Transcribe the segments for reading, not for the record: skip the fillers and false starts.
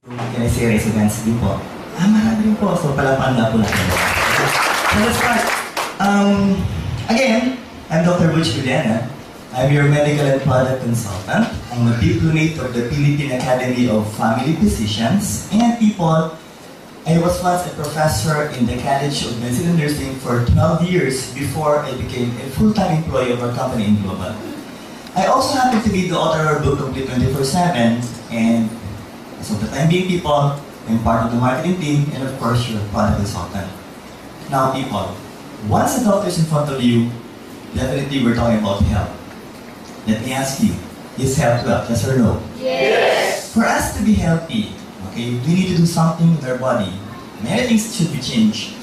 Can I say residents din po? Marami rin po. So, palapan na po natin. So, let's start. Again, I'm Dr. Butch, Villena. I'm your medical and product consultant. I'm a diplomate of the Philippine Academy of Family Physicians. And people, I was once a professor in the College of Medicine and Nursing for 12 years before I became a full-time employee of our company in Global. I also happen to be the author of book Complete 24/7, and so the time being, people, I'm part of the marketing team, and of course, you're a product consultant. Now, people, once the doctor is in front of you, definitely we're talking about health. Let me ask you, is health wealth, yes or no? Yes! For us to be healthy, okay, we need to do something with our body. Many things should be changed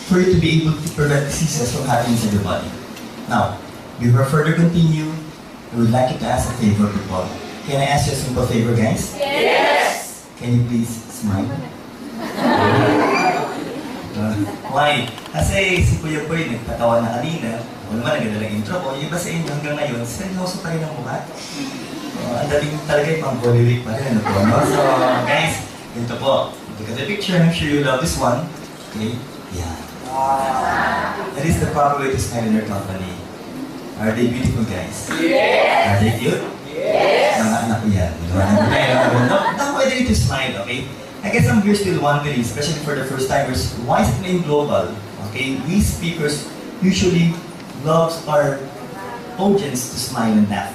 for you to be able to prevent diseases from happening inside your body. Now, before further continue, I would like you to ask a favor, people. Can I ask you a simple favor, guys? Yes! Can you please smile? Why? Kasi si Kuya Boy nagpatawa na kanina. Wala naman nagdadalang intro ko. Yung iba sa inyo hanggang ngayon, seryoso pa rin ang mukha. Ang dating talaga yung pang-bollywood pa rin. Ano po, no? So, guys, ito po. Look at the picture. I'm sure you love this one. Okay? Yeah. That is the proper way to smile in your company. Are they beautiful, guys? Yes! Are they cute? Yes! Mga anak ko yan. Now, whether it is smile, okay? I guess some of you are still wondering, especially for the first timers, why is it named Global? Okay, we speakers usually love our audience to smile and laugh.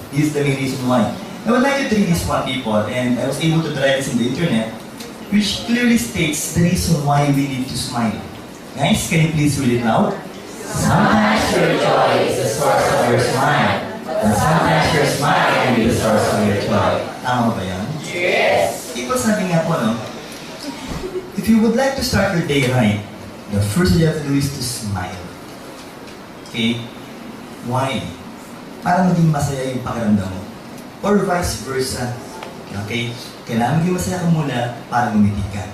This is the main reason why. I would like you to read this one, people, and I was able to try this in the internet, which clearly states the reason why we need to smile. Guys, can you please read it loud? Sometimes your joy is the source of your smile, and sometimes your smile can be the source of your joy. Tama ba yan? Yes! People, sabi nga po, no? If you would like to start your day right, the first thing you have to do is to smile. Okay? Why? Para maging masaya yung pakiramdam mo. Or vice versa. Okay? Kailangan maging masaya ka muna para gumiti ka.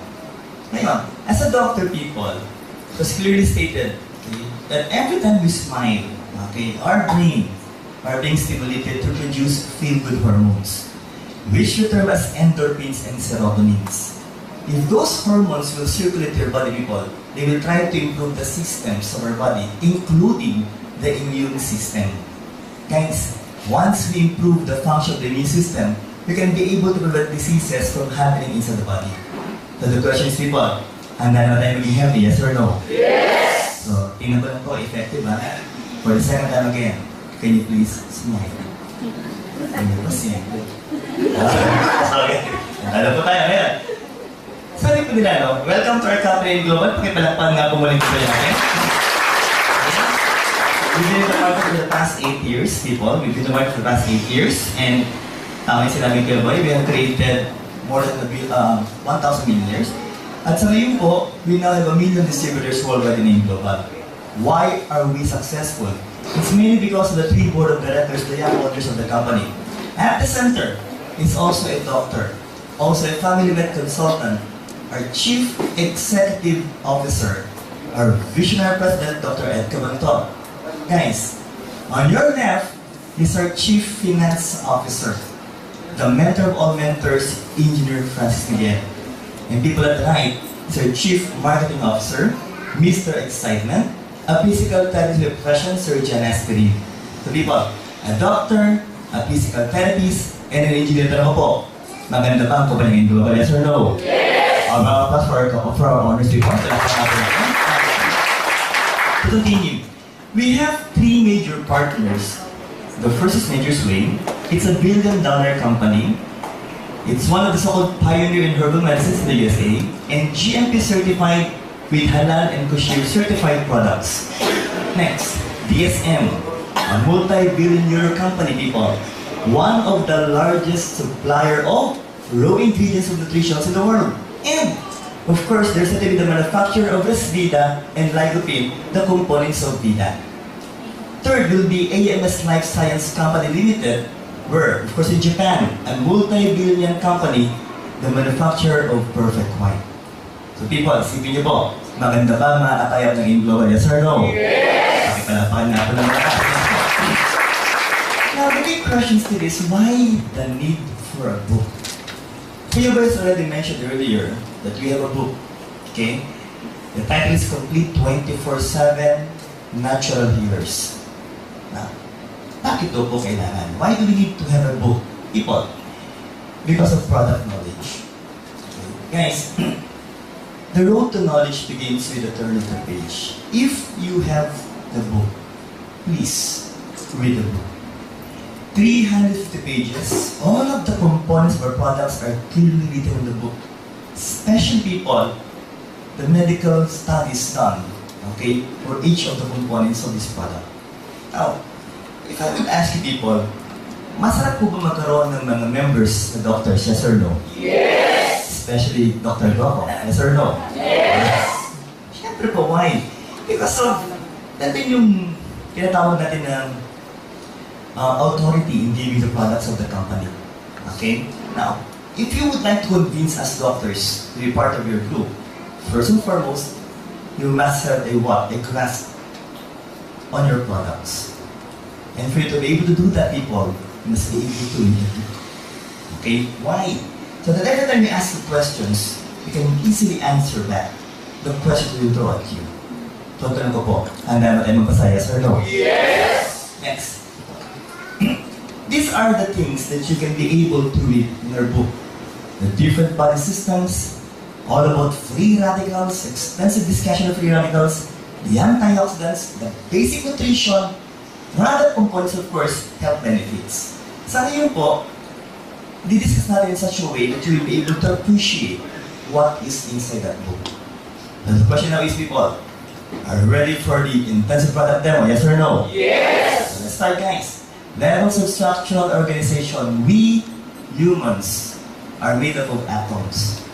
Ngayon, as a doctor, people, it was clearly stated, okay, that every time we smile, okay, our brain are being stimulated to produce feel-good hormones, which we term as endorphins and serotonins. If those hormones will circulate to your body, people, they will try to improve the systems of our body, including the immune system. Guys, once we improve the function of the immune system, we can be able to prevent diseases from happening inside the body. So the question is, people, handa na tayo maging healthy, yes or no? Yes! So, tingnan ko lang po, effective ba? For the second time again, can you please smile? Ano ba siya? Okay. Alam po tayo, ayan. Sorry po nila, no? Welcome to our company in Global. Pakipalakpan nga po muli po natin. We've been in the market for the past 8 years, people. We've been in the market for the past 8 years. And, yung sinabi ko boy, we have created more than 1,000 millionaires. At sa ngayon po, we now have 1 million distributors worldwide in Global. Why are we successful? It's mainly because of the 3 board of directors, the young owners of the company. At the center is also a doctor, also a family med consultant, our chief executive officer, our visionary president, Dr. Ed Cabanto. Guys, on your left is our chief finance officer, the mentor of all mentors, Engineer Francis Miguel. And people at the right is our chief marketing officer, Mr. Excitement, a physical therapy profession, Sir Jan Asperin. So people, a doctor, a physical therapist, and an engineer na po. Maganda ba ang kumpanya ng Global, yes or no? Yes! Our mga class for our honors report. To continue, we have 3 major partners. The first is Nature's Way. It's a billion-dollar company. It's one of the so-called pioneer in herbal medicines in the USA, and GMP certified with halal and kosher certified products. Next, DSM, a multi-billion euro company, people. One of the largest supplier of raw ingredients of nutritions in the world. And, of course, there's a the manufacturer of Resvita and Lycopene, the components of Vida. Third will be AMS Life Science Company Limited, where, of course, in Japan, a multi-billion company, the manufacturer of Perfect White. So people, isipin niyo po, maganda ba makakatayap ng Global, yes or no? Yes! Pakipalapakan na po ng lahat. Now, the big question still is, why the need for a book? Kuya Boys already mentioned earlier that we have a book. Okay? The title is Complete 24/7 Natural Healers. Now, bakit ito po kailangan? Why do we need to have a book? People, because of product knowledge. Okay. Guys, the road to knowledge begins with the turn of the page. If you have the book, please read the book. 350 pages, all of the components of our products are clearly written in the book. Especially people, the medical studies done, okay, for each of the components of this product. Now, if I would ask you people, masarap po ba magkaroon ng mga members na doctors, yes or no? Yes! Especially Dr. Loco, yes or no? Yes! Siyempre po, why? Because of, natin yung tinatawag natin ng authority in giving the products of the company. Okay? Now, if you would like to convince us doctors to be part of your group, first and foremost, you must have a what? A grasp on your products. And for you to be able to do that, people, you must be able to read the book. Okay? Why? So that every time you ask the questions, you can easily answer back the questions we will throw at you. So, tanong ko po, handa na tayo magpasaya, sir, no? Yes! Next. These are the things that you can be able to read in our book. The different body systems, all about free radicals, extensive discussion of free radicals, the antioxidants, the basic nutrition, and other components, of course, health benefits. Sana yun po, didiscuss natin in such a way that you will be able to appreciate what is inside that book. And the question now is, people, are you ready for the intensive product demo? Yes or no? Yes! So let's start, guys. Levels of structural organization. We, humans, are made up of atoms.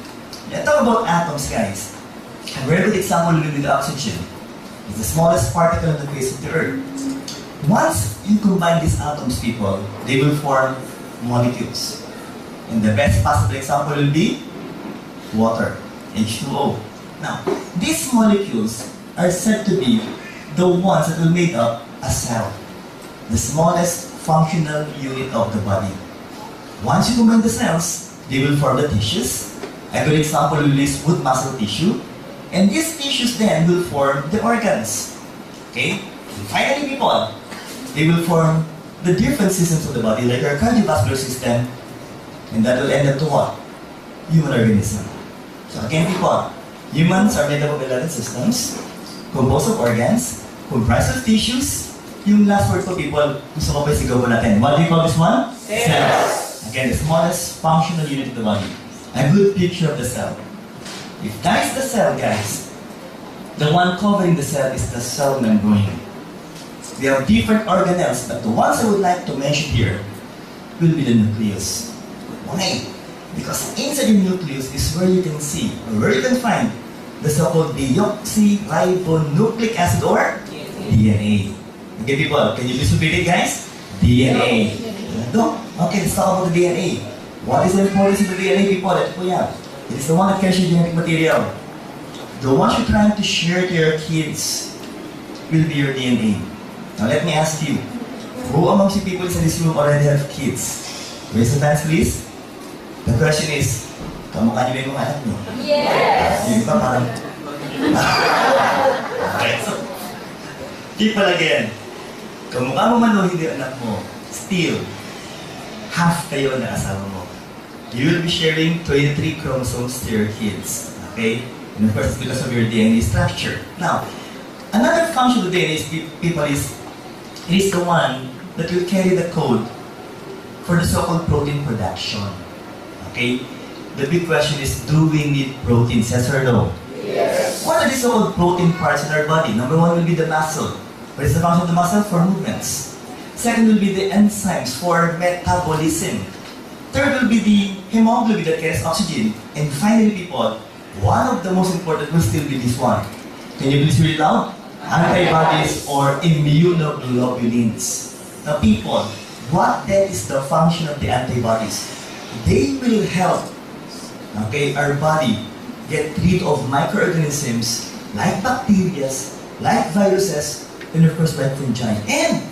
Let's talk about atoms, guys. A very good example will be the oxygen. It's the smallest particle on the face of the earth. Once you combine these atoms, people, they will form molecules. And the best possible example will be water, H2O. Now, these molecules are said to be the ones that will make up a cell, the smallest functional unit of the body. Once you combine the cells, they will form the tissues. A good example will be wood muscle tissue. And these tissues then will form the organs. Okay? And finally, people, they will form the different systems of the body, like our cardiovascular system, and that will end up to what? Human organism. So again, people, humans are made up of 11 systems, composed of organs, comprised of tissues. Yung last word ko, people, gusto ko pa isigaw po natin. What do you call this one? Cells. Again, the smallest functional unit of the body. A good picture of the cell. If that is the cell, guys, the one covering the cell is the cell membrane. We have different organelles, but the ones I would like to mention here will be the nucleus. Why? Because inside the nucleus is where you can see, or where you can find, the so-called deoxyribonucleic acid or DNA. Okay, people, can you please repeat it, guys? DNA. No. Okay, let's talk about the DNA. What is the importance of the DNA, people? Ito po yan. It is the one that carries your genetic material. The one you're trying to share to your kids will be your DNA. Now, let me ask you, who amongst you people in this room already have kids? Raise your hands, please. The question is, kamukha niyo ba yung mga anak niyo? Yes! Yung iba parang... Okay, so, people again. Kamukha mo man o hindi anak mo, still, half kayo na asawa mo. You will be sharing 23 chromosomes to your kids. Okay? And of course, it's because of your DNA structure. Now, another function of the DNA is, people, is it is the one that will carry the code for the so-called protein production. Okay? The big question is, do we need proteins? Yes or no? Yes! What are the so-called protein parts in our body? Number one will be the muscle. What is the function of the muscle? For movements. Second will be the enzymes for metabolism. Third will be the hemoglobin that carries oxygen. And finally, people, one of the most important will still be this one. Can you please read it out? Antibodies or immunoglobulins. Now, people, what then is the function of the antibodies? They will help, okay, our body get rid of microorganisms like bacteria, like viruses, and of course like fungi. And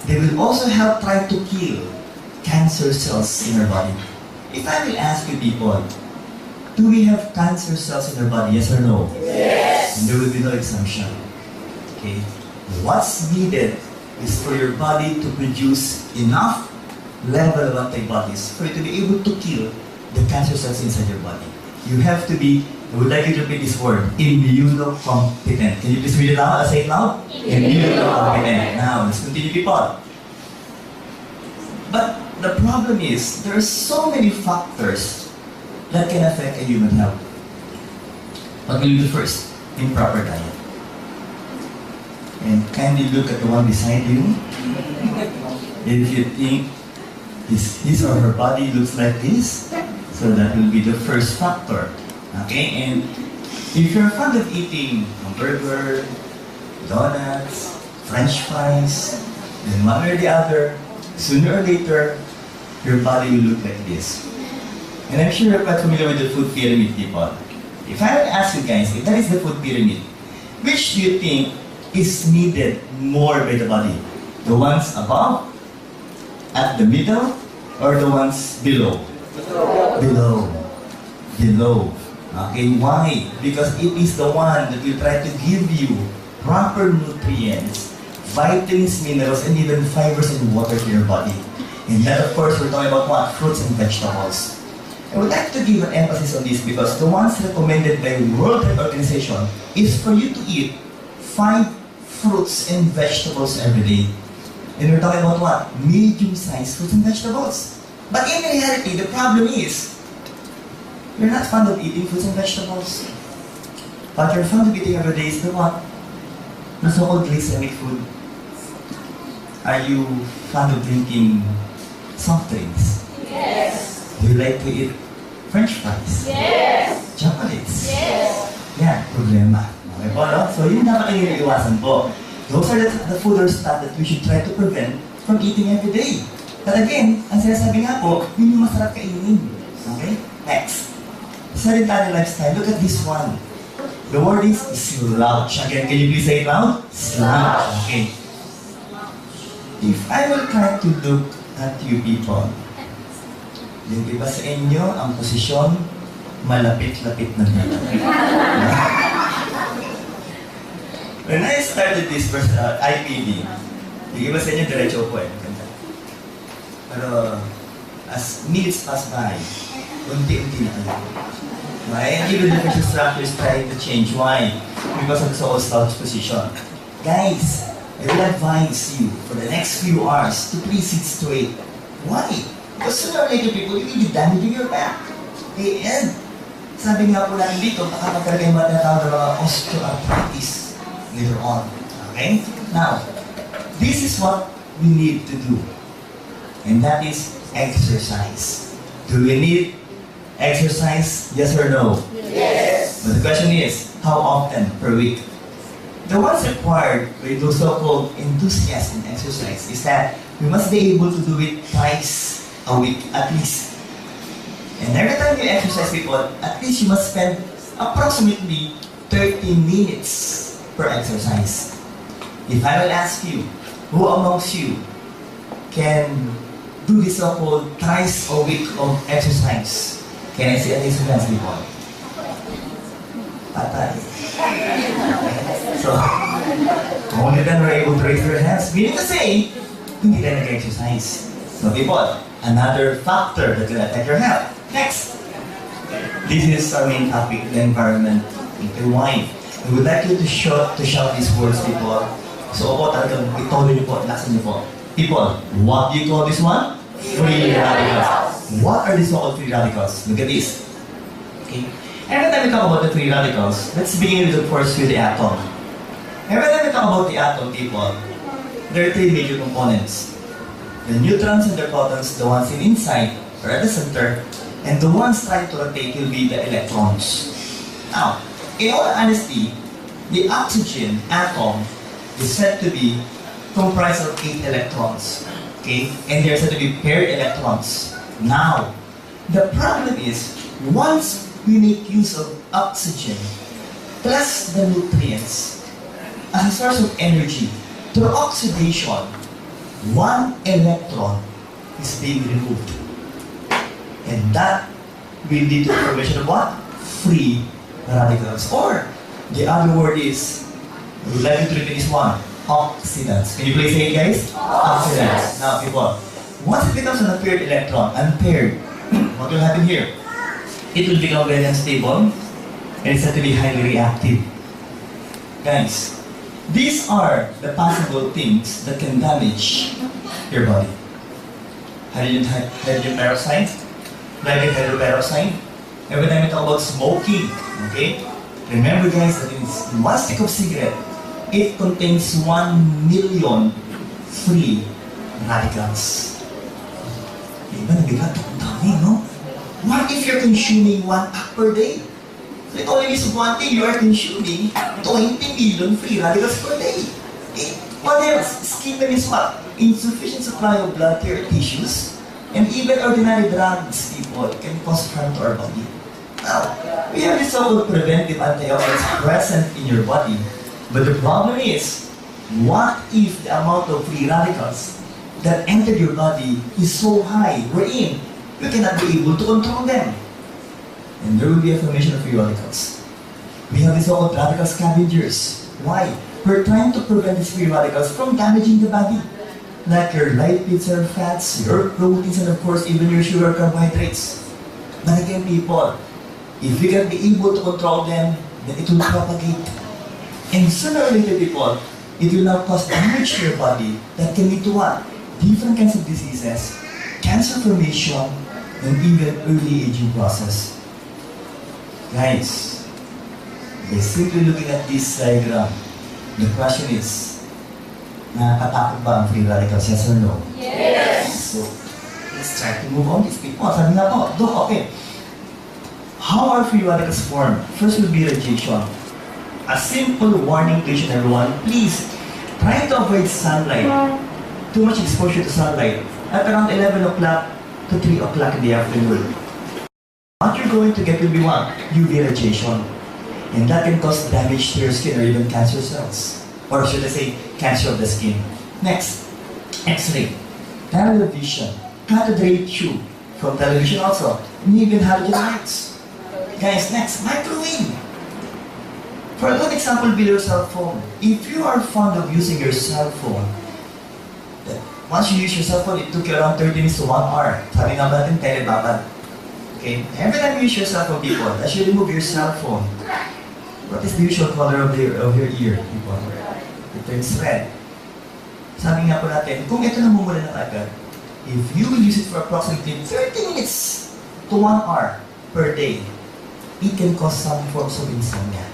they will also help try to kill cancer cells in our body. If I will ask you people, do we have cancer cells in our body, yes or no? Yes. And there will be no exemption. Okay? What's needed is for your body to produce enough level of antibodies for you to be able to kill the cancer cells inside your body. You have to be, I would like you to repeat this word, immunocompetent. Can you please read it loud? Say it loud. Immunocompetent. Now, let's continue, people. But the problem is, there are so many factors that can affect a human health. What will you do first? Improper diet. And kindly look at the one beside you. If you think his or her body looks like this, so that will be the first factor. Okay? And if you're fond of eating hamburger, donuts, French fries, then one or the other, sooner or later, your body will look like this. And I'm sure you're quite familiar with the food pyramid, people. If I would ask you guys, if that is the food pyramid, which do you think is needed more by the body? The ones above, at the middle, or the ones below? Below. Below. Okay, why? Because it is the one that will try to give you proper nutrients, vitamins, minerals, and even fibers and water to your body. And that, of course, we're talking about what? Fruits and vegetables. I would like to give an emphasis on this because the ones recommended by World Health Organization is for you to eat 5 fruits and vegetables every day. And we're talking about what? Medium-sized fruits and vegetables. But in reality, the problem is, you're not fond of eating fruits and vegetables. But you're fond of eating every day is the what? The so-called glycemic food. Are you fond of drinking soft drinks? Yes. Do you like to eat French fries? Yes. Chocolates? Yes. Yan, problema. Okay po, no? So yun dapat ang iniiwasan po. Those are the food or stuff that we should try to prevent from eating every day. But again, ang sinasabi nga po, yun yung masarap kainin. Okay? Next. Sedentary lifestyle. Look at this one. The word is slouch. Again, can you please say it loud? Slouch. Okay. If I will try to look at you people, yung iba sa inyo, ang posisyon, malapit-lapit na dito. When I started this IPD, yung iba sa inyo, diretso po eh. Pero, as minutes pass by, unti-unti na kayo. Right? And even the facial structure is trying to change. Why? Because of the so-called slouch position. Guys, I will advise you for the next few hours to please sit straight. Why? Because sooner or later, people, you will be damaging your back. Okay, and sabi nga po natin dito, baka magkaroon kayo matatawag ng mga osteoarthritis later on. Okay? Now, this is what we need to do. And that is exercise. Do we need exercise? Yes or no? Yes. But the question is, how often per week? The ones required by those so-called enthusiasts in exercise is that we must be able to do it twice a week at least. And every time you exercise, people, at least you must spend approximately 30 minutes per exercise. If I will ask you, who amongst you can do this so-called thrice a week of exercise? Can I see at least hands, people? Patay. So, only then we're able to raise their hands. Meaning to say, hindi ka nag-exercise. So people, another factor that will affect your health. Next. This is our main topic, the environment. Okay, why? We would like you to shout these words, people. So po, talagang ituloy niyo po, laksan niyo po. People, what do you call this one? Free radicals. What are these so-called free radicals? Look at this. Okay. Every time we talk about the free radicals, let's begin with the first with the atom. Every time we talk about the atom, people, there are 3 major components. The neutrons and the protons, the ones inside or at the center, and the ones trying to rotate will be the electrons. Now, in all honesty, the oxygen atom is said to be comprised of 8 electrons. Okay? And they're said to be paired electrons. Now, the problem is, once we make use of oxygen plus the nutrients as a source of energy through oxidation, 1 electron is being removed. And that will lead to the formation of what? Free radicals. Or, the other word is, I would like you to repeat this one, oxidants. Can you please say it, guys? Oxidants. Now, people, once it becomes an unpaired electron, what will happen here? It will become very unstable, and it's said to be highly reactive. Guys, these are the possible things that can damage your body. Hydrogen peroxide, hydroperoxide. Every time we talk about smoking, okay? Remember guys that in one stick of cigarette, it contains 1 million free radicals. Diba, nabigat ang dami, no? What if you're consuming 1 pack per day? So it only means one thing, you are consuming 20 million free radicals per day. Okay? What else? Skin means what? Insufficient supply of blood to your tissues, and even ordinary drugs, people, can cause harm to our body. Now, we have this so-called preventive antioxidants present in your body, but the problem is, what if the amount of free radicals that entered your body is so high, wherein you cannot be able to control them? And there will be a formation of free radicals. We have these so-called radical scavengers. Why? We're trying to prevent these free radicals from damaging the body. Like your lipids or fats, your proteins, and of course, even your sugar carbohydrates. But again, people, if we can be able to control them, then it will propagate. And sooner or later, people, it will now cause damage to your body that can lead to what? Different kinds of diseases, cancer formation, and even early aging process. Guys, by simply looking at this diagram, the question is, nakakatakot ba ang free radicals? Yes or no? Yes. So, let's try to move on. These people, sabi nga po, Doc, okay. How are free radicals formed? First will be radiation. A simple warning to each and everyone, please try to avoid sunlight. Too much exposure to sunlight at around 11 o'clock to 3 o'clock in the afternoon. What you're going to get will be what? UV radiation. And that can cause damage to your skin or even cancer cells. Or should I say, cancer of the skin. Next, X-ray, television, cathode ray tube from television also, and even halogen lights. Guys, next, microwave. For a good example, be your cell phone. If you are fond of using your cell phone, once you use your cell phone, it took you around 30 minutes to 1 hour. Sabi nga ba natin, telebabad. Okay? Every time you use your cell phone, people, as you remove your cell phone, what is the usual color of your ear, people? It turns red. Sabi nga po natin, kung ito namumula ng agad, if you will use it for approximately 30 minutes to 1 hour per day, it can cause some forms of insomnia.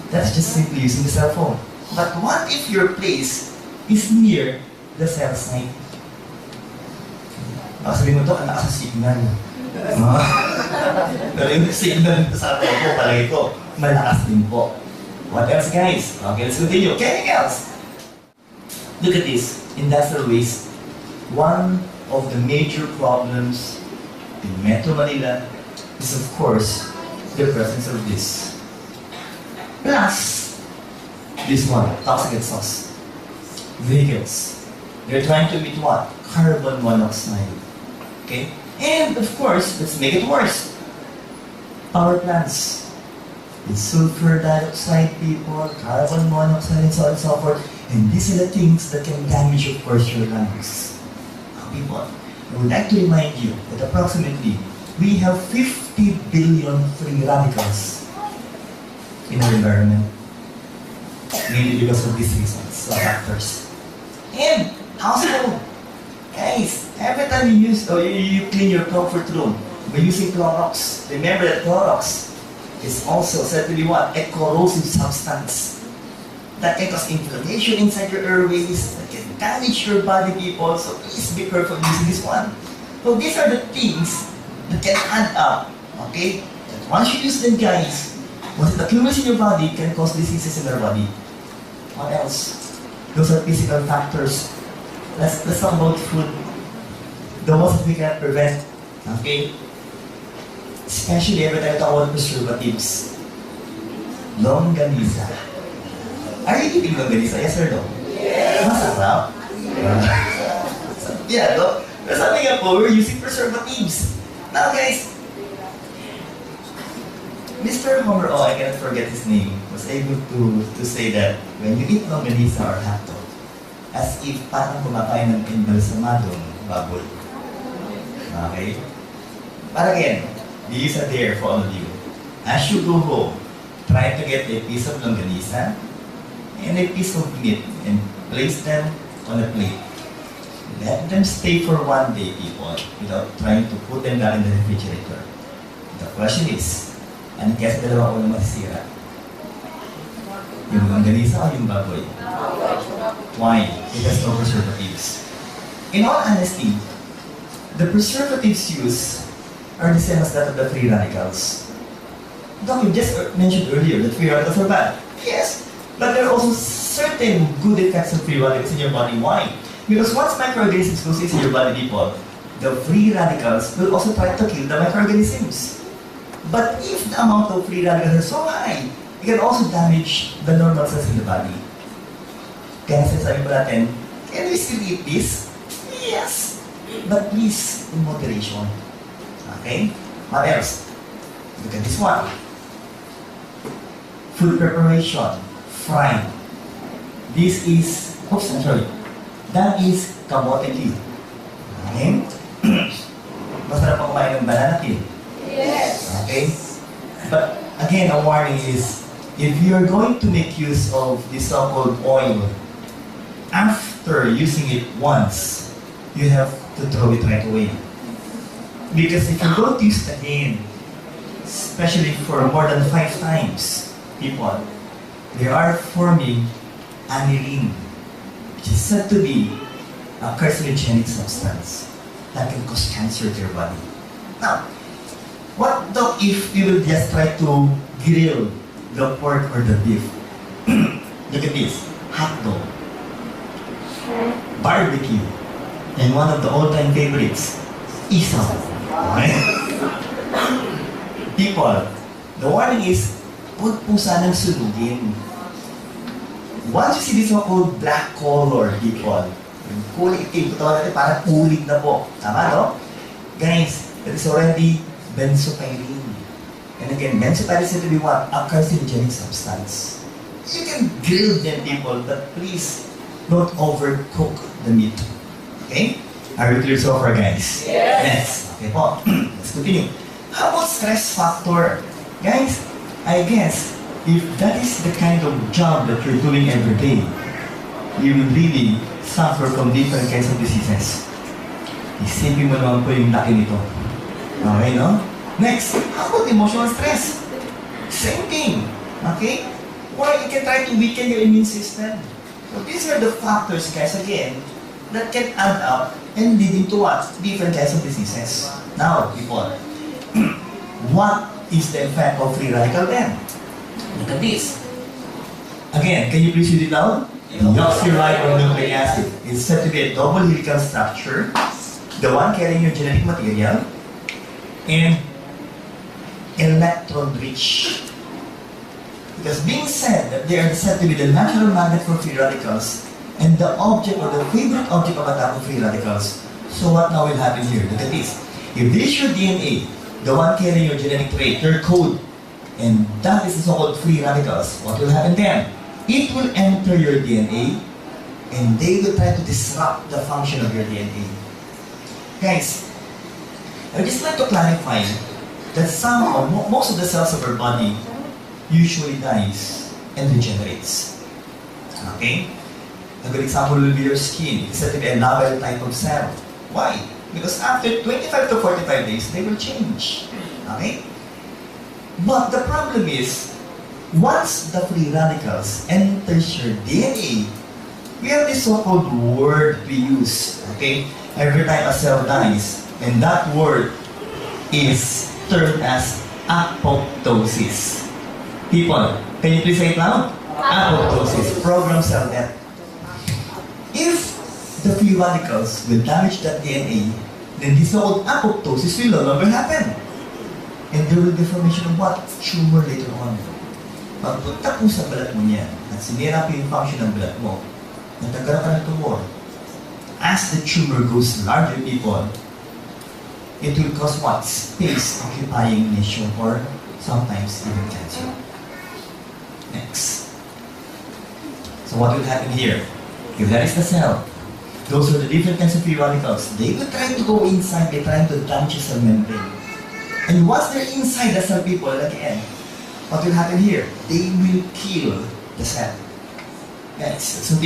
That's just simply using the cell phone. But what if your place is near the cell site? Baka sabihin mo ito, anak sa signal. Pero yung signal nito sa ato ko, palagi ko, malakas din po. What else, guys? Okay, let's continue. Chemicals! Look at this. Industrial waste. One of the major problems in Metro Manila is, of course, the presence of this. Plus, this one, toxic exhaust. Vehicles. They're trying to emit what? Carbon monoxide. Okay? And, of course, let's make it worse. Power plants. The sulfur dioxide, people, carbon monoxide, and so on and so forth. And these are the things that can damage, of course, your lungs. Now, people, I would like to remind you that approximately we have 50 billion free radicals in our environment. Mainly because of these reasons, factors. And household. Guys, every time you use or you clean your comfort room by using Clorox, remember that Clorox is also said to be what? A corrosive substance that can cause inflammation inside your airways, that can damage your body, people. So please be careful using this one. So these are the things that can add up, okay? And once you use them, guys, once it accumulates in your body, it can cause diseases in our body. What else? Those are physical factors. Let's talk about food. The ones that we cannot prevent, okay? Especially every time we talk about preservatives. Longganisa. Are you eating longganisa? Yes or no? Yes. Masarap. Yeah, no? Pero sabi nga po, we're using preservatives. Now guys, Mr. Homer, I cannot forget his name, was able to say that when you eat longganisa or hotdog, as if parang kumakain ng embalsamadong baboy. Okay? But again, these are there for all of you. As you go home, try to get a piece of longganisa and a piece of meat and place them on a plate. Let them stay for one day, people, without trying to put them down in the refrigerator. The question is, ano kaya sa dalawa ko na masisira? Yung longganisa o yung baboy? Why? It has no preservatives. In all honesty, the preservatives used are the same as that of the free radicals. Doc, you just mentioned earlier that free radicals are bad. Yes, but there are also certain good effects of free radicals in your body. Why? Because once microorganisms goes into your body, people, the free radicals will also try to kill the microorganisms. But if the amount of free radicals are so high, it can also damage the normal cells in the body. Kaya sinasabi po natin, can we still eat this? Yes, but please in moderation. Okay? What else? Look at this one. Food preparation, frying. This is, oops, I'm sorry. That is kamote tea. Okay? Masarap pa kumain ng banana tea. Yes. Okay? But again, a warning is, if you're going to make use of this so-called oil, after using it once, you have to throw it right away. Because if you're going to use it again, especially for more than 5 times, people, they are forming aniline, which is said to be a carcinogenic substance that can cause cancer to your body. Now, what though if you will just try to grill the pork or the beef? Look at this, hot dog, barbecue, and one of the all-time favorites, isaw. Okay? People, the warning is, huwag po sanang sunugin. Once you see this so-called black color, people, yung kulay itim, ito natin parang ulig na po. Tama, no? Guys, that is already benzopyrene. And again, benzopyrene is said to be what? A carcinogenic substance. You can grill them, people, but please don't overcook the meat. Okay? Are we clear so far, guys? Yes. Okay po. Let's continue. How about stress factor? Guys, I guess, if that is the kind of job that you're doing every day, you will really suffer from different kinds of diseases. Isipin mo naman po yung laki nito. Okay, no? Next, how about emotional stress? Same thing. Okay? Or you can try to weaken your immune system. So these are the factors, guys, again, that can add up and leading to what? Different kinds of diseases. Now, people, what is the effect of free radical then? Look at this. Again, can you please read it loud? Deoxyribonucleic acid is said to be a double helical structure, the one carrying your genetic material, and electron-rich. It has been said that they are said to be the natural magnet for free radicals and the object or the favorite object of attack of free radicals. So what now will happen here? Look at this. If this is your DNA, the one carrying your genetic trait, your code, and that is the so-called free radicals, what will happen then? It will enter your DNA and they will try to disrupt the function of your DNA. Guys, I would just like to clarify that some or most of the cells of our body usually dies and regenerates. Okay? A good example will be your skin. It's said to be a novel type of cell. Why? Because after 25 to 45 days, they will change. Okay? But the problem is, once the free radicals enters your DNA, we have this so-called word we use. Okay? Every time a cell dies, and that word is termed as apoptosis. People, can you please say it loud? Apoptosis, programmed cell death. If the free radicals will damage that DNA, then this so-called apoptosis will no longer happen. And there will be formation of what? Tumor later on. Pagpunta po sa balat mo niyan, at sinira po yung function ng balat mo, nagkakaroon ka ng tumor. as the tumor goes larger, people, it will cause what? Space-occupying lesion or sometimes even cancer. Next. So what will happen here? If that is the cell, those are the different kinds of free radicals. They will try to go inside, they're trying to damage the cell membrane. And once they're inside the cell, people, again, what will happen here? They will kill the cell. Next. So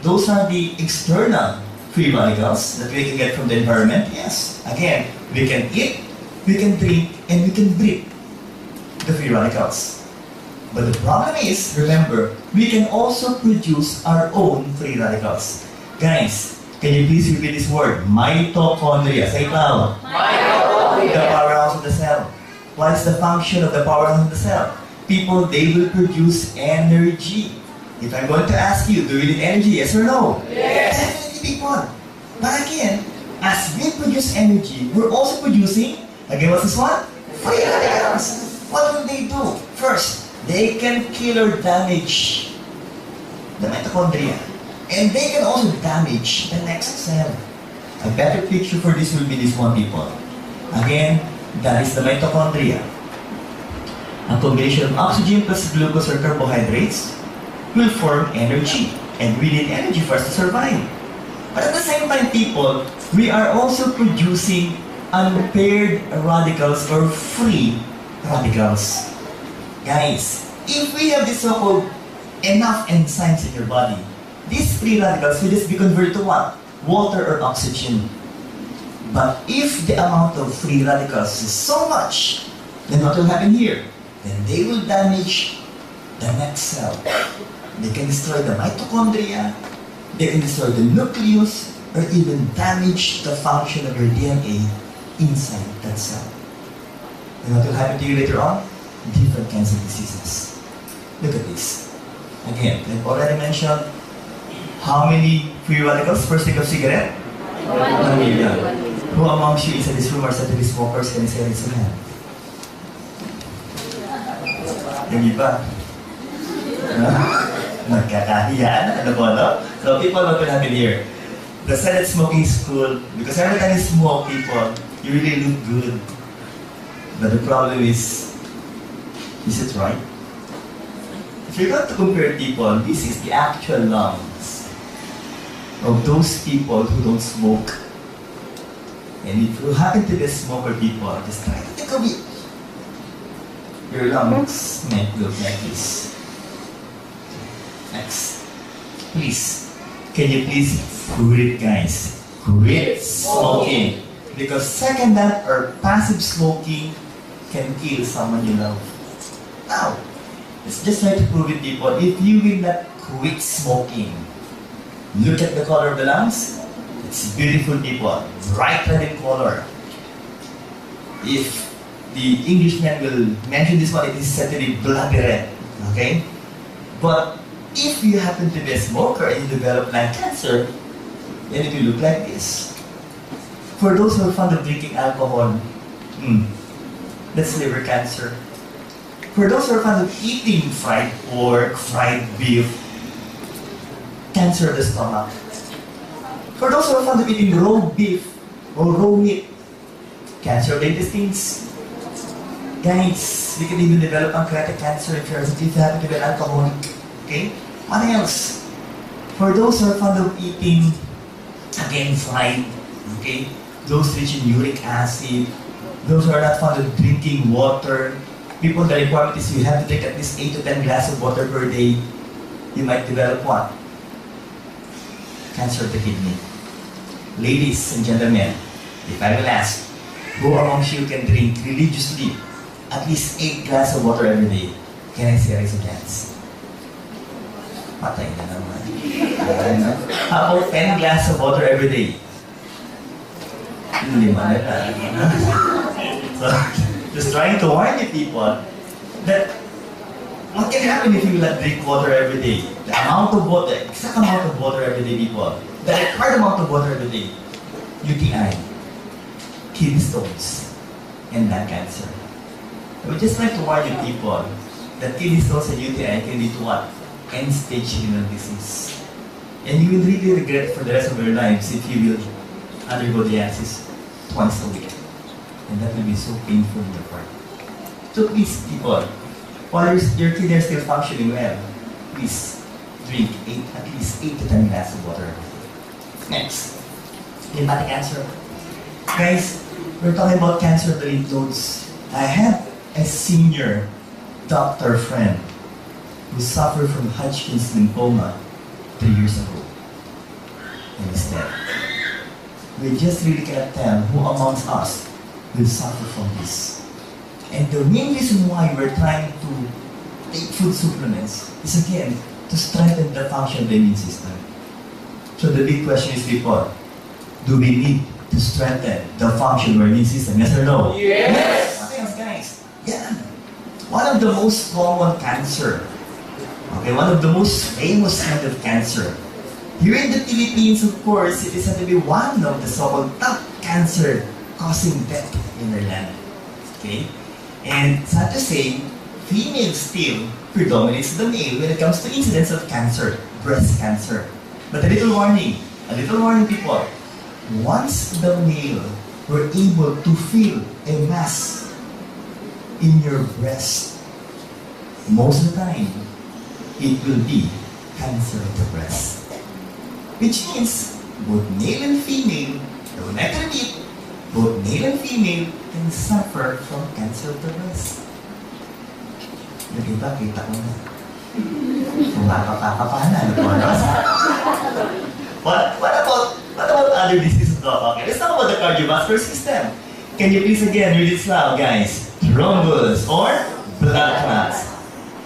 those are the external free radicals that we can get from the environment. Yes. Again, we can eat, we can drink, and we can breathe the free radicals. But the problem is, remember, we can also produce our own free radicals. Guys, can you please repeat this word? Mitochondria. Say it loud. Mitochondria. The powerhouse of the cell. What is the function of the powerhouse of the cell? People, they will produce energy. If I'm going to ask you, do you need energy? Yes or no? Yes. Definitely, people. But again, as we produce energy, we're also producing, again, what's this one? Free radicals. What will they do? First, they can kill or damage the mitochondria. And they can also damage the next cell. A better picture for this will be this one, people. Again, that is the mitochondria. A combination of oxygen plus glucose or carbohydrates will form energy. And we need energy for us to survive. But at the same time, people, we are also producing unpaired radicals or free radicals. Guys, if we have this so-called enough enzymes in your body, these free radicals will just be converted to what? Water or oxygen. But if the amount of free radicals is so much, then what will happen here? Then they will damage the next cell. They can destroy the mitochondria, they can destroy the nucleus, or even damage the function of your DNA inside that cell. And what will happen to you later on? Different kinds of diseases. Look at this. Again, I've already mentioned how many free radicals per stick of cigarette? 1 million. Who amongst you inside this room are said to be smokers? Can you say raise your hand? Yung iba? Nagkakahiyaan? Ano po, no? So people, what will happen here? The silent smoking is cool because every time you smoke, people, you really look good. But the problem is it right? If you're going to compare people, this is the actual lungs of those people who don't smoke. And if you happen to be a smoker, people, just try to think of it. Your lungs might look like this. Next. Please, can you please quit, guys? Quit smoking. Because second that, or passive smoking can kill someone you love. Now, let's just try to prove it, people. If you will not quit smoking, look at the color of the lungs. It's beautiful, people. Bright red in color. If the Englishman will mention this one, it is said to be bloody red. Okay? But if you happen to be a smoker and you develop lung cancer, then it will look like this. For those who are fond of drinking alcohol, that's liver cancer. For those who are fond of eating fried pork, fried beef, cancer of the stomach. For those who are fond of eating raw beef or raw meat, cancer of the intestines. Guys, we can even develop pancreatic cancer if you happen to be an alcoholic. Okay? What else? For those who are fond of eating, again, fried, okay? Those rich in uric acid, those who are not fond of drinking water, people, the requirement is you have to drink at least 8 to 10 glasses of water per day. You might develop what? Cancer of the kidney. Ladies and gentlemen, if I will ask, who amongst you can drink religiously at least 8 glasses of water every day? Can I see raise your hands? Patay na naman. How about 10 glasses of water every day? 5 na lang. So, just trying to warn you people that what can happen if you will not drink water every day? The amount of water, exact amount of water every day, people. The required amount of water every day. UTI, kidney stones, and lung cancer. I would just like to warn you people that kidney stones and UTI can lead to what? End-stage renal disease. And you will really regret for the rest of your lives if you will undergo dialysis twice a week. And that will be so painful in your heart. So please, people, while your kidney are still functioning well, please drink at least 8 to 10 glasses of water. Next, lymphatic cancer. Guys, we're talking about cancer of the lymph nodes. I had a senior doctor friend who suffered from Hodgkin's lymphoma 3 years ago. And he's dead. We just really cannot tell who amongst us will suffer from this. And the main reason why we're trying to take food supplements is again to strengthen the function of the immune system. So the big question is, people, do we need to strengthen the function of our immune system? Yes or no? Yes! What else, guys? Yeah. One of the most common cancer, okay, one of the most famous kind of cancer. Here in the Philippines, of course, it is said to be one of the so-called top cancer causing death in our land. Okay? And sad to say, female still predominates the male when it comes to incidence of cancer, breast cancer. But a little warning, people. Once the male were able to feel a mass in your breast, most of the time, it will be cancer of the breast. Which means, both male and female, no matter it, both male and female can suffer from cancer of the breast. Yung iba, kita ko na. Kumakapakapanan. What about other diseases? Okay, let's talk about the cardiovascular system. Can you please again read it loud, guys? Thrombus or blood clots.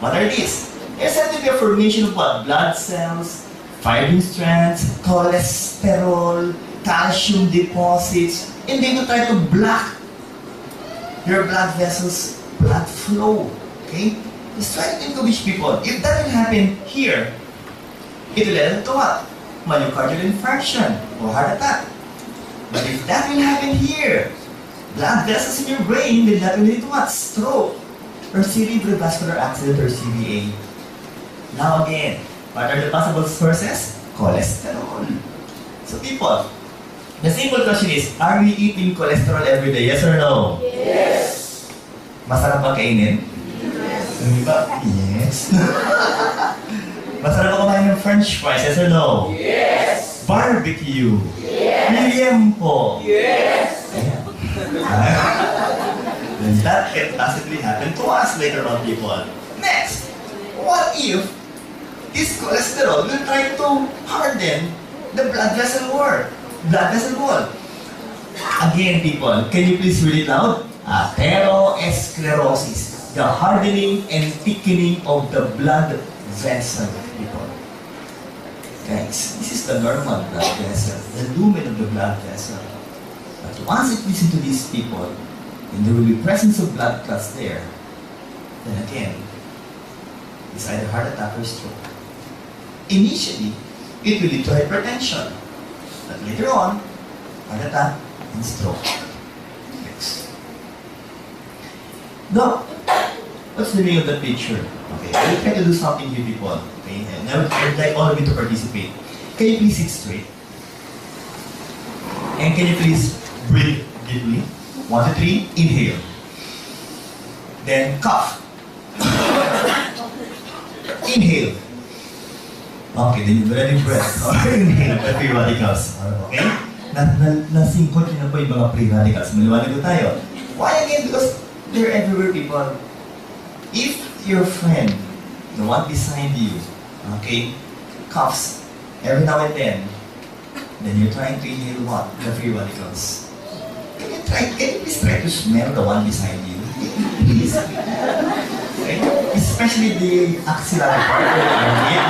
What are these? They're said to be a formation of what? Blood cells, fibrin strands, cholesterol, calcium deposits, and they will try to block your blood vessels, blood flow. Okay? Just try to think of each people. If that will happen here, it will lead to what? Myocardial infarction or heart attack. But if that will happen here, blood vessels in your brain, then that will lead to what? Stroke or cerebrovascular accident or CVA. Now again, what are the possible sources? Cholesterol. So people, the simple question is, are we eating cholesterol every day? Yes or no? Yes! Masarap ba kainin? Diba? Yes. Masarap ba kumain ng french fries? Yes or no? Yes! Barbecue? Yes! Liempo? Yes! Ayan. Then that can possibly happen to us later on, people. Next, what if this cholesterol will try to harden the blood vessel wall? Again, people, can you please read it loud? Atherosclerosis, the hardening and thickening of the blood vessel, people. Guys, this is the normal blood vessel, the lumen of the blood vessel. But once it gets into these people, and there will be presence of blood clots there, then again, it's either heart attack or stroke. Initially, it will lead to hypertension. But later on, heart attack and stroke. Next. Now, what's the meaning of the picture? Okay, I will try to do something here, people. Okay, and I would like all of you to participate. Can you please sit straight? And can you please breathe deeply? 1, 2, 3, inhale. Then cough. Inhale. Okay, then you ready breath. Inhale, the free radicals. Okay? Nasingkot rin na po yung mga free radicals. Maliwanag ko tayo. Why again? Because they're everywhere, people. If your friend, the one beside you, okay, coughs every now and then you're trying to inhale what? The free radicals. Can you please try to smell the one beside you? Please. Okay? Especially the axillary part of the armpit.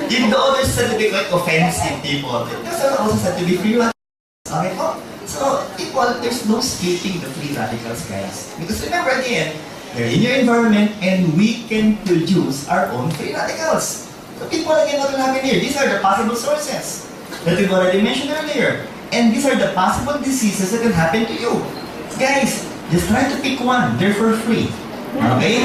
Even though others said to be quite offensive, people, there's also said to be free radicals. Okay po? So, people, there's no escaping the free radicals, guys. Because remember again, they're in your environment and we can produce our own free radicals. So people, again, what will happen here? These are the possible sources that we've already mentioned earlier. And these are the possible diseases that can happen to you. Guys, just try to pick one. They're for free. Okay?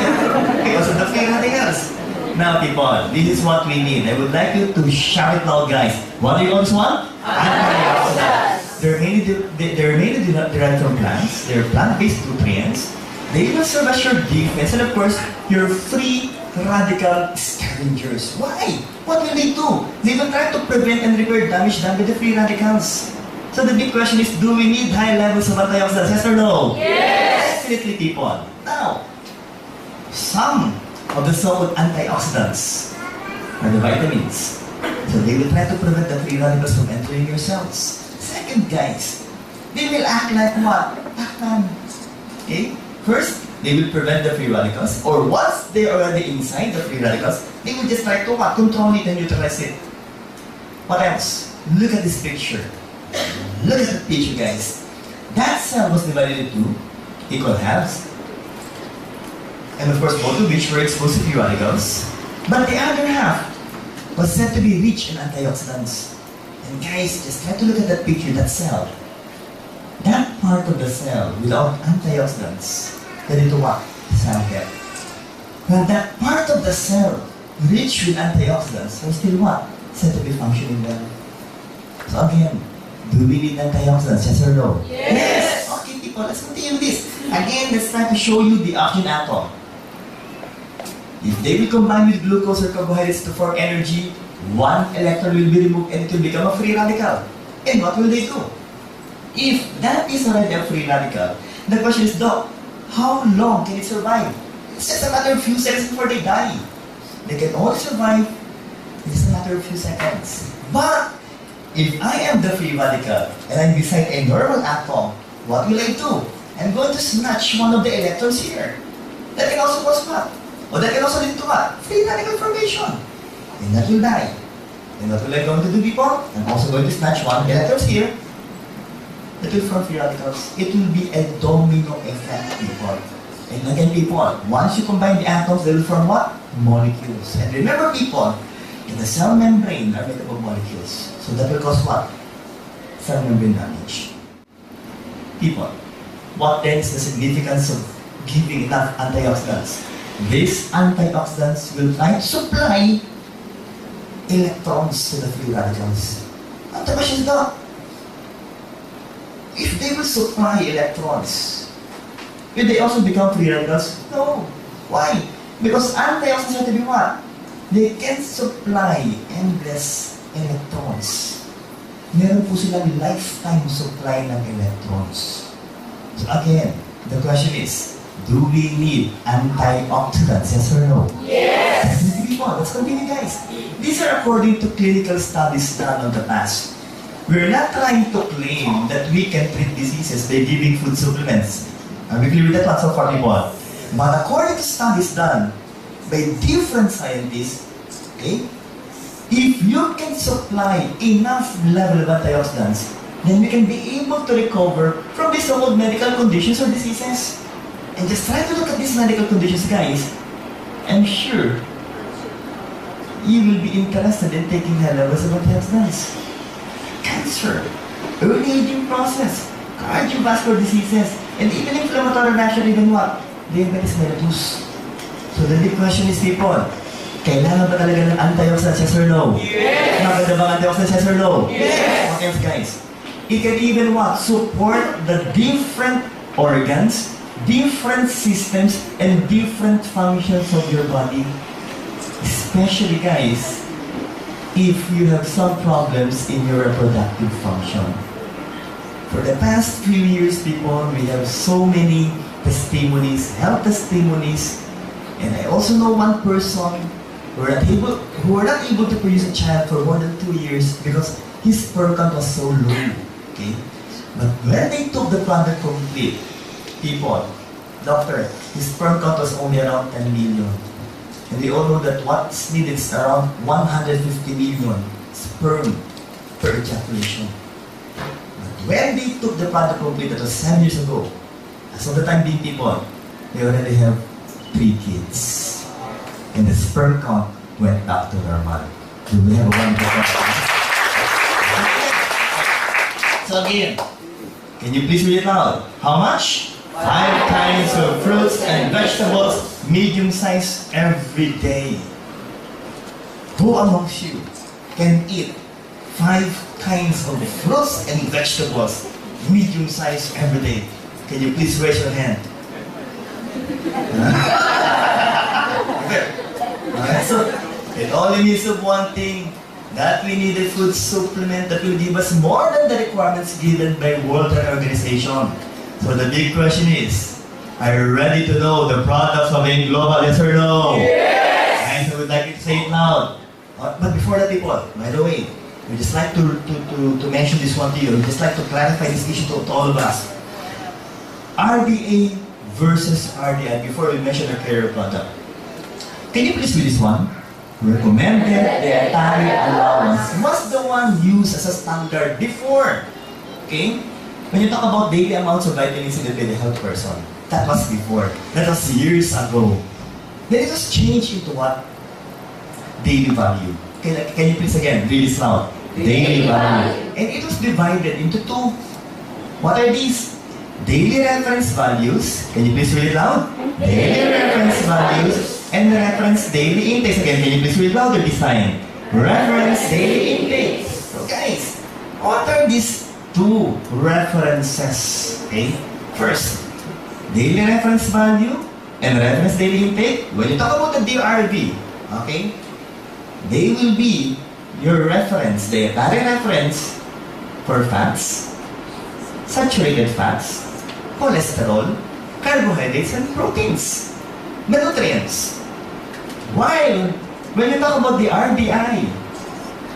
Because of the free radicals. Now people, this is what we need. I would like you to shout it loud, guys. What do you always want? Antioxidants. They're mainly derived from plants. They're plant-based nutrients. They even serve as your defense and of course, your free radical scavengers. Why? What will they do? They will try to prevent and repair damage done by the free radicals. So the big question is, do we need high levels of antioxidants? Yes or no? Yes! Definitely, people. Now, some of the so-called antioxidants are the vitamins. So they will try to prevent the free radicals from entering your cells. Second, guys, they will act like what? Pacman. Okay? First, they will prevent the free radicals, or once they are already inside the free radicals, they will just try to what? Control it and neutralize it. What else? Look at this picture. Look at the picture, guys. That cell was divided into equal halves, and of course, both of which were exposed to free radicals. But the other half was said to be rich in antioxidants. And guys, just try to look at that picture, that cell. That part of the cell without antioxidants, ready to what? Cell death. Well, that part of the cell rich with antioxidants was still what? Said to be functioning well. So again, do we need antioxidants? Yes or no? Yes! Okay, people, let's continue this. Again, let's try to show you the oxygen atom. If they will combine with glucose or carbohydrates to form energy, one electron will be removed and it will become a free radical. And what will they do? If that is already a free radical, the question is, Doc, how long can it survive? It's just a matter of few seconds before they die. They can only survive in just a matter of few seconds. But if I am the free radical and I'm beside a normal atom, what will I do? I'm going to snatch one of the electrons here. That can also cause what? Or that can also lead to what? Free radical formation. And that will die. And what will I going to do, people? I'm also going to snatch one of the electrons here. That will form free radicals. It will be a domino effect, people. And again, people, once you combine the atoms, they will form what? Molecules. And remember, people, in the cell membrane are made up of molecules. So that will cause what? Cell membrane damage. People, what then is the significance of giving enough antioxidants? These antioxidants will try to supply electrons to the free radicals. And the question is, though, if they will supply electrons, will they also become free radicals? No. Why? Because antioxidants have to be what? They can supply endless electrons. Meron po silang lifetime supply ng electrons. So again, the question is, do we need antioxidants? Yes or no? Yes! Let's continue, guys. These are according to clinical studies done in the past. We're not trying to claim that we can treat diseases by giving food supplements. Are we clear with that one so far, people? But according to studies done by different scientists, okay, if you can supply enough level of antioxidants, then we can be able to recover from these so-called medical conditions or diseases. And just try to look at these medical conditions, guys. I'm sure you will be interested in taking high levels of antioxidants. Cancer, early aging process, cardiovascular diseases, and even inflammatory reaction, even what? Diabetes mellitus. So the big question is, people, kailangan ba talaga ng antioxidants, yes or no? Yes! Maganda ba antioxidants, yes or no? Yes! What else, guys? It can even what? Support the different organs, different systems, and different functions of your body. Especially, guys, if you have some problems in your reproductive function. For the past few years, people, we have so many testimonies, health testimonies, and I also know one person who were not able to produce a child for more than 2 years because his sperm count was so low. Okay? But when they took the product complete, people, doctor, his sperm count was only around 10 million. And we all know that what's needed is around 150 million sperm per ejaculation. But when they took the product complete, that was 7 years ago, as of the time being, people, they already have 3 kids. And the sperm count went back to normal. Do we have a wonderful So again, can you please read it out? How much? 5 kinds of fruits and vegetables, medium size every day. who amongst you can eat 5 kinds of fruits and vegetables, medium size every day? Can you please raise your hand? Okay. Alright, so it only means of one thing, that we need a food supplement that will give us more than the requirements given by World Health Organization. So the big question is, are you ready to know the products of a global, yes or no? Yes! And I would like you to say it loud. But before that, people, by the way, we just like to mention this one to you. We just like to clarify this issue to all of us. RDA versus RDI before we mention our carrier product. Can you please read this one? Recommended dietary allowance was the one used as a standard before. Okay? When you talk about daily amounts of vitamins in the health person, that was before. That was years ago. Then it was changed into what? Daily value. Okay, can you please again read this loud? Daily value. And it was divided into 2. What are these? Daily reference values. Can you please read it loud? Daily reference values. And reference daily intakes. Again, can you please read louder this time? Reference daily intake. So guys, what are these 2 references? Okay? First, daily reference value and reference daily intake. When you talk about the DRV, okay, they will be your reference, dietary reference for fats, saturated fats, cholesterol, carbohydrates, and proteins, the nutrients. While when you talk about the RDI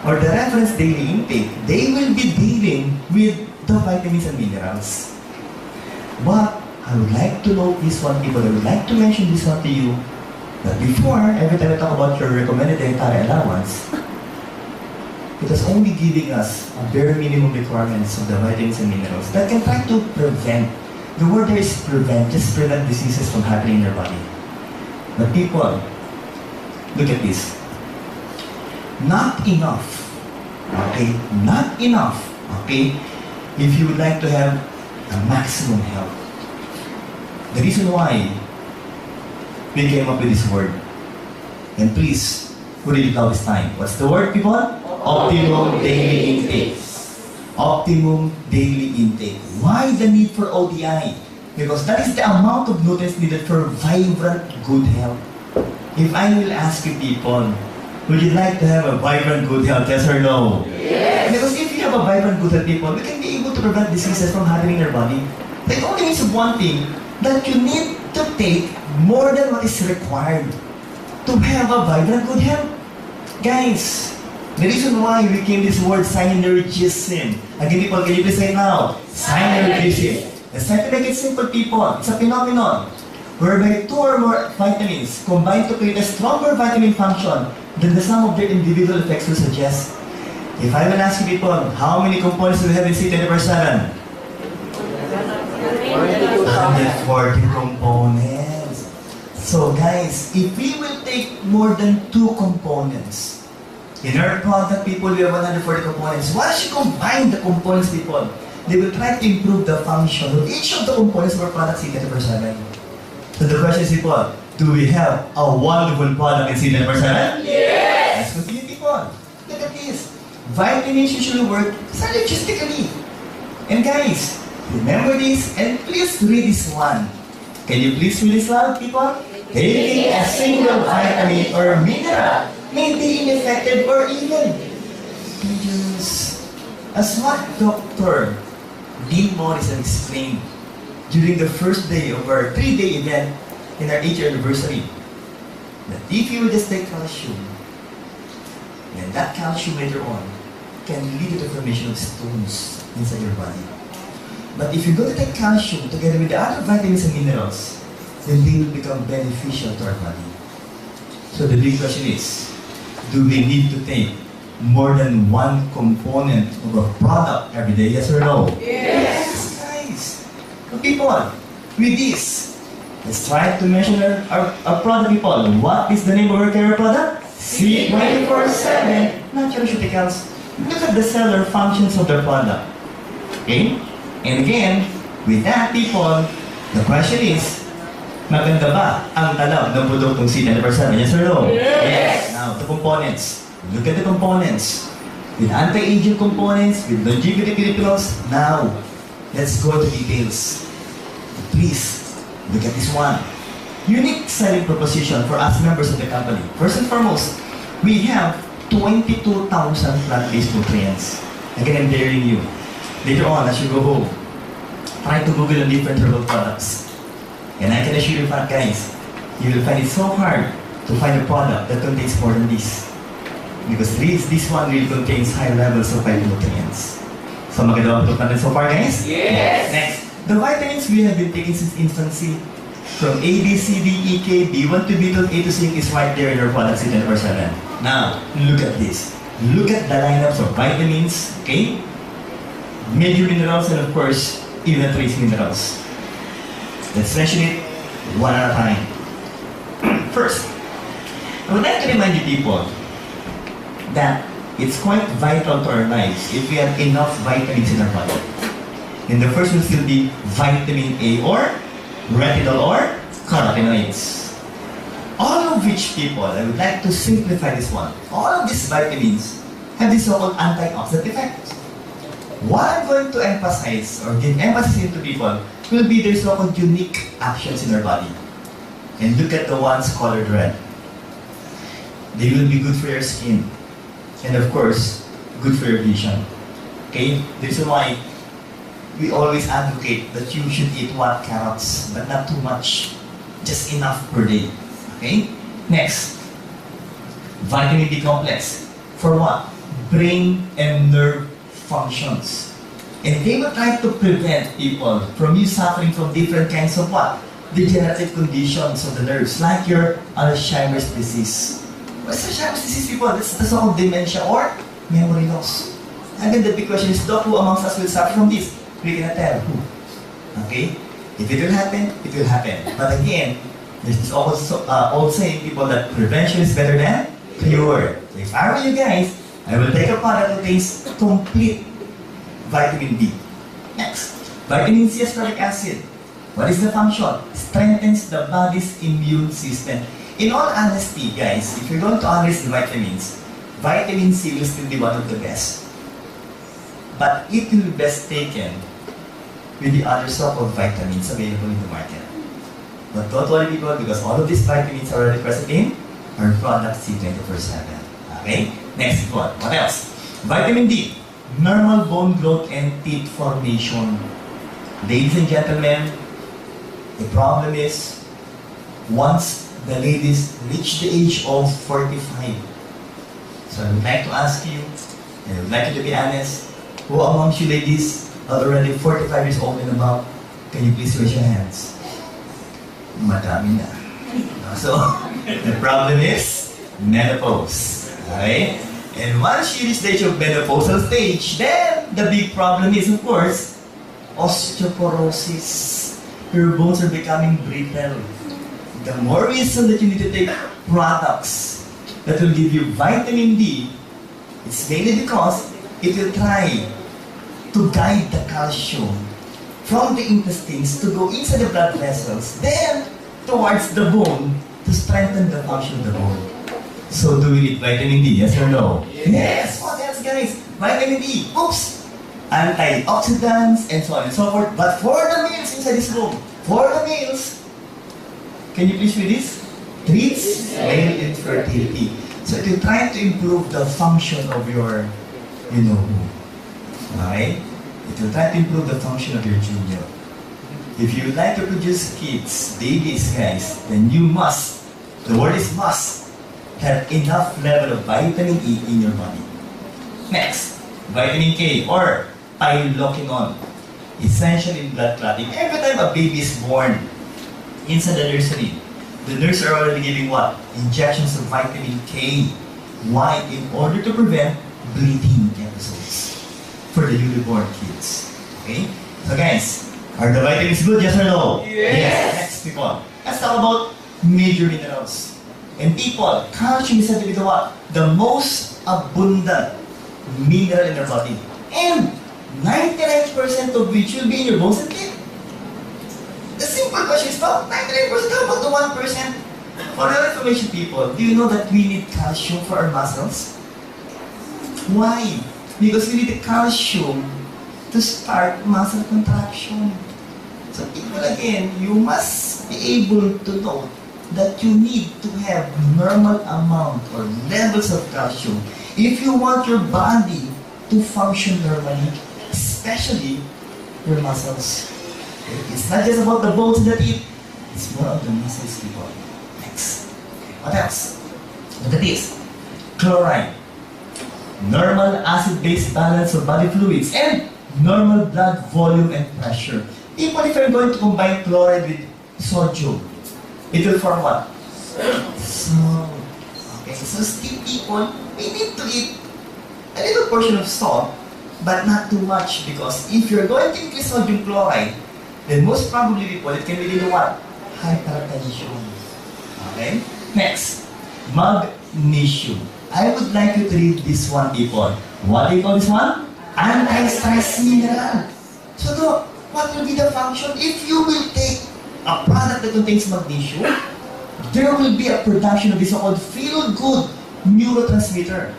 or the reference daily intake, they will be dealing with the vitamins and minerals. But I would like to note this one, people. I would like to mention this one to you. That before, every time I talk about your recommended dietary allowance, it was only giving us a bare minimum requirements of the vitamins and minerals that can try to prevent. The word there is prevent, just prevent diseases from happening in your body. But people, look at this. Not enough, okay? Not enough, okay? If you would like to have a maximum health. The reason why we came up with this word. And please, put it out this time. What's the word, people? Optimum daily intake. Optimum daily intake. Why the need for ODI? Because that is the amount of nutrients needed for vibrant, good health. If I will ask you people, would you like to have a vibrant, good health, yes or no? Yes! Because if you have a vibrant, good health, people, we can be able to prevent diseases from happening in your body. It only means one thing, that you need to take more than what is required to have a vibrant, good health. Guys, the reason why we came this word synergism. Again, people, can you please say now? Synergism. Let's try to make it simple, people. It's a phenomenon whereby 2 or more vitamins combine to create a stronger vitamin function than the sum of their individual effects will suggest. If I will ask you, people, how many components do we have in C24/7? 140 components. So guys, if we will take more than 2 components, in our product, people, we have 140 components. Once you combine the components, people, they will try to improve the function of each of the components of our product C24/7. So the question is, people, do we have a wonderful product in C24/7? Yes! Let's continue, people. Look at this. Vitamins usually work synergistically. And guys, remember this and please read this one. Can you please read this loud, people? Taking a single vitamin or mineral may be ineffective or even dangerous. As what Dr. Dean Morrison explained during the first day of our 3-day event in our 8th anniversary, that if you will just take calcium, then that calcium later on can lead to the formation of stones inside your body. But if you're going to take calcium together with the other vitamins and minerals, then they will become beneficial to our body. So the big question is, do we need to take more than 1 component of a product every day, yes or no? Yes! Guys, people, with this, let's try to mention our product, people. What is the name of our carrier product? C24/7 Nutraceuticals. Look at the cellular functions of the product. Okay? And again, with that, people, the question is, maganda ba ang talab ng produktong C24/7? Yes or no? Yes! Now, the components. Look at the components. With anti-aging components, with longevity minerals. Now, let's go to details. Please, look at this one. Unique selling proposition for us members of the company. First and foremost, we have 22,000 plant-based nutrients. Again, I'm daring you. Later on, as you go home, try to Google on different herbal products. And I can assure you, guys, you will find it so hard to find a product that contains more than this. Because this one really contains high levels of phytonutrients. So maganda ba natin so far, guys? Yes! Next, the vitamins we have been taking since infancy, from A, B, C, D, E, K, B1 to B12, A to C is right there in our products 24/7. Now, look at this. Look at the lineups of vitamins, okay? Major minerals, and of course, even trace minerals. Let's mention it one at a time. First, I would like to remind you people that it's quite vital to our lives if we have enough vitamins in our body. And the first will still be vitamin A or retinol or carotenoids. All of which people, I would like to simplify this one. All of these vitamins have this so-called antioxidant effect. What I'm going to emphasize or give emphasis into people will be their so-called unique actions in our body. And look at the ones colored red. They will be good for your skin. And of course, good for your vision. Okay? This is why we always advocate that you should eat what? Carrots, but not too much. Just enough per day. Okay? Next, vitamin B complex. For what? Brain and nerve functions. And they will try to prevent people from you suffering from different kinds of what? Degenerative conditions of the nerves, like your Alzheimer's disease. What's Alzheimer's disease, people? That's the so-called dementia or memory loss. And then the big question is, Doc, who amongst us will suffer from this? We cannot tell who. Okay? If it will happen, it will happen. But again, there's this old saying, people, that prevention is better than cure. So if I were you guys, I will take a product that contains complete vitamin D. Next, vitamin C ascorbic acid. What is the function? Strengthens the body's immune system. In all honesty, guys, if you're going to analyze the vitamins, vitamin C will still be one of the best. But it will be best taken with the other sort of vitamins available in the market. But don't worry, people, because all of these vitamins are already present in our product C24/7. Okay? Next one. What else? Vitamin D. Normal bone growth and teeth formation. Ladies and gentlemen, the problem is, once the ladies reach the age of 45. So I would like to ask you, and I would like you to be honest, who amongst you ladies are already 45 years old and above? Can you please raise your hands? Madami na. So, the problem is menopause. Okay? And once you reach the age of menopausal stage, then the big problem is, of course, osteoporosis. Your bones are becoming brittle. The more reason that you need to take products that will give you vitamin D, it's mainly because it will try to guide the calcium from the intestines to go inside the blood vessels, then towards the bone to strengthen the function of the bone. So do we need vitamin D, yes or no? Yes! What else, guys? Vitamin D, oops! Antioxidants and so on and so forth. But for the males inside this room, for the males, can you please read this? Treats male infertility. So it will try to improve the function of your, who. Okay? It will try to improve the function of your junior. If you would like to produce kids, babies, guys, then you must, the word is must, have enough level of vitamin E in your body. Next, vitamin K or piloquinone. Essential in blood clotting. Every time a baby is born inside the nursery, the nurse are already giving what? Injections of vitamin K. Why? In order to prevent bleeding episodes for the newly born kids. Okay? So guys, are the vitamins good? Yes or no? Yes. Next, people. Let's talk about major minerals. And people, calcium is said to be the what? The most abundant mineral in our body. And 99% of which will be in your bones and teeth. The simple question is, about 99%, how about the 1%? For your information, people, do you know that we need calcium for our muscles? Why? Because we need the calcium to start muscle contraction. So people, again, you must be able to know that you need to have normal amount or levels of calcium if you want your body to function normally, especially your muscles. Okay? It's not just about the bones that eat, it's more of the muscles, people. Next. What else? Look at this. Chloride. Normal acid-base balance of body fluids and normal blood volume and pressure. People, if you're going to combine chloride with sodium, it will form what? Salt. Okay, so still people, we need to eat a little portion of salt, but not too much, because if you're going to increase sodium chloride, then most probably people, it can lead to what? Hypertension. Okay? Next, magnesium. I would like you to read this one, people. What do you call this one? Anti-stress mineral. So, look, what will be the function? If you will take a product that contains magnesium, there will be a production of this so-called feel-good neurotransmitter.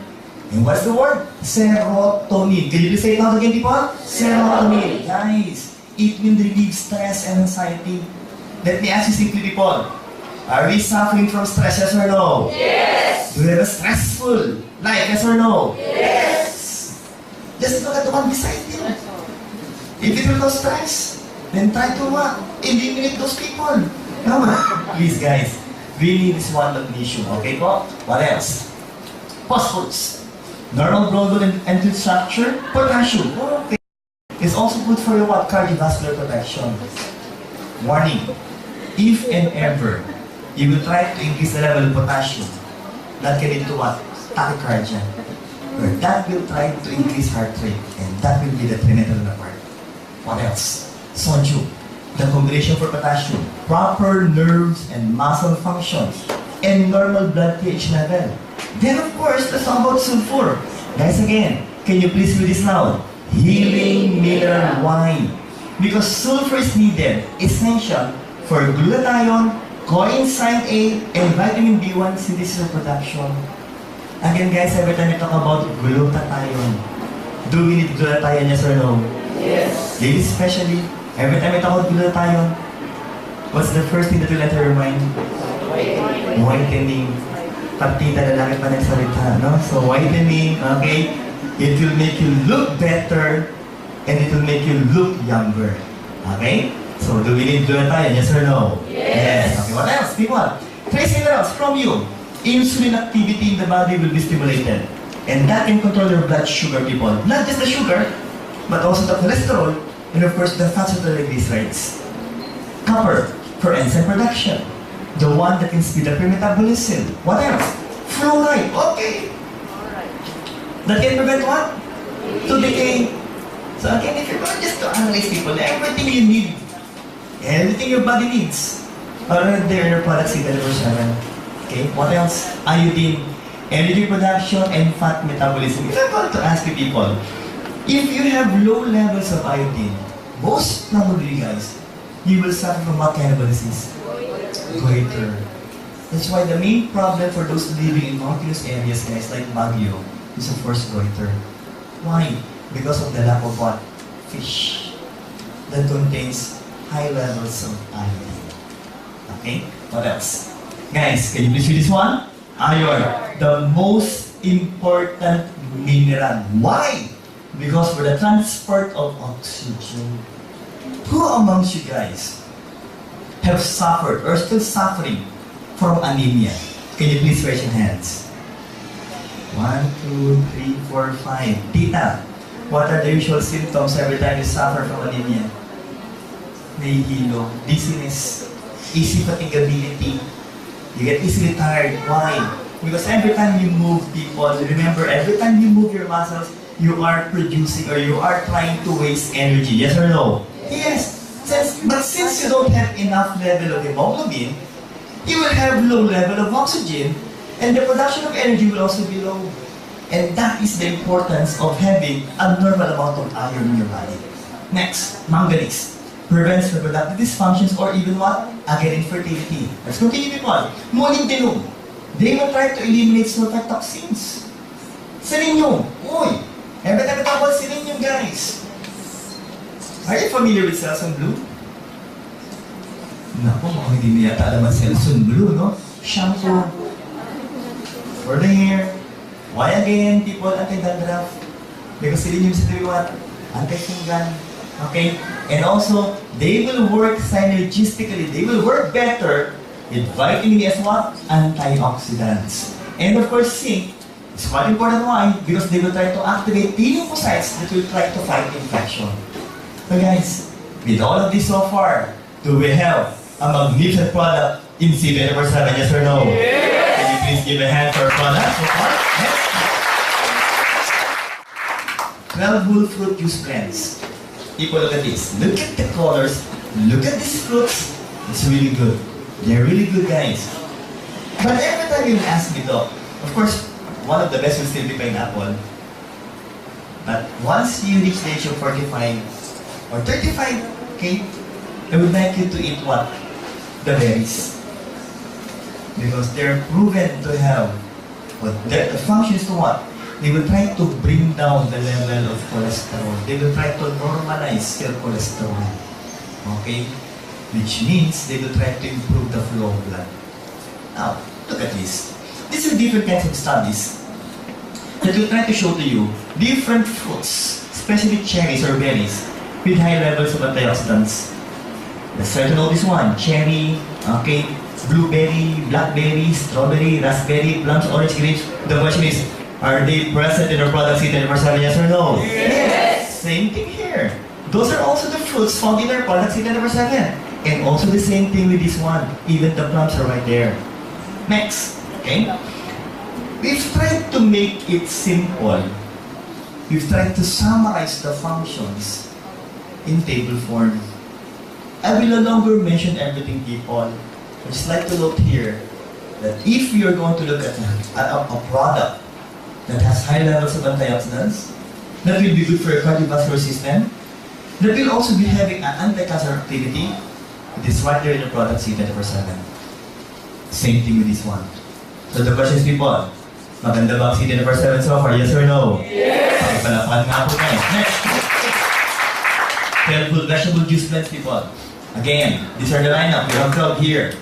And what's the word? Serotonin. Can you please say it out again, people? Serotonin. Guys, it will relieve stress and anxiety. Let me ask you simply, people. Are we suffering from stress, yes or no? Yes. Do we have a stressful life, yes or no? Yes. Just look at the one beside you. If it will cause stress, then try to eliminate those people. Come on. Please, guys. We need this one magnesium. Okay po? What else? Phosphorus. Normal blood volume and tooth structure. Potassium. Okay. It's also good for your what? Cardiovascular protection. Warning. If and ever you will try to increase the level of potassium, that can lead to what? Tachycardia. Or that will try to increase heart rate, and that will be the prenatal part. What else? Sodium. The combination for potassium, proper nerves and muscle functions, and normal blood pH level. Then of course, let's talk about sulfur. Guys, again, can you please read this loud? Healing mineral wine. Because sulfur is needed, essential for glutathione, coenzyme A, and vitamin B1 synthesis or production. Again guys, every time we talk about glutathione, do we need glutathione, yes or no? Yes. Ladies especially, every time we talk about glutathione, what's the first thing that will enter your mind? Whitening. Partida lalaki pa nagsalita, no? So whitening, okay? It will make you look better and it will make you look younger. Okay? So do we need glutathione, yes or no? Yes. Okay, what else? People, trace minerals from you. Insulin activity in the body will be stimulated. And that can control your blood sugar, people. Not just the sugar, but also the cholesterol, and of course the fats and triglycerides. Copper for enzyme production. The one that can speed up your metabolism. What else? Fluoride. Okay. That can prevent what? To decay. So again, if you're going just to analyze people, everything you need, everything your body needs, are right there in your products in 24/7. Okay, what else? Iodine, energy production, and fat metabolism. If I'm going to ask you people, if you have low levels of iodine, most probably guys, you will suffer from what kind of disease? Goiter. That's why the main problem for those living in mountainous areas, guys, like Baguio, is of course goiter. Why? Because of the lack of what? Fish that contains high levels of iodine. Okay? What else? Guys, can you please read this one? Iron. The most important mineral. Why? Because for the transport of oxygen. Who amongst you guys have suffered or still suffering from anemia? Can you please raise your hands? 1, 2, 3, 4, 5. Tita, what are the usual symptoms every time you suffer from anemia? Nahihilo, dizziness, easy fatigability. You get easily tired. Why? Because every time you move, people, remember, every time you move your muscles, you are producing or you are trying to waste energy. Yes or no? Yes. But since you don't have enough level of hemoglobin, you will have low level of oxygen, and the production of energy will also be low. And that is the importance of having a normal amount of iron in your body. Next, manganese. Prevents reproductive dysfunctions or even what? Again, infertility. Let's continue, people. Molybdenum. They will try to eliminate sulfite toxins. Selenium. Uy! Ever about selenium, guys? Are you familiar with Selsun Blue? Naku, mukhang hindi niya yata alam ang Selsun Blue, no? Shampoo. For the hair. Why again, people, anti-dandruff? Because selenium is doing what? Anti-fungal. Okay? And also, they will work synergistically. They will work better with vitamin E as what? Antioxidants. And of course, zinc is quite important. Why? Because they will try to activate T lymphocytes that will try to fight infection. So guys, with all of this so far, do we have a magnificent product in C24/7? Yes or no? Yes! Can you please give a hand for our product so far? Yes. 12 whole fruit juice blends. People, look at this. Look at the colors. Look at these fruits. It's really good. They're really good, guys. But every time you ask me though, of course, one of the best will still be pineapple. But once you reach the age of 45 or 35, okay, I would like you to eat what? The berries. Because they're proven to have what the function is to what? They will try to bring down the level of cholesterol. They will try to normalize your cholesterol. Okay? Which means they will try to improve the flow of blood. Now, look at this. These are different kinds of studies that will try to show to you different fruits, especially cherries or berries, with high levels of antioxidants. Let's try to know this one. Cherry, okay, blueberry, blackberry, strawberry, raspberry, plums, orange, grapes. The question is, are they present in our product C24/7? Yes or no? Yes! Same thing here. Those are also the fruits found in our product C24/7. And also the same thing with this one. Even the plums are right there. Next, okay? We've tried to make it simple. We've tried to summarize the functions in table form. I will no longer mention everything, people. I'd just like to note here that if you're going to look at a product that has high levels of antioxidants, that will be good for your cardiovascular system, that will also be having an anti-cancer activity, it is right there in the product C24/7. Same thing with this one. So the question is, people, maganda ba ang C24/7 so far? Yes or no? Yes! Pakipalapakan nga po guys. Next! Helpful vegetable juice blends, people. Again, these are the lineup. We have 12 here.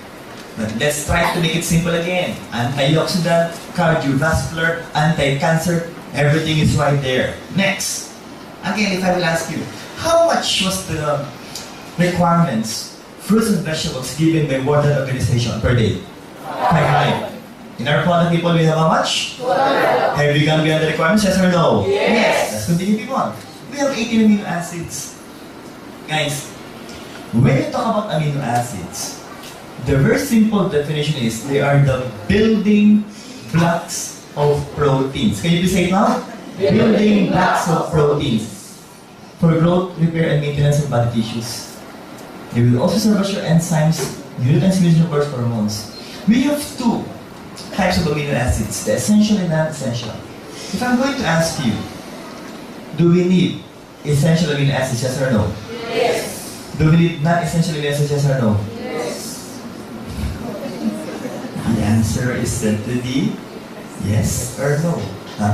But let's try to make it simple again. Antioxidant, cardiovascular, anti-cancer, everything is right there. Next. Again, if I will ask you, how much was the requirements, fruits and vegetables given by World Health Organization per day? 5. In our product, people, we have how much? 12. Have we gone beyond the requirements? Yes or no? Yes! Let's continue, people. We have 18 amino acids. Guys, when you talk about amino acids, the very simple definition is they are the building blocks of proteins. Can you please say it now? Building blocks of proteins for growth, repair, and maintenance of body tissues. They will also serve as your enzymes, unit and secretion of course hormones. We have 2 types of amino acids, the essential and non-essential. If I'm going to ask you, do we need essential amino acids, yes or no? Yes! Do we need non-essential amino acids, yes or no? Yes! The answer is said to be yes or no.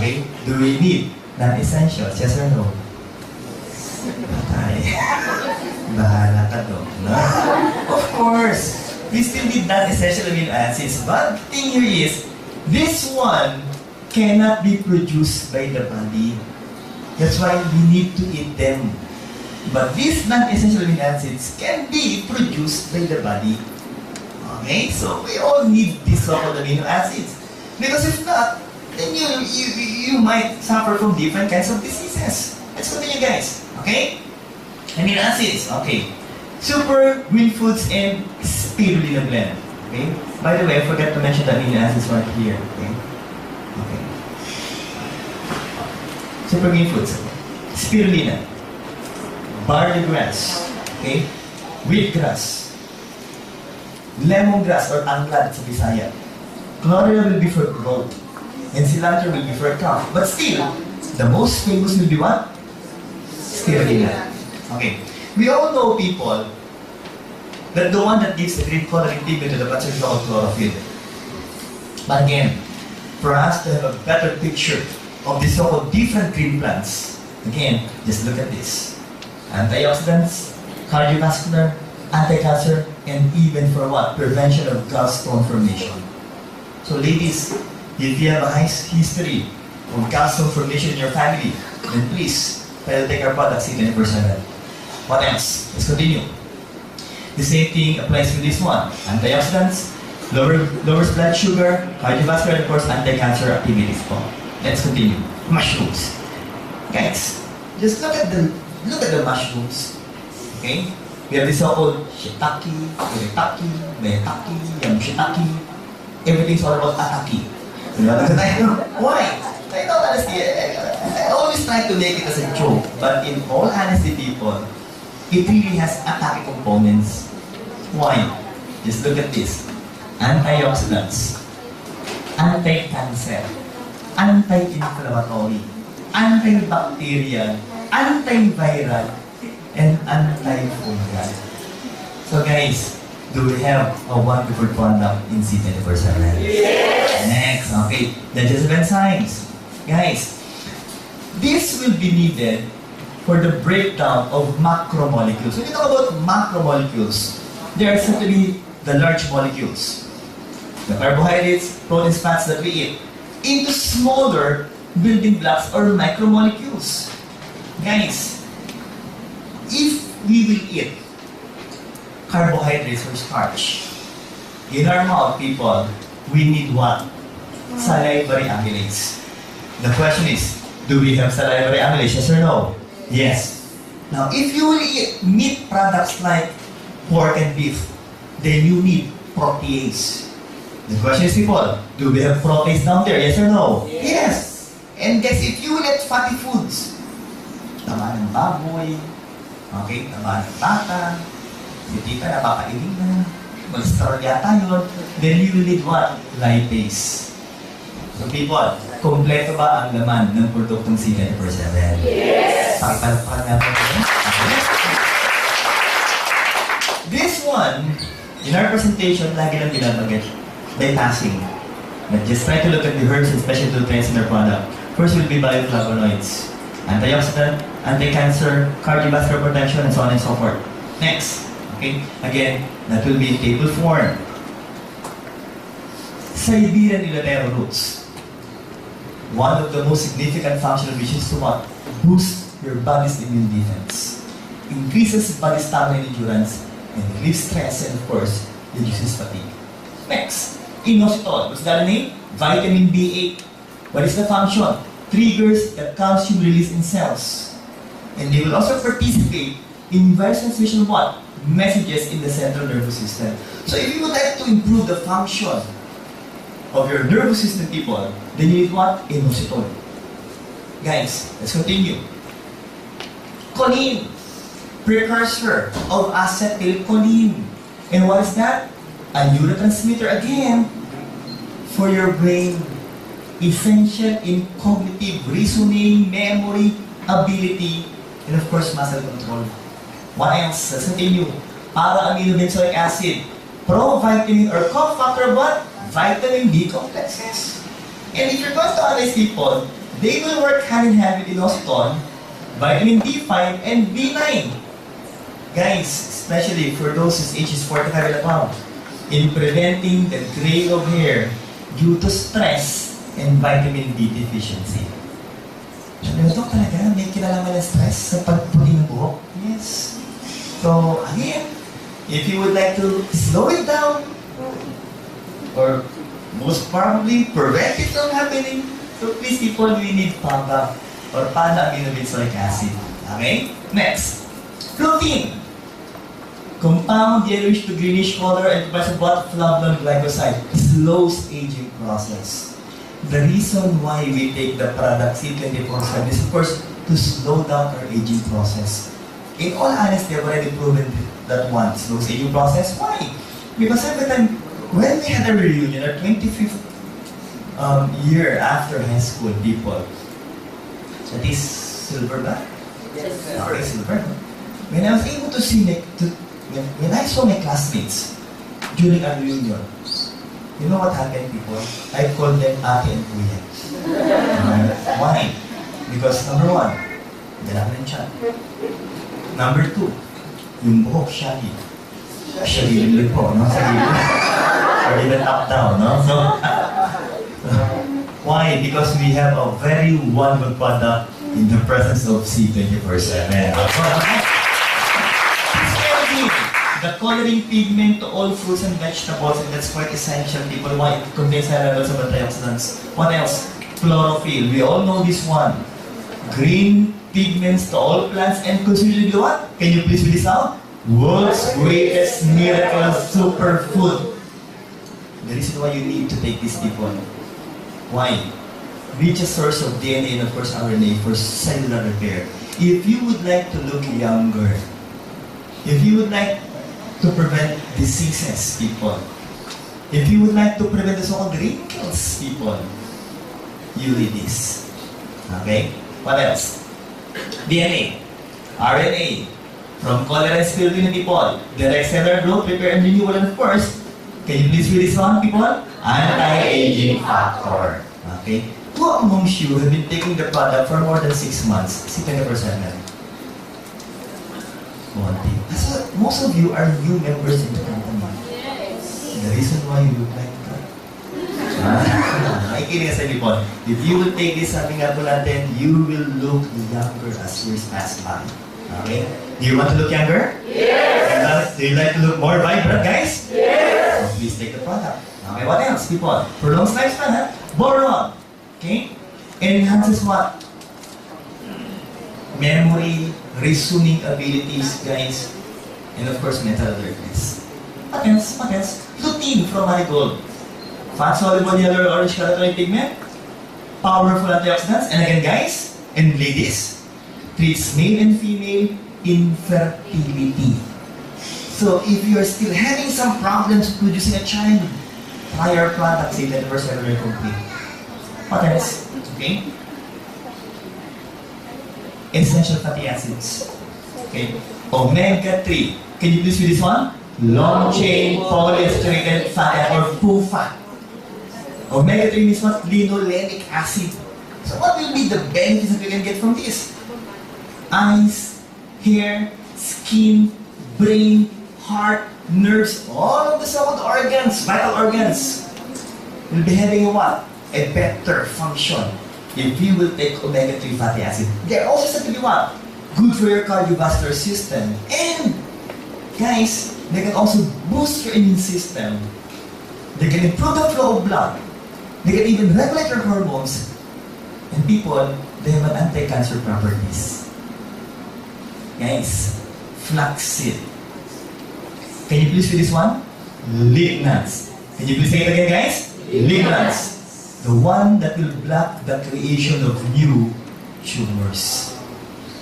Okay? Do we need non-essentials, yes or no? Patay. Bahala ka doon. No? Of course, we still need non-essential amino acids. But the thing here is, this one cannot be produced by the body. That's why we need to eat them. But these non-essential amino acids can be produced by the body. Okay? So we all need these so-called amino acids. Because if not, then you might suffer from different kinds of diseases. Let's continue, guys. Okay? Amino acids. Okay. Super, green foods, and spirulina blend. Okay? By the way, I forgot to mention the amino acids right here. Okay? Okay. Super green foods. Spirulina. Barley grass. Okay? Wheatgrass. Lemongrass or anglad sa Bisaya. Chlorella will be for growth. And cilantro will be for cough. But still, the most famous will be what? Spirulina. Okay. We all know, people, that the one that gives the green coloring pigment to the plants is called chlorophyll. But again, for us to have a better picture of the so-called different green plants. Again, just look at this. Antioxidants, cardiovascular, anti-cancer, and even for what? Prevention of gallstone formation. So ladies, if you have a high history of gallstone formation in your family, then please, try to take our products in 24/7. What else? Let's continue. The same thing applies to this one. Antioxidants, lowers blood sugar, cardiovascular, and of course, anti-cancer activities po. Let's continue. Mushrooms. Guys, just look at the mushrooms. Okay? We have the so-called shiitake, uritake, maitake, yamashitake. Everything's all about atake. Why? I know honestly, I always try to make it as a joke, but in all honesty, people, it really has atake components. Why? Just look at this. Antioxidants, anti-cancer, anti-inflammatory, antibacterial, antiviral, and antifungal. So guys, do we have a wonderful product in C24/7? Yes! Next, okay, digestive enzymes. Guys, this will be needed for the breakdown of macromolecules. When we talk about macromolecules, they are simply the large molecules, the carbohydrates, proteins, fats that we eat, into smaller building blocks or micromolecules. Guys, if we will eat carbohydrates or starch, in our mouth, people, we need what? Salivary amylase. The question is, do we have salivary amylase, yes or no? Yes. Now, if you will eat meat products like pork and beef, then you need protease. The question is, people, do we have protease down there, yes or no? Yes. And guys, if you will eat fatty foods, tama ng baboy, okay, tama ng bata, si tita napapailing na, mag-star yata yun, then you will need what? Lipase. So people, kompleto ba ang laman ng produktong C24/7? Yes! Pakipalakpakan nga po ito. Okay. This one, in our presentation, lagi lang binabanggit by passing. But just try to look at the herbs and special nutrients in our product. First will be bioflavonoids, antioxidant, anti-cancer, cardiovascular protection, and so on and so forth. Next, okay, again, that will be in table form. Siberian Ilatero roots. One of the most significant functional which is to what? Boost your body's immune defense, increases body stamina and endurance, and relieves stress, and of course, reduces fatigue. Next, inositol. What's that name? Vitamin B8. What is the function? Triggers the calcium release in cells. And they will also participate in virus transmission of what? Messages in the central nervous system. So if you would like to improve the function of your nervous system, people, then you need what? Inositol. Guys, let's continue. Choline, precursor of acetylcholine. And what is that? A neurotransmitter again for your brain. Essential in cognitive reasoning, memory, ability, and of course, muscle control. What else? Let's continue. Para-aminobenzoic acid, pro-vitamin or cofactor of what? Vitamin B complexes. And if you're going to analyze people, they will work hand in hand with inositol, vitamin B5, and B9. Guys, especially for those whose age is 45 and above, in preventing the gray of hair due to stress and vitamin D deficiency. Sabi mo, Dok, talaga, may kinalaman ng stress sa pagputi ng buhok? Yes. So, again, if you would like to slow it down, or most probably prevent it from happening, so please people, we need PABA or para-aminobenzoic acid. Okay? Next, protein. Compound yellowish to greenish color and present what? Flavulon glycoside. Slows aging process. The reason why we take the product C24/7 is of course to slow down our aging process. In all honesty, I've already proven that one slows aging process. Why? Because every time when we had a reunion, our 25th year after high school, people, that is silver ba? Yes, Okay, silver. When I was able to see when I saw my classmates during our reunion, You know what happened, people? I call them ate and kuya. Why? Because number one, dala ng tiyan. Number two, yung buhok shaggy. Shaggy yung po, no? Sa gilid. Or even up down, no? So, why? Because we have a very wonderful product in the presence of C24/7. The coloring pigment to all fruits and vegetables, and that's quite essential. People want it contains high levels of antioxidants. What else? Chlorophyll. We all know this one. Green pigments to all plants and considered what? Can you please read this out? World's greatest miracle superfood. The reason why you need to take this, people. Why? Richest source of DNA and of course RNA for cellular repair. If you would like to look younger, if you would like to prevent diseases, people, if you would like to prevent the so-called wrinkles, people, you need this. Okay? What else? DNA, RNA, from cholera and spirulina, people, direct cellular growth, repair, and renewal, and of course, can you please read this one, people? Anti-aging factor. Okay? Who amongst you have been taking the product for more than 6 months? See 20%. So most of you are new members in the company. Yes. The reason why you look like that. Nakikinig sa people. If you will take this, sabi nga po natin, you will look younger as years pass by. Okay? Do you want to look younger? Yes. Do you like to look more vibrant, guys? Yes. So please take the product. Okay, what else, people? Prolongs lifespan, ha? Boron. Okay? Enhances what? Memory, reasoning abilities, guys. And of course, mental alertness. What else? What else? Lutein from marigold. Fat-soluble yellow or orange carotenoid pigment. Powerful antioxidants. And again, guys, and ladies, treats male and female infertility. So if you are still having some problems producing a child, try our product, say that first ever complete. What else? Okay? Essential fatty acids. Okay? Omega-3. Can you please read this one? Long-chain polyunsaturated fatty or PUFA. Omega-3 means what? Linolenic acid. So what will be the benefits that we can get from this? Eyes, hair, skin, brain, heart, nerves, all of the so-called organs, vital organs, will be having a what? A better function if you will take omega-3 fatty acid. They're also said to be what? Good for your cardiovascular system. And, guys, they can also boost your immune system. They can improve the flow of blood. They can even regulate your hormones. And people, they have an anti-cancer properties. Guys, flaxseed. Can you please read this one? Lignans. Can you please say it again, guys? Lignans. The one that will block the creation of new tumors.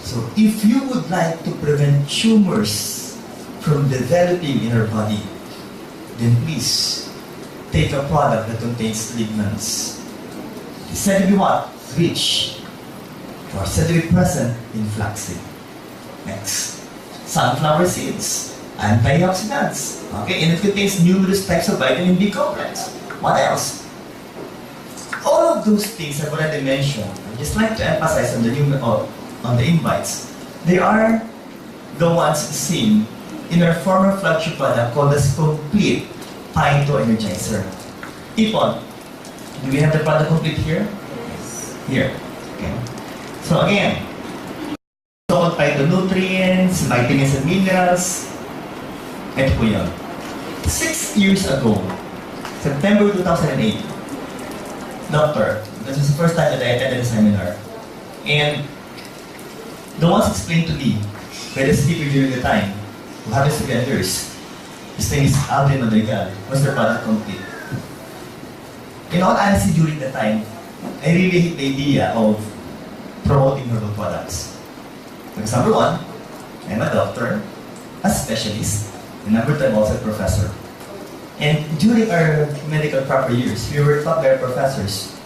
So if you would like to prevent tumors from developing in our body, then please take a product that contains lignans. It's said to be what? Rich. Or said to be present in flaxseed. Next. Sunflower seeds. Antioxidants. Okay, and it contains numerous types of vitamin B complex. What else? All of those things I've already mentioned. I'd just like to emphasize on the invites. They are the ones seen in our former flagship product called as Complete Phyto Energizer. Ipon, do we have the product complete here? Yes. Here. Okay. So again, so phytonutrients, vitamins and minerals. Ito po yun. 6 years ago, September 2008, doctor, this was the first time that I attended a seminar. And the ones explained to me by the speaker during the time, who happens to be a nurse, his name is Alvin Madrigal, was the product complete. In all honesty, during the time, I really hate the idea of promoting herbal products. Because number one, I'm a doctor, a specialist, and number two, I'm also a professor. And during our medical proper years, we were taught by our professors,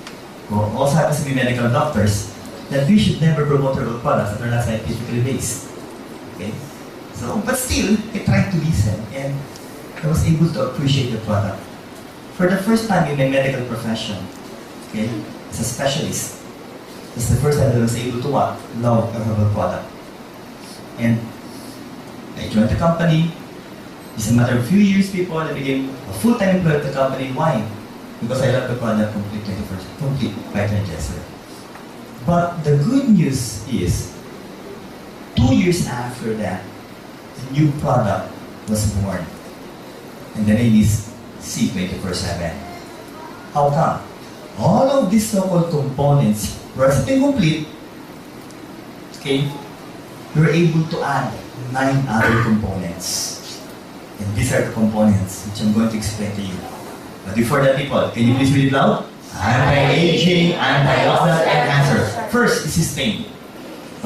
who also happens to be medical doctors, that we should never promote herbal products that are not scientifically based. Okay? So, but still, I tried to listen, and I was able to appreciate the product. for the first time in my medical profession, okay, as a specialist, it's the first time that I was able to what? Love a herbal product. And I joined the company. It's a matter of a few years, people, I became a full-time employee of the company. Why? Because I love the product complete vitamin gesture. But the good news is, 2 years after that, the new product was born. And the name is C24/7. How come? All of these so-called components were something complete. Okay? We were able to add 9 other components. And these are the components which I'm going to explain to you. But before that, people, can you please read it loud? Anti-aging, antioxidant, and cancer. First is sustain.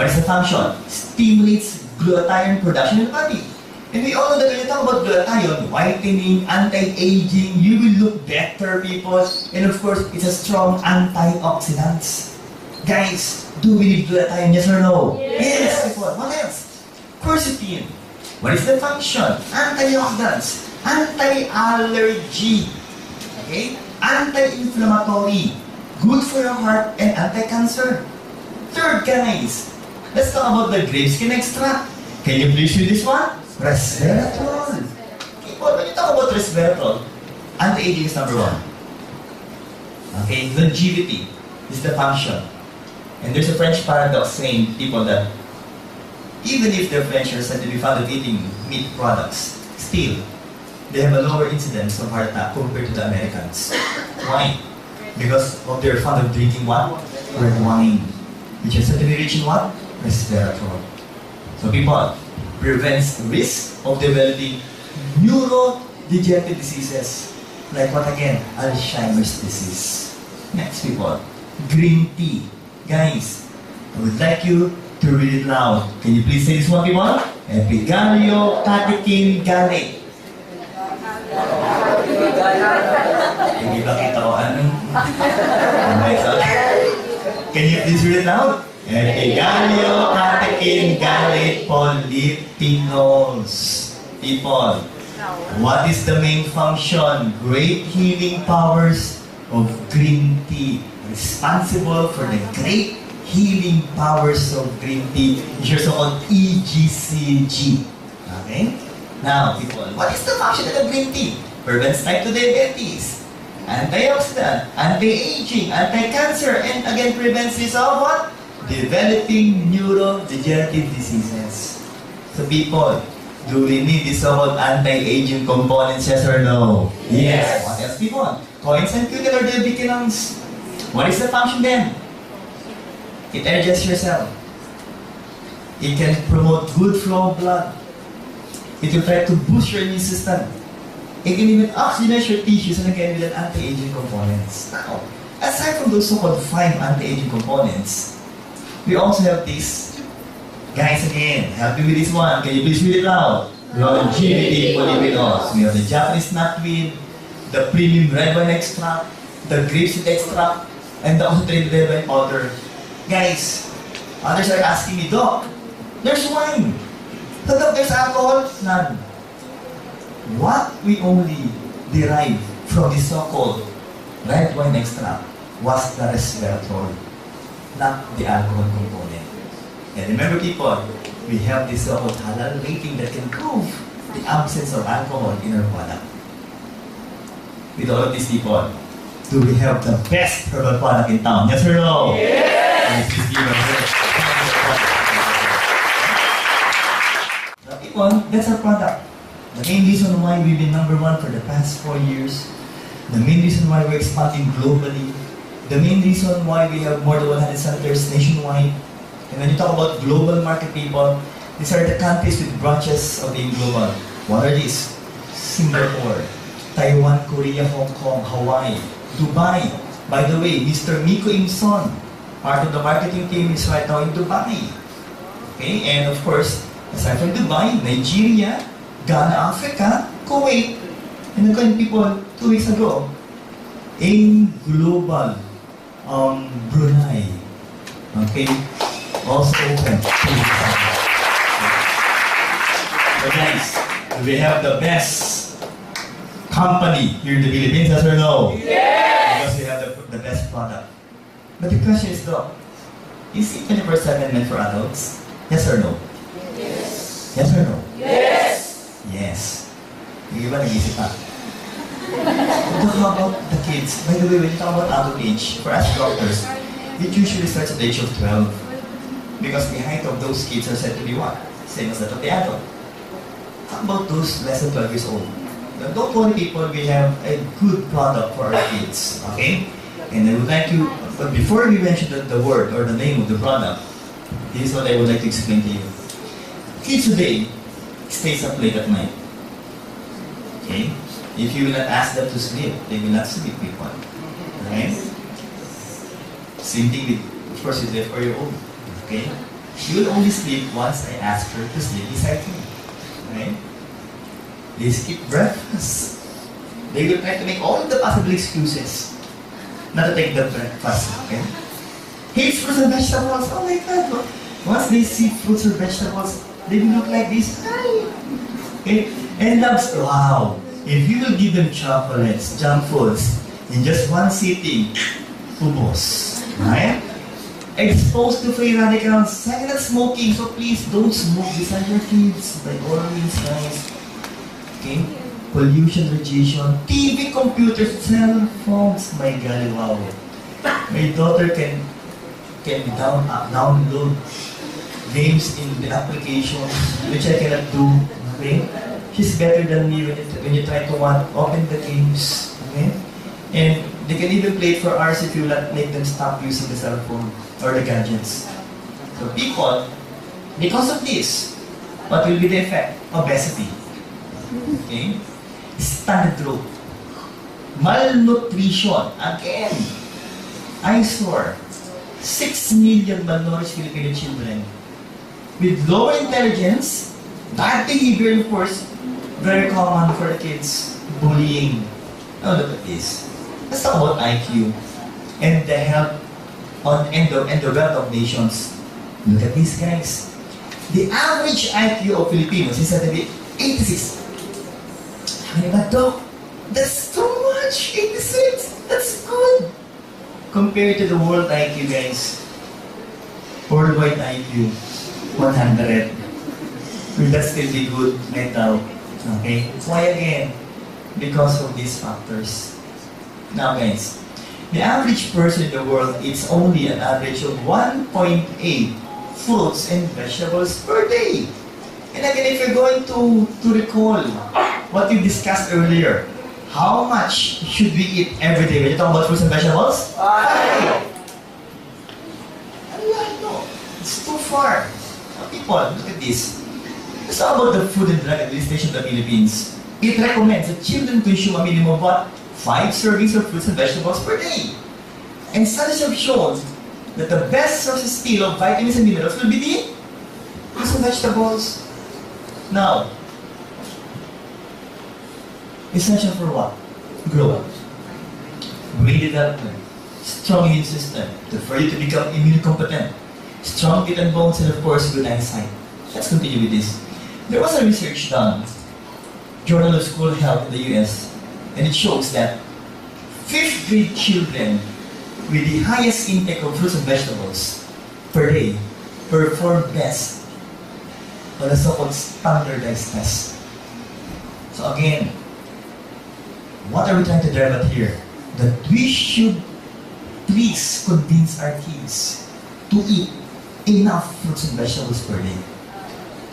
What is the function? Stimulates glutathione production in the body. And we all know that when you talk about glutathione, whitening, anti-aging, you will look better, people. And of course, it's a strong antioxidant. Guys, do we need glutathione, yes or no? Yes, people. What else? Quercetin. What is the function? Antioxidants, anti-allergy, okay? Anti-inflammatory, good for your heart, and anti-cancer. Third, guys, let's talk about the grape skin extract. Can you please read this one? Resveratrol. People, when you talk about resveratrol, anti-aging is number 1. Okay, longevity is the function. And there's a French paradox saying, people, that even if the French are said to be fond of eating meat products, still, they have a lower incidence of heart attack compared to the Americans. Why? Because of their fond of drinking what? Red wine, which is said to be rich in what? Resveratrol. So people, prevents risk of developing neurodegenerative diseases, like what again? Alzheimer's disease. Next, people, green tea. Guys, I would like you to read it loud. Can you please say this one, people? Epigalio catechin gallate. Hindi ba kita ko anong? Can you please read it loud? Epigalio catechin gallate polyphenols. People, what is the main function? Great healing powers of green tea. Responsible for the great healing powers of green tea, which are so-called EGCG. Okay? Now, people, what is the function of the green tea? Prevents type 2 diabetes, antioxidant, anti-aging, anti-cancer, and again prevents this of what? Developing neurodegenerative diseases. So, people, do we need this so-called anti-aging components, yes or no? Yes. What else, people? Coins and cuticles or the biquinons. What is the function then? It energizes your cell. It can promote good flow of blood. It will try to boost your immune system. It can even oxygenate your tissues and again with anti-aging components. Now, aside from those so-called 5 anti-aging components, we also have this. Guys, again, help me with this one. Can you please read it loud? Longevity polyphenols. We have the Japanese knotweed, the premium red wine extract, the grapeseed extract, and the concentrated red wine powder. Guys, others are asking me, Doc, there's wine. So, Doc, there's alcohol? None. What we only derive from the so-called red wine extract was the resveratrol, not the alcohol component. And remember, people, we have this so-called halal rating that can prove the absence of alcohol in our product. With all of these people, do we have the best herbal product in town? Yes or no? Yes! Please give us it. People, that's our product. The main reason why we've been number 1 for the past 4 years, the main reason why we're expanding globally, the main reason why we have more than 100 centers nationwide. And when you talk about global market, people, these are the countries with branches of being global. What are these? Singapore, Taiwan, Korea, Hong Kong, Hawaii, Dubai. By the way, Mr. Miko Imson, part of the marketing team, is right now in Dubai. Okay, and of course, aside from Dubai, Nigeria, Ghana, Africa, Kuwait, and again, people, 2 weeks ago, in global, Brunei, okay, also open. But guys, we have the best company here in the Philippines, yes or no? Yes! Because we have the best product. But the question is though, is it 24/7 meant for adults? Yes or no? Yes. Yes or no? Yes. Yes. Yung iba nag-isip pa. How about the kids? By the way, when you talk about adult age, for us doctors, it usually starts at the age of 12. Because the height of those kids are said to be what? Same as that of the adult. How about those less than 12 years old? Now, don't worry people, we have a good product for our kids. Okay? And I would like to, but before we mention the word or the name of the product, this is what I would like to explain to you. Kids today stays up late at night. Okay? If you will not ask them to sleep, they will not sleep, people. Right? Same thing with, of course, with the 4-year-old. Okay? She will only sleep once I ask her to sleep beside me. Right? They skip breakfast. They will try to make all the possible excuses not to take the breakfast. Okay? Hates fruits and vegetables. Oh my God! Once they see fruits or vegetables, they will look like this. Okay? And loves, wow! If you will give them chocolates, junk foods, in just one sitting, ubos. Right? Exposed to free radicals, silent smoking, so please don't smoke beside your kids. By all means, guys. Okay? Pollution, radiation, TV, computers, cell phones. My God, wow. My daughter can download games in the application, which I cannot do. Okay? She's better than me when you try to open the games. Okay? And they can even play it for hours if you let make them stop using the cell phone or the gadgets. So people, because of this, what will be the effect? Obesity. Okay? Stunted growth. Malnutrition. Again, eyesore. 6 million malnourished Filipino children with lower intelligence, bad behavior, of course, very common for the kids. Bullying. Now look at this. Let's talk about IQ and the health and the wealth of nations. Look at these guys. The average IQ of Filipinos is said to be 86. Ano ba, Doc? That's too much! 86! That's good! Compared to the world IQ, guys. Worldwide IQ, 100. Will that still be good right now? Okay? Why again? Because of these factors. Now guys, the average person in the world eats only an average of 1.8 fruits and vegetables per day. And again, if you're going to recall what we discussed earlier, how much should we eat every day? When you talk about fruits and vegetables? 5! No, it's too far. People, look at this. Let's talk about the Food and Drug Administration of the Philippines. It recommends that children consume a minimum of what? 5 servings of fruits and vegetables per day. And studies have shown that the best sources still of vitamins and minerals will be the fruits and vegetables. Now, essential for what? Growth, brain development, strong immune system, for you to become immune competent, strong teeth and bones, and of course, good eyesight. Let's continue with this. There was a research done, Journal of School Health in the US, and it shows that 5th grade children with the highest intake of fruits and vegetables per day perform best on a so-called standardized test. So again, what are we trying to drive at here? That we should please convince our kids to eat enough fruits and vegetables per day.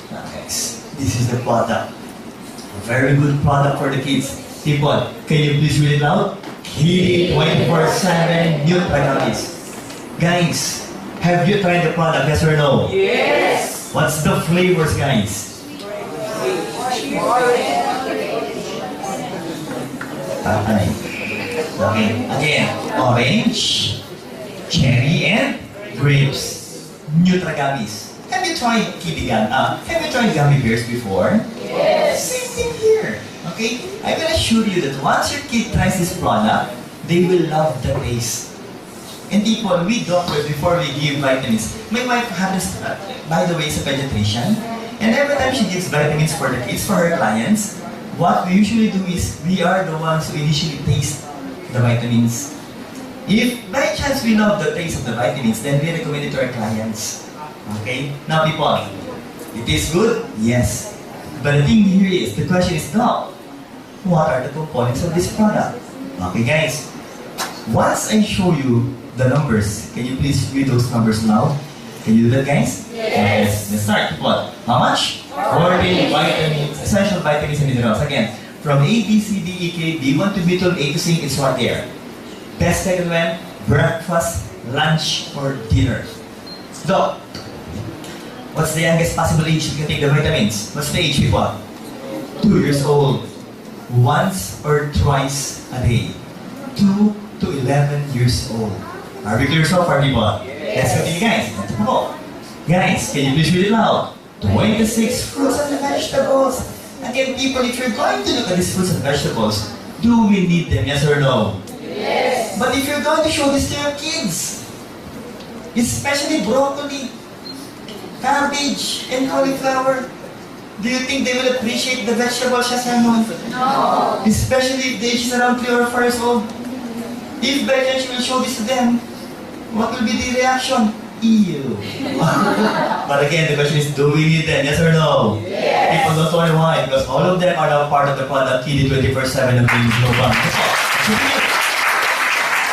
Now guys, this is the product. A very good product for the kids. People, can you please read it out? Kids 24/7 Nutragamis. Guys, have you tried the product, yes or no? Yes. What's the flavors, guys? Okay. Okay. Again, orange, cherry, and grapes. Nutragamis. Have you tried kibigan? Have you tried gummy bears before? Yes. Same thing here. Okay? I will assure you that once your kid tries this product, they will love the taste. And people, we doctors, before we give vitamins, my wife happens, by the way, is a vegetarian. And every time she gives vitamins for the kids, for her clients, what we usually do is we are the ones who initially taste the vitamins. If by chance we love the taste of the vitamins, then we recommend it to our clients. Okay? Now people, it is good? Yes. But the thing here is, the question is now, what are the components of this product? Okay guys, once I show you the numbers, can you please read those numbers now? Can you do that guys? Yes. Let's start. What? How much? 14 vitamins, essential vitamins and minerals. Again, from A, B, C, D, E, K, B1 to B12, A to C, it's right there. Best taken when? Breakfast, lunch, or dinner. So, what's the youngest possible age you can take the vitamins? What's the age, people? 2 years old. Once or twice a day. 2 to 11 years old. Are we clear so far, people? Let's continue, guys. Let's go. Guys, can you please read it loud? 26 fruits and vegetables. Again, people, if you're going to look at these fruits and vegetables, do we need them, yes or no? Yes. But if you're going to show this to your kids, especially broccoli, cabbage, and cauliflower, do you think they will appreciate the vegetables, yes or no? No. Especially if the age is around 3 or 4 years old. If by chance you will show this to them, what will be the reaction? Ew. But again, the question is, do we need them? Yes or no? Yes. People don't worry why, because all of them are now part of the product KD 24/7 of Dreams No Bang.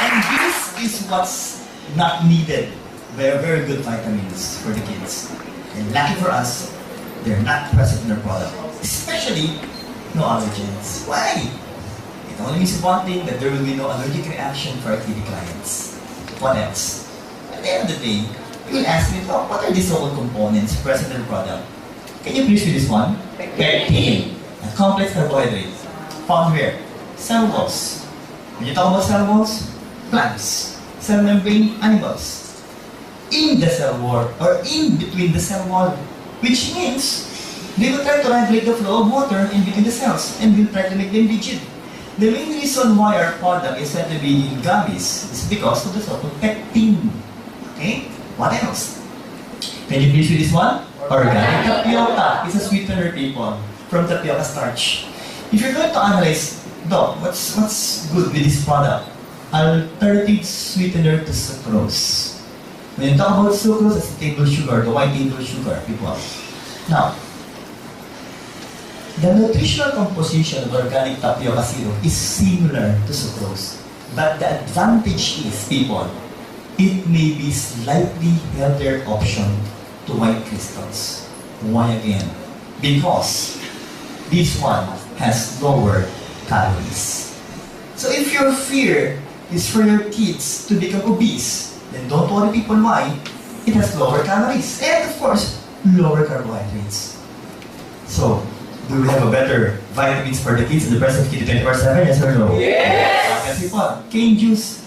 And this is what's not needed. Very, very good vitamins for the kids. And lucky for us, they're not present in their product. Especially, no allergens. Why? It only means one thing, that there will be no allergic reaction for our KD clients. What else? At the end of the day, you will ask me, oh, what are these so-called components present in the product? Can you please read this one? Pectin, a complex carbohydrate. Found where? Cell walls. When you talk about cell walls, plants. Cell membrane, animals. In the cell wall, or in between the cell wall, which means they will try to regulate the flow of water in between the cells and will try to make them rigid. The main reason why our product is said to be in gummies is because of the so-called pectin. Okay? What else? Can you please read this one? Organic tapioca is a sweetener, people, from tapioca starch. If you're going to analyze, Doc, what's good with this product? Alternative sweetener to sucrose. When you talk about sucrose, it's table sugar, the white table sugar, people. Now, the nutritional composition of organic tapioca syrup is similar to sucrose. But the advantage is, people, it may be slightly healthier option to white crystals. Why again? Because this one has lower calories. So if your fear is for your kids to become obese, then don't worry, people, why? It has lower calories and of course, lower carbohydrates. So, do we have a better vitamins for the kids in the present KD 24/7? Yes or no? Yes. Yes, people. Cane juice.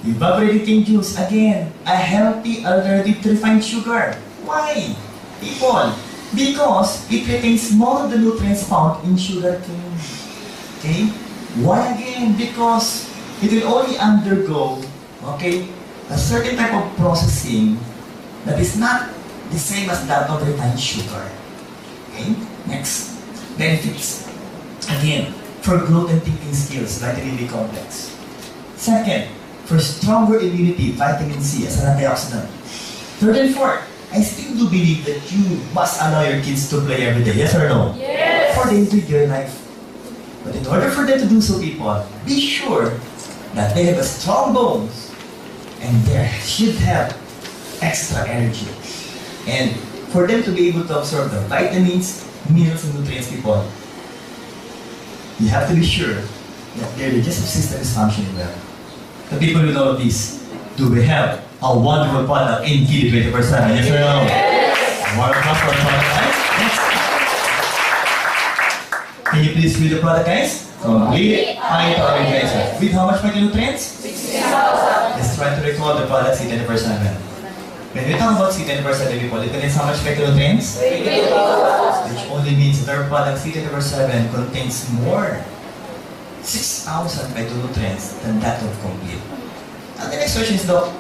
Evaporated cane juice. Again, a healthy alternative to refined sugar. Why? People, because it retains more of the nutrients found in sugar cane. Okay? Why again? Because it will only undergo, okay, a certain type of processing that is not the same as that of refined sugar. Okay? Next, benefits. Again, for growth and thinking skills, vitamin B complex. Second, for stronger immunity, vitamin C as an antioxidant. Third and fourth, I still do believe that you must allow your kids to play every day. Yes or no? Yes. For them to enjoy life. But in order for them to do so, people, be sure that they have a strong bones and they should have extra energy. And for them to be able to absorb the vitamins, minerals, and nutrients, people, you have to be sure that their digestive system is functioning well. The people who know this, do we have a wonderful product in KD 24/7? Yes or no? Yes. Wonderful product, guys. Next. Can you please read the product, guys? Complete phytonutrients. With how much phytonutrients? 60,000. Let's try to recall the product C 24/7. When we talk about C 24/7, people, it contains how much phytonutrients? 80,000. Which only means that our product C 24/7 contains more 6,000 phytonutrients than that of Complete. And the next question is, Doc,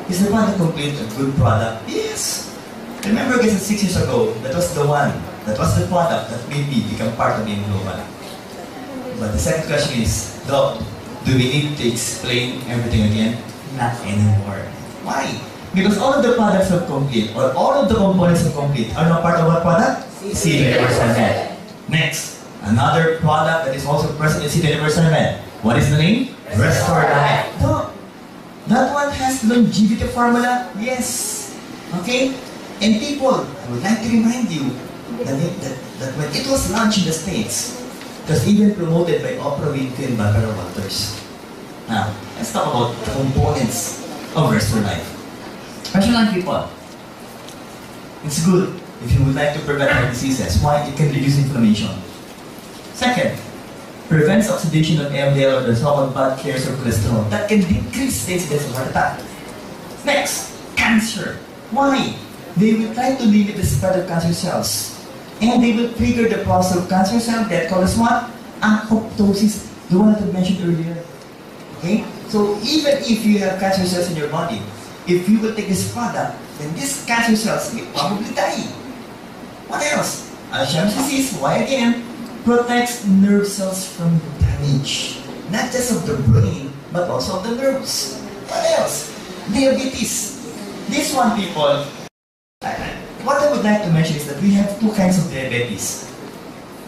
is the product Complete a good product? Yes. Remember, guys, that 6 years ago, that was the one That was the product that made me become part of being global. But the second question is, Doc, do we need to explain everything again? Not anymore. Why? Because all of the products are complete, or all of the components are complete, are now part of what product? C24/7. Next, another product that is also present in C24/7. What is the name? Restore Life. Doc, that one has longevity formula? Yes. Okay? And people, I would like to remind you that when it was launched in the States, it was even promoted by Oprah Winfrey and Barbara Walters. Now, let's talk about the components of Restore Life. Rational people, it's good if you would like to prevent heart diseases. Why? It can reduce inflammation. Second, prevents oxidation of LDL or the so-called bad carriers of cholesterol. That can decrease the incidence of heart attack. Next, cancer. Why? They will try to limit the spread of cancer cells. And they will trigger the process of cancer cell death called as what? Apoptosis, the one that I mentioned earlier. Okay? So even if you have cancer cells in your body, if you will take this product, then these cancer cells will probably die. What else? Alzheimer's disease, why again? Protects nerve cells from damage. Not just of the brain, but also of the nerves. What else? Diabetes. This one, people, what I would like to mention is that we have two kinds of diabetes.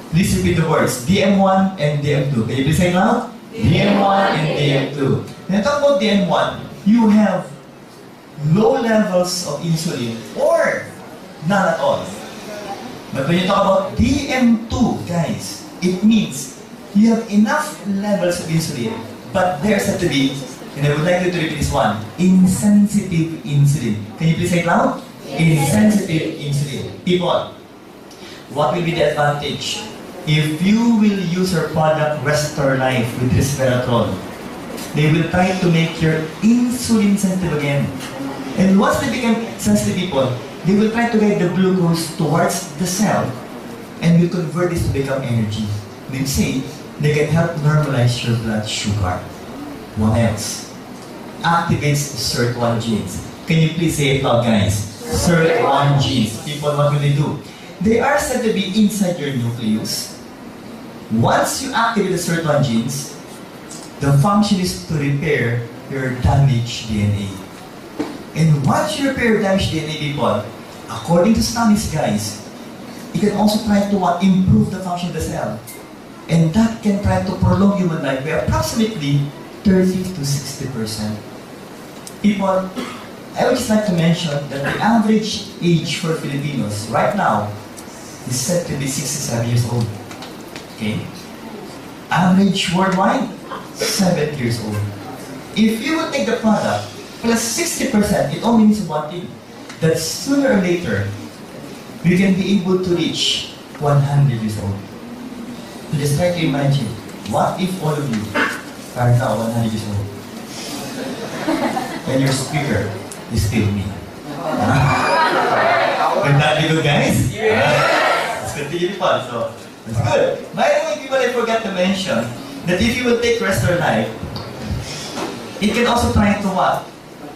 Please repeat the words, DM1 and DM2. Can you please say it loud? DM1 and DM2. When I talk about DM1, you have low levels of insulin or none at all. But when you talk about DM2, guys, it means you have enough levels of insulin, but there's have to be, and I would like you to repeat this one, insensitive insulin. Can you please say it loud? Insensitive insulin. People, what will be the advantage? If you will use your product Restore Life with resveratrol, they will try to make your insulin sensitive again. And once they become sensitive people, they will try to get the glucose towards the cell and will convert this to become energy. They say they can help normalize your blood sugar. What else? Activates SIRT1 genes. Can you please say it loud, guys? SIRT1 genes. People, what will they do? They are said to be inside your nucleus. Once you activate the SIRT1 genes, the function is to repair your damaged DNA. And once you repair your damaged DNA, people, according to studies, guys, it can also try to improve the function of the cell. And that can try to prolong human life by approximately 30 to 60%. People, I would just like to mention that the average age for Filipinos right now is said to be 67 years old. Okay? Average worldwide, 7 years old. If you would take the product plus 60%, it only means one thing. That sooner or later, we can be able to reach 100 years old. So just try to imagine, what if all of you are now 100 years old? And your speaker is still me. Would that be good, guys? Yes! Let's continue fun. So, that's good. By the way, people, I forgot to mention that if you will take Restore Life, it can also try to what?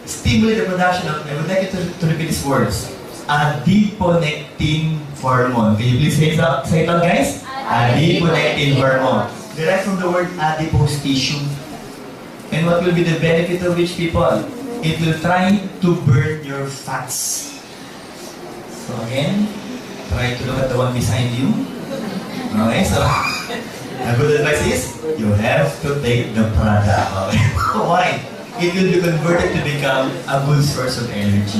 Stimulate the production of, I would like you to repeat these words, adiponectin hormone. Can you please say it out, guys? Adiponectin hormone. Derived from the word adipose tissue. And what will be the benefit of which, people? It will try to burn your fats. So again, try to look at the one beside you. Okay, so a good advice is, you have to take the product. Okay? Why? It will be converted to become a good source of energy.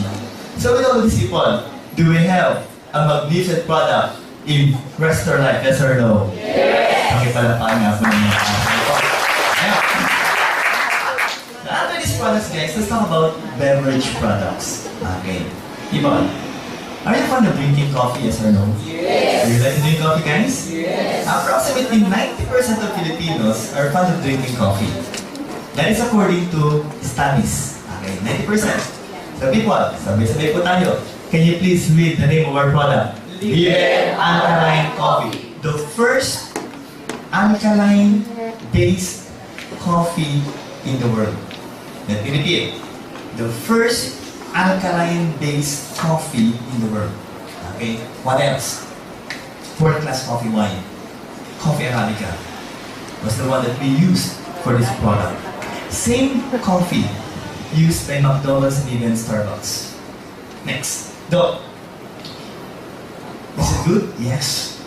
So with all these people, do we have a magnificent product in Restore Life? Yes or no? Yes! Okay, palapakan nga po ninyo. After these products, guys, let's talk about beverage products. Okay. People, are you fond of drinking coffee? Yes or no? Yes! Do you like to drink coffee, guys? Yes! Approximately 90% of Filipinos are fond of drinking coffee. That is according to studies. Okay, 90%. So people, sabay-sabay po tayo. Can you please read the name of our product? Villena Alkaline Coffee. The first alkaline-based coffee in the world. Let me repeat. The first alkaline-based coffee in the world. Okay, what else? fourth class coffee wine. Coffee Arabica was the one that we used for this product. Same coffee used by McDonald's and even Starbucks. Next, Doc. Is it good? Yes.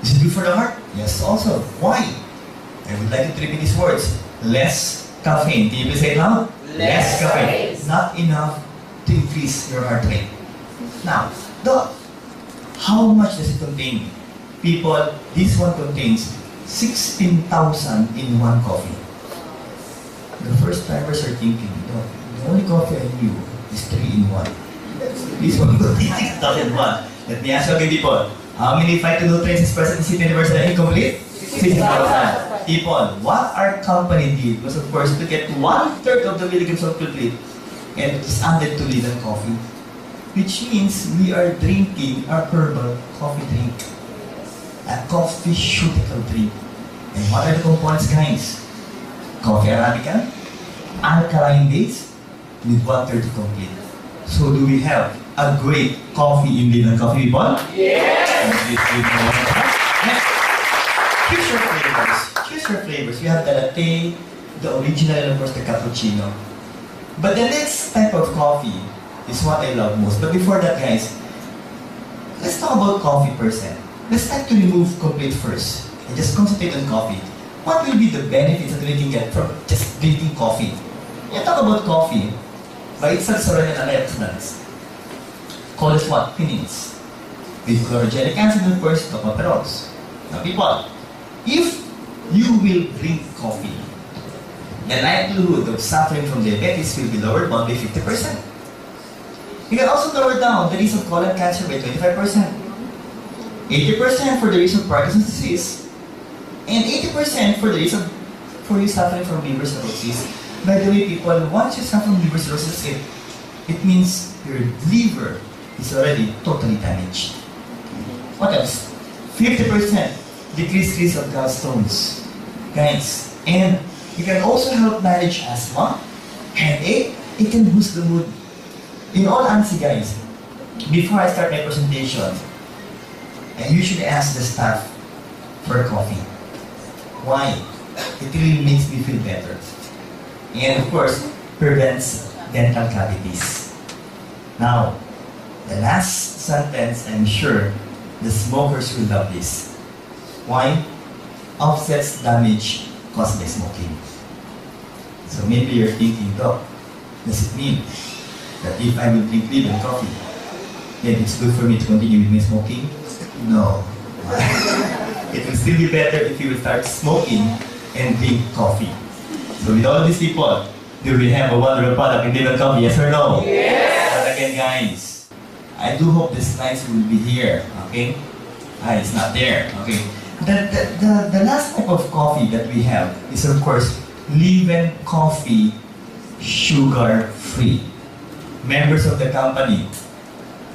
Is it good for the heart? Yes, also. Why? I would like to repeat these words. Less caffeine. Can you please say it loud? Less caffeine. caffeine. Not enough to increase your heart rate. Now, Doc, how much does it contain? People, this one contains 16,000 in one coffee. The first timers are thinking, Doc, the only coffee I knew is 3 in 1. This one contains 6,000 in 1. Let me ask you again, people. How many phytonutrients is present in City University incomplete? 16,000. People, what our company did was, of course, to get 1/3 of the milligrams of complete and just added to lead coffee. Which means we are drinking a herbal coffee drink. A coffee-ceutical drink. And what are the components, guys? Coffee Arabica, alkaline base, with 1/3 complete. So do we have a great coffee in Villena coffee, people? Yes! Next, here's your flavors. Here's your flavors. We have the latte, the original, and of course the cappuccino. But the next type of coffee is what I love most. But before that, guys, let's talk about coffee per se. Let's try to remove complete first and just concentrate on coffee. What will be the benefits that we can get from just drinking coffee? You talk about coffee, by itself already an antioxidants. Call it what? Quinines. With chlorogenic acid, of course, tocopherols. Now people, if you will drink coffee, the likelihood of suffering from diabetes will be lowered by 50%. You can also lower down the risk of colon cancer by 25%. 80% for the risk of Parkinson's disease, and 80% for the risk of for you suffering from liver cirrhosis. By the way, people, once you suffer from liver cirrhosis, it means your liver is already totally damaged. What else? 50% decreased risk of gallstones. Guys, and it can also help manage asthma, headache, it can boost the mood. In all honesty, guys, before I start my presentation, I usually ask the staff for coffee. Why? It really makes me feel better. And of course, prevents dental cavities. Now, the last sentence, I'm sure the smokers will love this. Why? Offsets damage caused by smoking. So maybe you're thinking, Doc, does it mean that if I will drink liver coffee, then it's good for me to continue with my smoking? No. It will still be better if you will start smoking and drink coffee. So with all these people, do we have a wonderful product in liver coffee? Yes or no? Yes! But again, guys, I do hope the slides will be here, okay? It's not there, okay? The last type of coffee that we have is, of course, Liven coffee, sugar-free. Members of the company,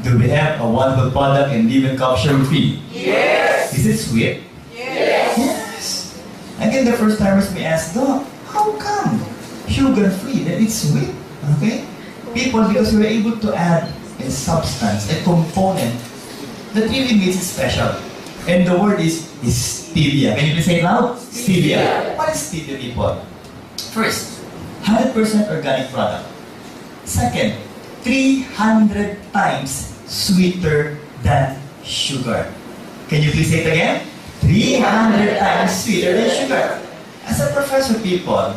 do we have a wonderful product in Liven coffee, sugar-free? Yes! Is it sweet? Yes! Yes! Again, the first timers may ask, Doc, how come sugar-free? That it's sweet, okay? People, because we were able to add a substance, a component that really makes it special. And the word is stevia. Can you please say it loud? Stevia. What is stevia, people? First, 100% organic product. Second, 300 times sweeter than sugar. Can you please say it again? 300 times sweeter than sugar. As a professor, people,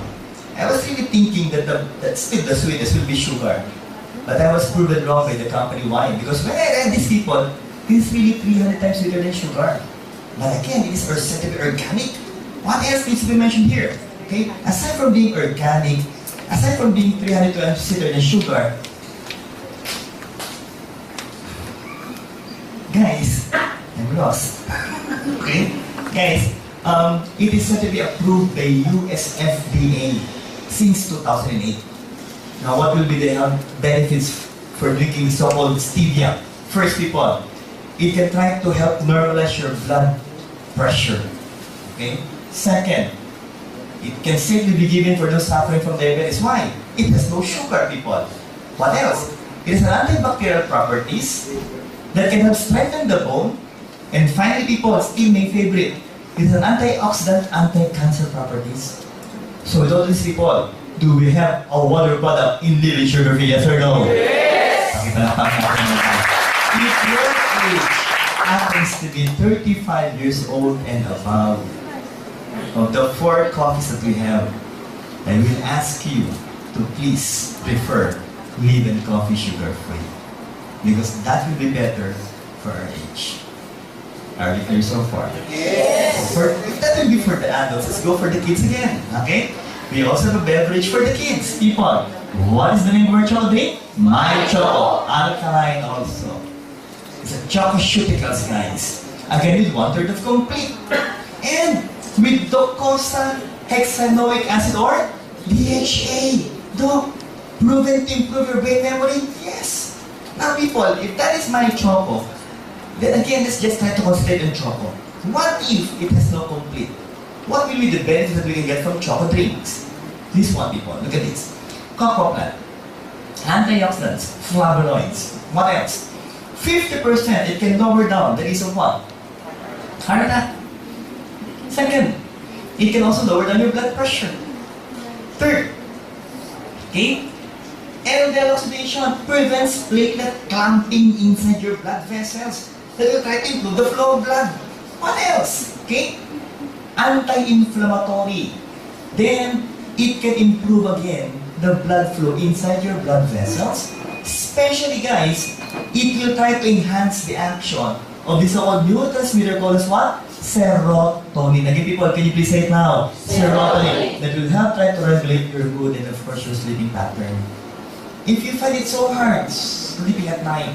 I was really thinking that still the sweetest will be sugar. But I was proven wrong by the company. Why? Because when I read these people, this is really 300 times sweeter than sugar. But again, it is said to be organic. What else needs to be mentioned here? Okay? Aside from being organic, aside from being 300 times sweeter than sugar, guys, I'm lost. Okay? Guys, it is said to be approved by US FDA since 2008. Now, what will be the health benefits for drinking so-called stevia? First, people, it can try to help normalize your blood pressure. Okay? Second, it can safely be given for those suffering from diabetes. Why? It has no sugar, people. What else? It has an antibacterial properties that can help strengthen the bone And finally, people, still my favorite. It has an antioxidant, anti-cancer properties. So with all these people, do we have a water product in living sugar-free? Yes or no? Yes! Pakipalakpak natin natin. If your age happens to be 35 years old and above, of the 4 coffees that we have, I will ask you to please prefer Live Coffee sugar-free. Because that will be better for our age. Are we clear so far? Yes! So if that will be for the adults, let's go for the kids again. Okay? We also have a beverage for the kids. People, what is the name of our chocolate drink? My Choco. Alkaline also. It's a chococeuticals, guys. Again, with 1/3 of complete. And with docosahexaenoic hexanoic acid or DHA. Doc, proven to improve your brain memory? Yes. Now, people, if that is My Choco, then again, let's just try to concentrate on Choco. What if it has no complete? What will be the benefits that we can get from Choco drinks? This one, people, look at this. Cocoa plant, antioxidants, flavonoids. What else? 50% it can lower down the risk of what? Heart attack. Second, it can also lower down your blood pressure. Third, okay, LDL oxidation prevents platelet clumping inside your blood vessels. That will try to improve the flow of blood. What else? Okay? Anti-inflammatory. Then, it can improve again the blood flow inside your blood vessels. Especially, guys, it will try to enhance the action of the so-called neurotransmitter called as what? Serotonin. Again, people, can you please say it now? Serotonin. That will help try to regulate your mood and, of course, your sleeping pattern. If you find it so hard sleeping at night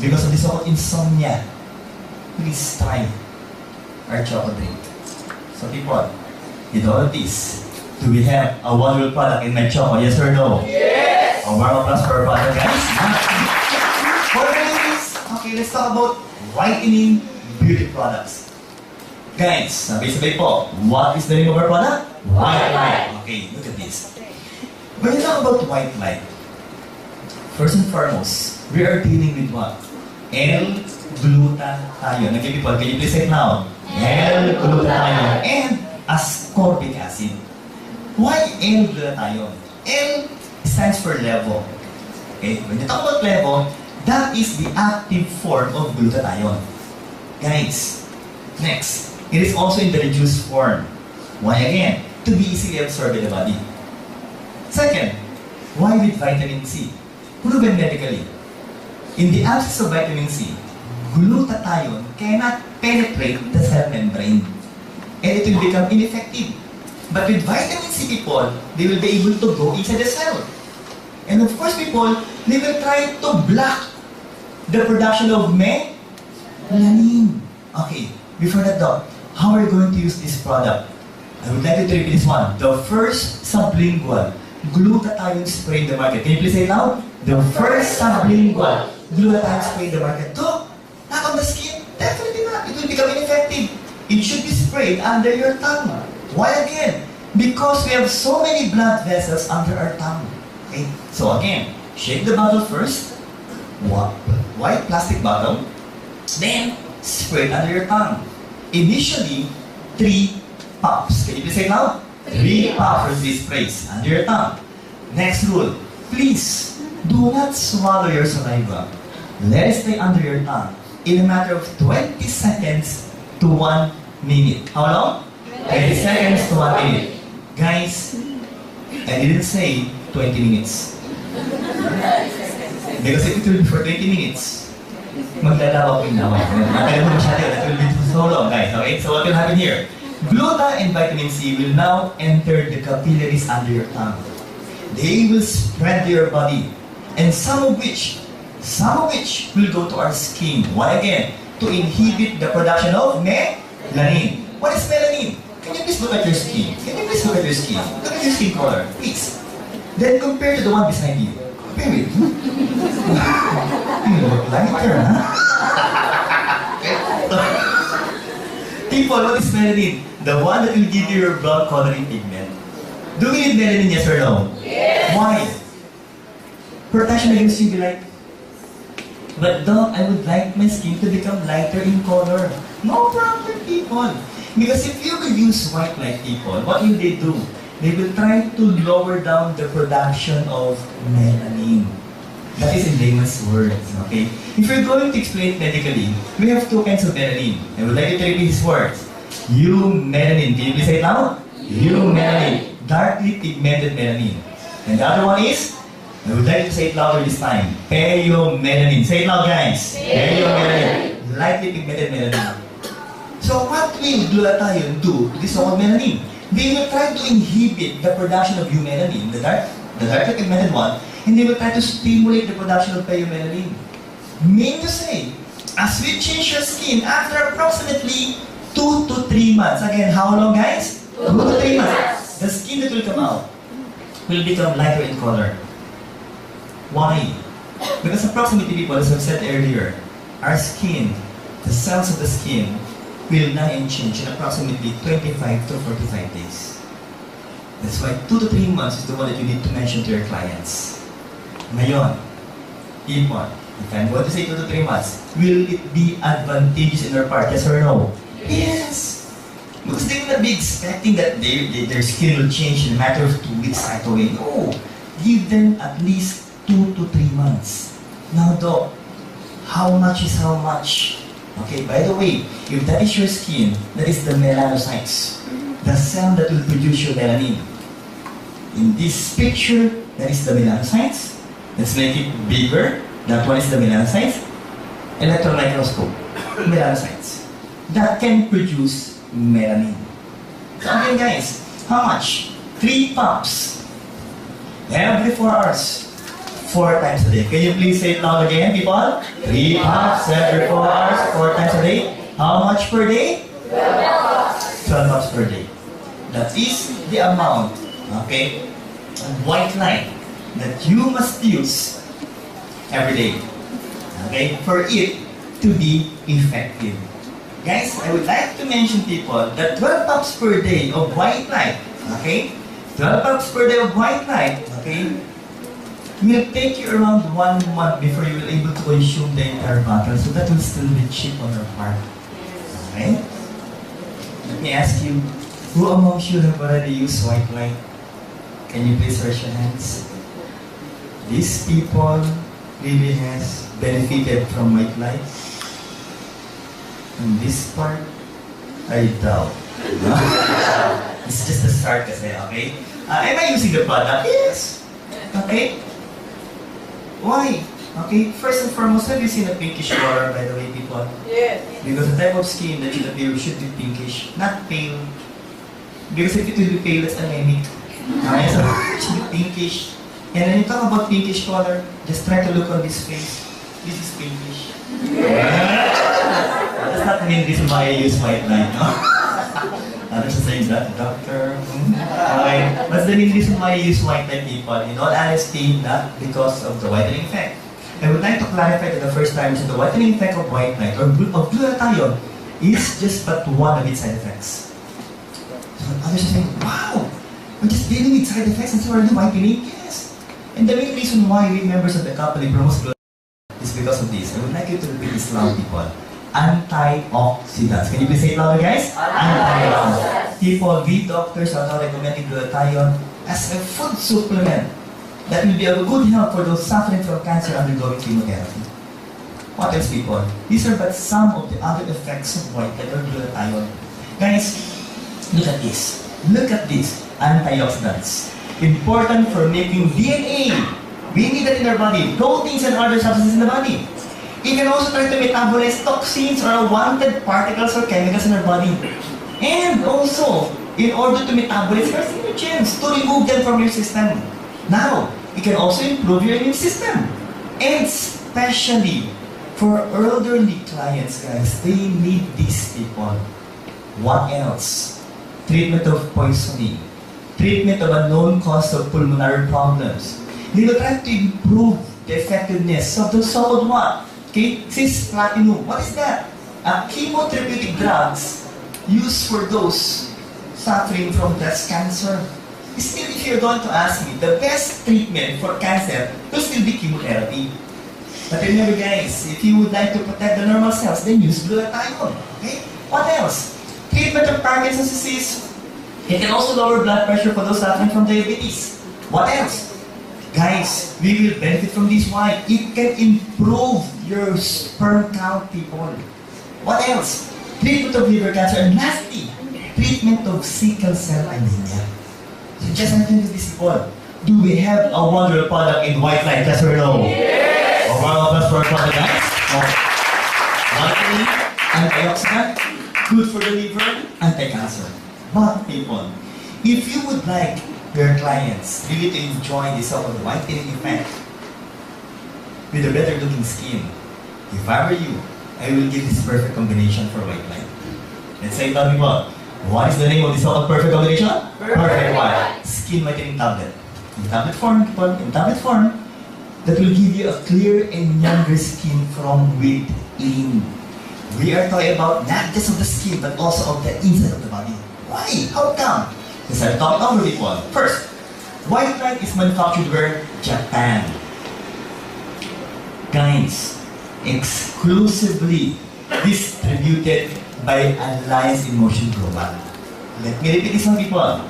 because of this so-called insomnia, please try our chocolate drink. So people, with all of this, do we have a wonderful product in My Choco? Yes or no? Yes! A warm applause for our product, guys. For ladies, okay, let's talk about whitening beauty products. Guys, sabay-sabay po, what is the name of our product? White light. Okay, look at this. When you talk about white light, first and foremost, we are dealing with what? L-glutathione. Okay, people, can you please say it now? L-glutathione and ascorbic acid. Why L-glutathione? L stands for levo. Okay, when you talk about levo, that is the active form of glutathione. Guys, next, it is also in the reduced form. Why again? To be easily absorbed by the body. Second, why with vitamin C? Proven medically. In the absence of vitamin C, glutathione cannot penetrate the cell membrane. And it will become ineffective. But with vitamin C, people, they will be able to go inside the cell. And of course, people, they will try to block the production of melanin. Okay, before that though, how are we going to use this product? I would like you to repeat this one. The first sublingual glutathione spray in the market. Can you please say it loud? The first sublingual glutathione spray in the market. Doc, not on the skin? Definitely not. It will become ineffective. It should be sprayed under your tongue. Why again? Because we have so many blood vessels under our tongue. Okay? So again, shake the bottle first. White plastic bottle. Then, spray it under your tongue. Initially, 3 puffs. Can you please say it loud? 3 puffs or 3 sprays under your tongue. Next rule, please do not swallow your saliva. Let it stay under your tongue in a matter of 20 seconds to 1 minute. How long? 20 seconds to 1 minute. Guys, I didn't say 20 minutes. Because if it will be for 20 minutes, maglalawa ko yung lawa. Matagal mo masyado, that will be so long, guys. Okay, so what will happen here? Gluta and vitamin C will now enter the capillaries under your tongue. They will spread to your body, and some of which will go to our skin. Why again? To inhibit the production of melanin. What is melanin? Can you please look at your skin? Can you please look at your skin? Look at your skin color, please. Then compare to the one beside you. Compare it. You look lighter, huh? People, what is melanin? The one that will give you your blood coloring pigment. Do we need melanin, yes or no? Yes! Why? Protection against UV light. But Doc, I would like my skin to become lighter in color. No problem, people. Because if you will use white light, people, what will they do? They will try to lower down the production of melanin. That is in layman's words, okay? If you're going to explain it medically, we have two kinds of melanin. I would like you to repeat these words. Eumelanin. Can you please say it loud? Eumelanin. Darkly pigmented melanin. And the other one is, I would like you to say it louder this time. Peomelanin. Say it loud, guys. Peomelanin. Lightly pigmented melanin. So what will glutathione do to this so-called melanin? They will try to inhibit the production of eumelanin, the darkly pigmented one, and they will try to stimulate the production of peomelanin. Meaning to say, as we change your skin after approximately 2 to 3 months. Again, how long, guys? 2 to 3 months. The skin that will come out will become lighter in color. Why? Because approximately, people, as I've said earlier, our skin, the cells of the skin, will die and change in approximately 25 to 45 days. That's why 2 to 3 months is the one that you need to mention to your clients. Ngayon, people, if I'm going to say 2 to 3 months, will it be advantageous in their part? Yes or no? Yes! Because they will not be expecting that their skin will change in a matter of 2 weeks right away. No! Give them at least 2 to 3 months. Now, Doc, how much is how much? Okay, by the way, if that is your skin, that is the melanocytes, the cell that will produce your melanin. In this picture, that is the melanocytes. Let's make it bigger. That one is the melanocytes. Electron microscope, melanocytes. That can produce melanin. So again, guys, how much? 3 pumps every 4 hours. 4 times a day. Can you please say it loud again, people? 3 pumps every 4 hours, 4 times a day. How much per day? 12 pumps per day. That is the amount, okay, of white light that you must use every day, okay, for it to be effective. Guys, I would like to mention, people, that 12 pumps per day of white light, okay, 12 pumps per day of white light, okay, will take you around 1 month before you will be able to consume the entire bottle. So that will still be cheap on your part. Okay? Let me ask you, who amongst you have already used white light? Can you please raise your hands? These people really has benefited from white light. And this part, I doubt. It's just a start kasi, okay? Am I using the product? Yes. Okay? Why? Okay, first and foremost, have you seen a pinkish color, by the way, people? Yes. Because the type of skin that should appear should be pinkish, not pale. Because if it will be pale, it's anemic. Okay, so it should be pinkish. And when you talk about pinkish color, just try to look on this face. This is pinkish. That's not the main reason why I use white light, no? Others are saying that, doctor. Okay. That's the main reason why I use white light, people. In all honesty, not because of the whitening effect. I would like to clarify that the first time that the whitening effect of white light or of glutathione is just but one of its side effects. So others are saying, wow, we're just dealing with side effects and so are you whitening? Yes. And the main reason why we members of the company promote glutathione is because of this. I would like you to repeat this loud, people. Antioxidants. Can you please say it louder, guys? Antioxidants. People, we doctors are now recommending glutathione as a food supplement that will be a good help for those suffering from cancer undergoing chemotherapy. What else, people? These are but some of the other effects of white light or glutathione. Guys, look at this. Look at this. Antioxidants. Important for making DNA. We need that in our body. Proteins and other substances in the body. It can also try to metabolize toxins or unwanted particles or chemicals in our body. And also, in order to metabolize carcinogens, to remove them from your system. Now, it can also improve your immune system. And especially for elderly clients, guys, they need these, people. What else? Treatment of poisoning. Treatment of a known cause of pulmonary problems. They will try to improve the effectiveness of those so-called what? Okay, cisplatinum. What is that? Chemotherapeutic drugs used for those suffering from breast cancer. Still, if you're going to ask me, the best treatment for cancer will still be chemotherapy. But remember guys, if you would like to protect the normal cells, then use glutathione. Okay? What else? Treatment of Parkinson's disease. It can also lower blood pressure for those suffering from diabetes. What else? Guys, we will benefit from this. Why? It can improve your sperm count, people. What else? Treatment of liver cancer. And lastly, treatment of sickle cell anemia. So just mention to this people. Do we have a wonderful product in white light? Yes or no? Yes! A round of applause for our product, guys. Luckily, antioxidant, good for the liver, anti-cancer. But people, if you would like your clients really to enjoy this so-called whitening effect with a better looking skin, if I were you, I will give this perfect combination for white light. Let's say it people. What is the name of this so-called perfect combination? Perfect white. Skin whitening tablet. In tablet form, people, in tablet form, that will give you a clear and younger skin from within. We are talking about not just of the skin, but also of the inside of the body. Why? How come? Because I'm talking over people. First, white light is manufactured where? Japan. Guys, exclusively distributed by Alliance in Motion Global. Let me repeat this one, people.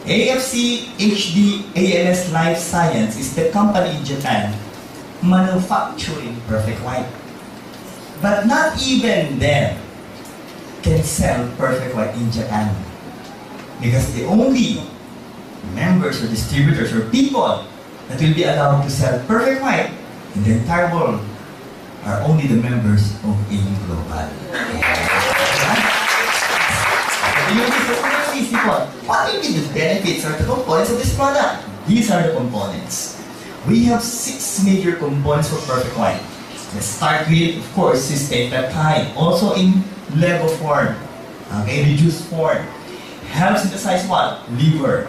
AFC HD ALS Life Science is the company in Japan manufacturing perfect white. But not even them can sell perfect white in Japan. Because the only members or distributors or people that will be allowed to sell perfect white in the entire world are only the members of AIM Global. What will be the benefits or the components of this product? These are the components. We have 6 major components for perfect white. Let's start with, of course, cysteine peptide, also in level form, okay, reduced form. Help synthesize what? Liver.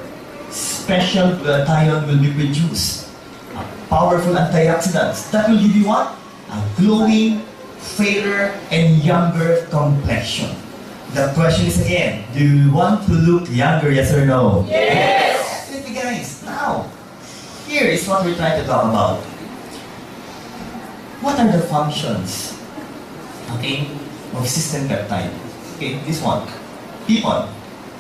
Special glutathione will be produced. A powerful antioxidants that will give you what? A glowing, fairer, and younger complexion. The question is again, do you want to look younger, yes or no? Yes! Definitely guys, now, here is what we're trying to talk about. What are the functions, okay, of cysteine peptide? Okay, this one. People,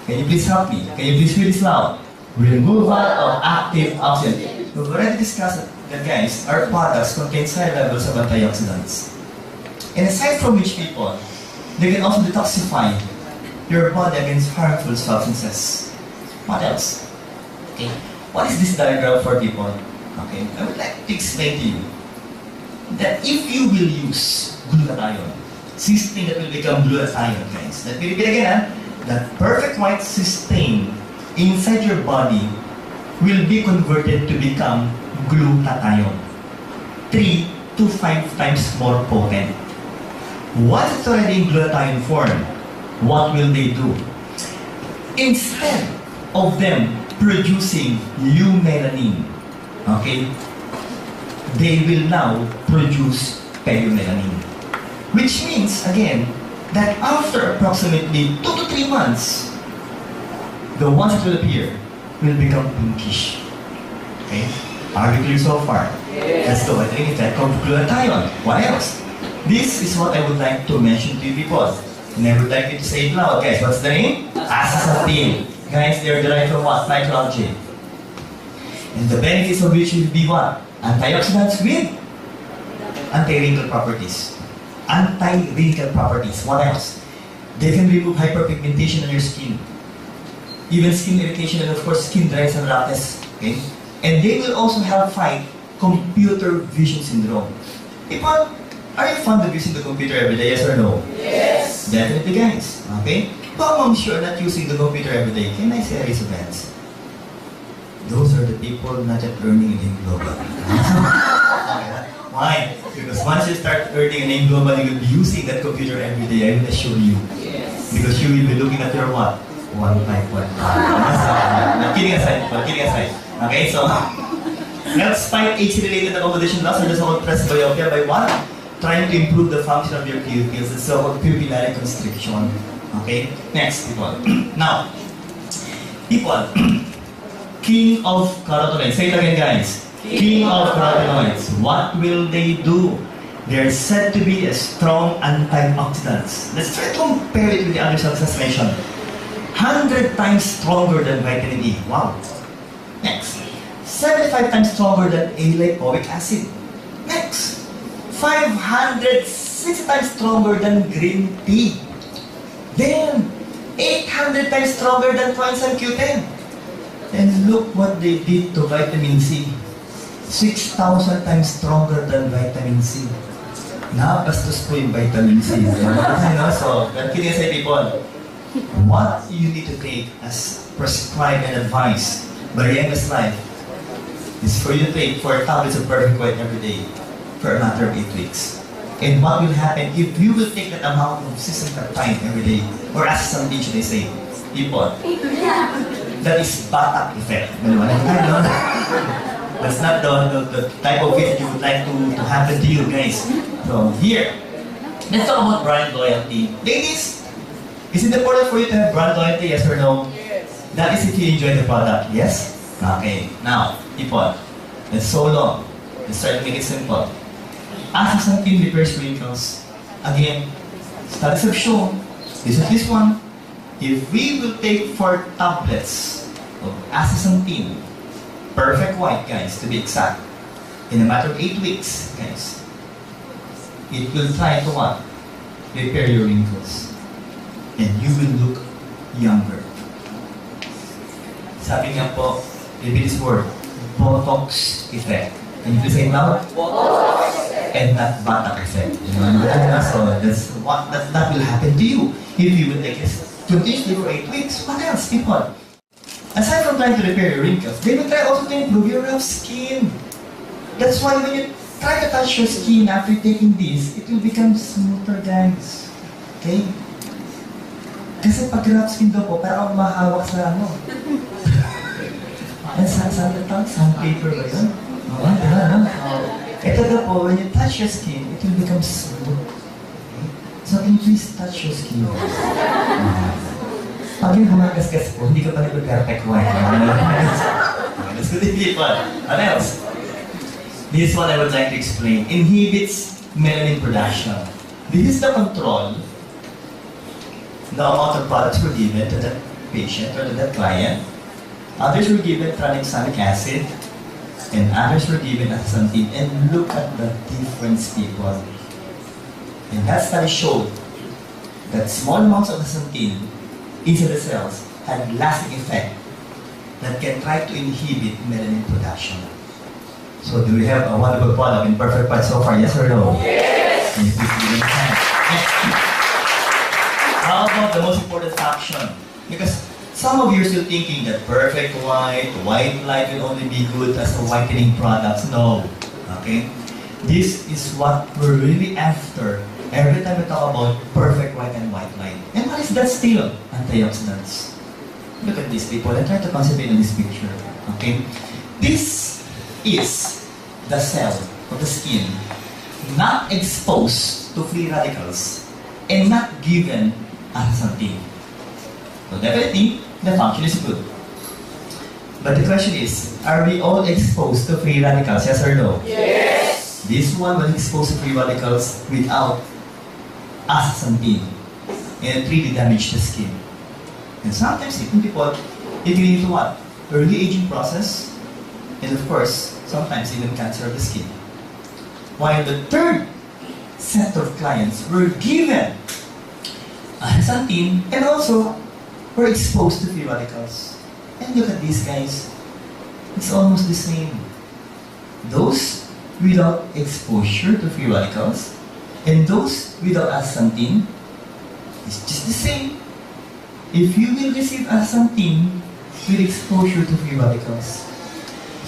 can you please help me? Can you please read this loud? Removal of active oxygen. We've already discussed that guys, our products contain high levels of antioxidants. And aside from which people, they can also detoxify your body against harmful substances. What else? Okay. What is this diagram for people? Okay. I would like to explain to you that if you will use glutathione, cysteine that will become glutathione, guys. Let me repeat again, that perfect white cysteine inside your body will be converted to become glutathione. 3 to 5 times more potent. Once it's already in glutathione form, what will they do? Instead of them producing eumelanin, okay, they will now produce perimelanin. Which means, again, that after approximately 2 to 3 months, the ones that will appear will become pinkish. Okay? Are we clear so far? Yes. That's the whitening effect of glutathione. What else? This is what I would like to mention to you people. And I would like you to say it loud, guys. What's the name? Astaxanthin. Guys, they are derived from what? Phytology. And the benefits of which will be what? Antioxidants with anti-wrinkle properties. Anti-wrinkle properties. What else? They can remove hyperpigmentation on your skin. Even skin irritation and of course skin dryness and roughness. Okay? And they will also help fight computer vision syndrome. People, are you fond of using the computer every day, yes or no? Yes! Definitely guys. Okay? But moms, you're not using the computer every day. Can I say raise of hands? Those are the people not yet earning in global. Why? Because once you start earning in global, you will be using that computer every day, I will assure you. Yes! Because you will be looking at your what? 151. Kidding aside, people, kidding aside. Okay, so let's fight age-related accommodation loss or the so-called presbyopia by what? Trying to improve the function of your pupils. It's so-called pupillary constriction. Okay? Next, people. Now, people, king of carotenoids. Say it again, guys. king of carotenoids. What will they do? They're said to be a strong antioxidants. Let's try to compare it with the other substances mentioned. 100 times stronger than vitamin E. Wow. Next. 75 times stronger than A-lipoic acid. Next. 560 times stronger than green tea. Then, 800 times stronger than coenzyme Q10. And look what they did to vitamin C. 6,000 times stronger than vitamin C. Nakabastos po yung vitamin C. So, what can you say, people? What you need to take as prescribed and advised by Youngest Life is for you to take 4 tablets of perfect white every day for a matter of 8 weeks. And what will happen if you will take that amount of system time every day, or as some teacher they say, people, that is batak effect. That's not the type of it you would like to happen to you guys. So here, let's talk about brand loyalty. Ladies, is it important for you to have brand loyalty, yes or no? Yes. That is if you enjoy the product, yes? Okay, now, people, it's so long. Let's try to make it simple. Astaxanthin repairs wrinkles. Again, studies have shown, this one, if we will take 4 tablets of astaxanthin, perfect white, guys, to be exact, in a matter of 8 weeks, guys, it will try to what? Repair your wrinkles. And you will look younger. Sabi nga po, repeat this word, Botox effect. Can you please say it loud? Botox. And not batak effect. So that will happen to you if you will take this continuously for 8 weeks. What else, people? Aside from trying to repair your wrinkles, they will try also to improve your rough skin. That's why when you try to touch your skin after taking this, it will become smoother, guys. Okay? Kasi pag rough skin daw po, parang mahawak sa ano. Saan ito? Sandpaper ba yun? Oo, diba? Ito daw po, when you touch your skin, it will become smooth. Okay? So, can you please touch your skin? Pag yung gumagasgas po, hindi ka pa nag-perfect white. That's good, people. What else? This is what I would like to explain. Inhibits melanin production. This is the control. The amount of products were given to that patient or to that client. Others were given tranexamic acid, and others were given astaxanthin. And look at the difference, people. And that study showed that small amounts of astaxanthin into the cells had lasting effect that can try to inhibit melanin production. So do we have a wonderful product in perfect white so far, yes or no? Yes! Can you please give it a hand? How about the most important faction? Because some of you are still thinking that perfect white light will only be good as a whitening products. No. Okay? This is what we're really after every time we talk about perfect white and white light. And what is that still? Antioxidants. Look at these people and try to concentrate on this picture. Okay? This is the cell of the skin not exposed to free radicals and not given astaxanthin. So definitely, the function is good. But the question is, are we all exposed to free radicals, yes or no? Yes! This one was exposed to free radicals without astaxanthin, and it really damaged the skin. And sometimes even people, it can lead to what? Early aging process, and of course, sometimes even cancer of the skin. While the third set of clients were given astaxanthin and also were exposed to free radicals. And look at these guys. It's almost the same. Those without exposure to free radicals and those without astaxanthin, it's just the same. If you will receive astaxanthin with exposure to free radicals.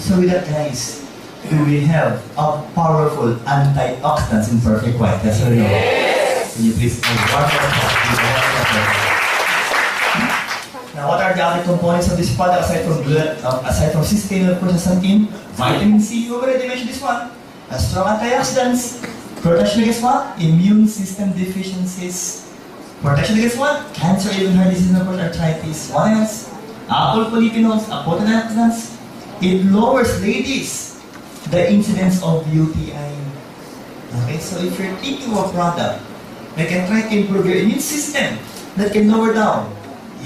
So with that, guys, do we have a powerful antioxidants in perfect white? Yes or no? Yes! Can you please give one more? Now, what are the other components of this product aside from blood, aside from cysteine, of course, astaxanthin? Vitamin C, you already mentioned this one. A strong antioxidants. Protection against what? Immune system deficiencies. Protection against what? Cancer, even heart disease, and of course, arthritis. What else? Apple polyphenols, potent antioxidants. It lowers, ladies, the incidence of UTI. Okay, so if you're thinking of a product that can try to improve your immune system, that can lower down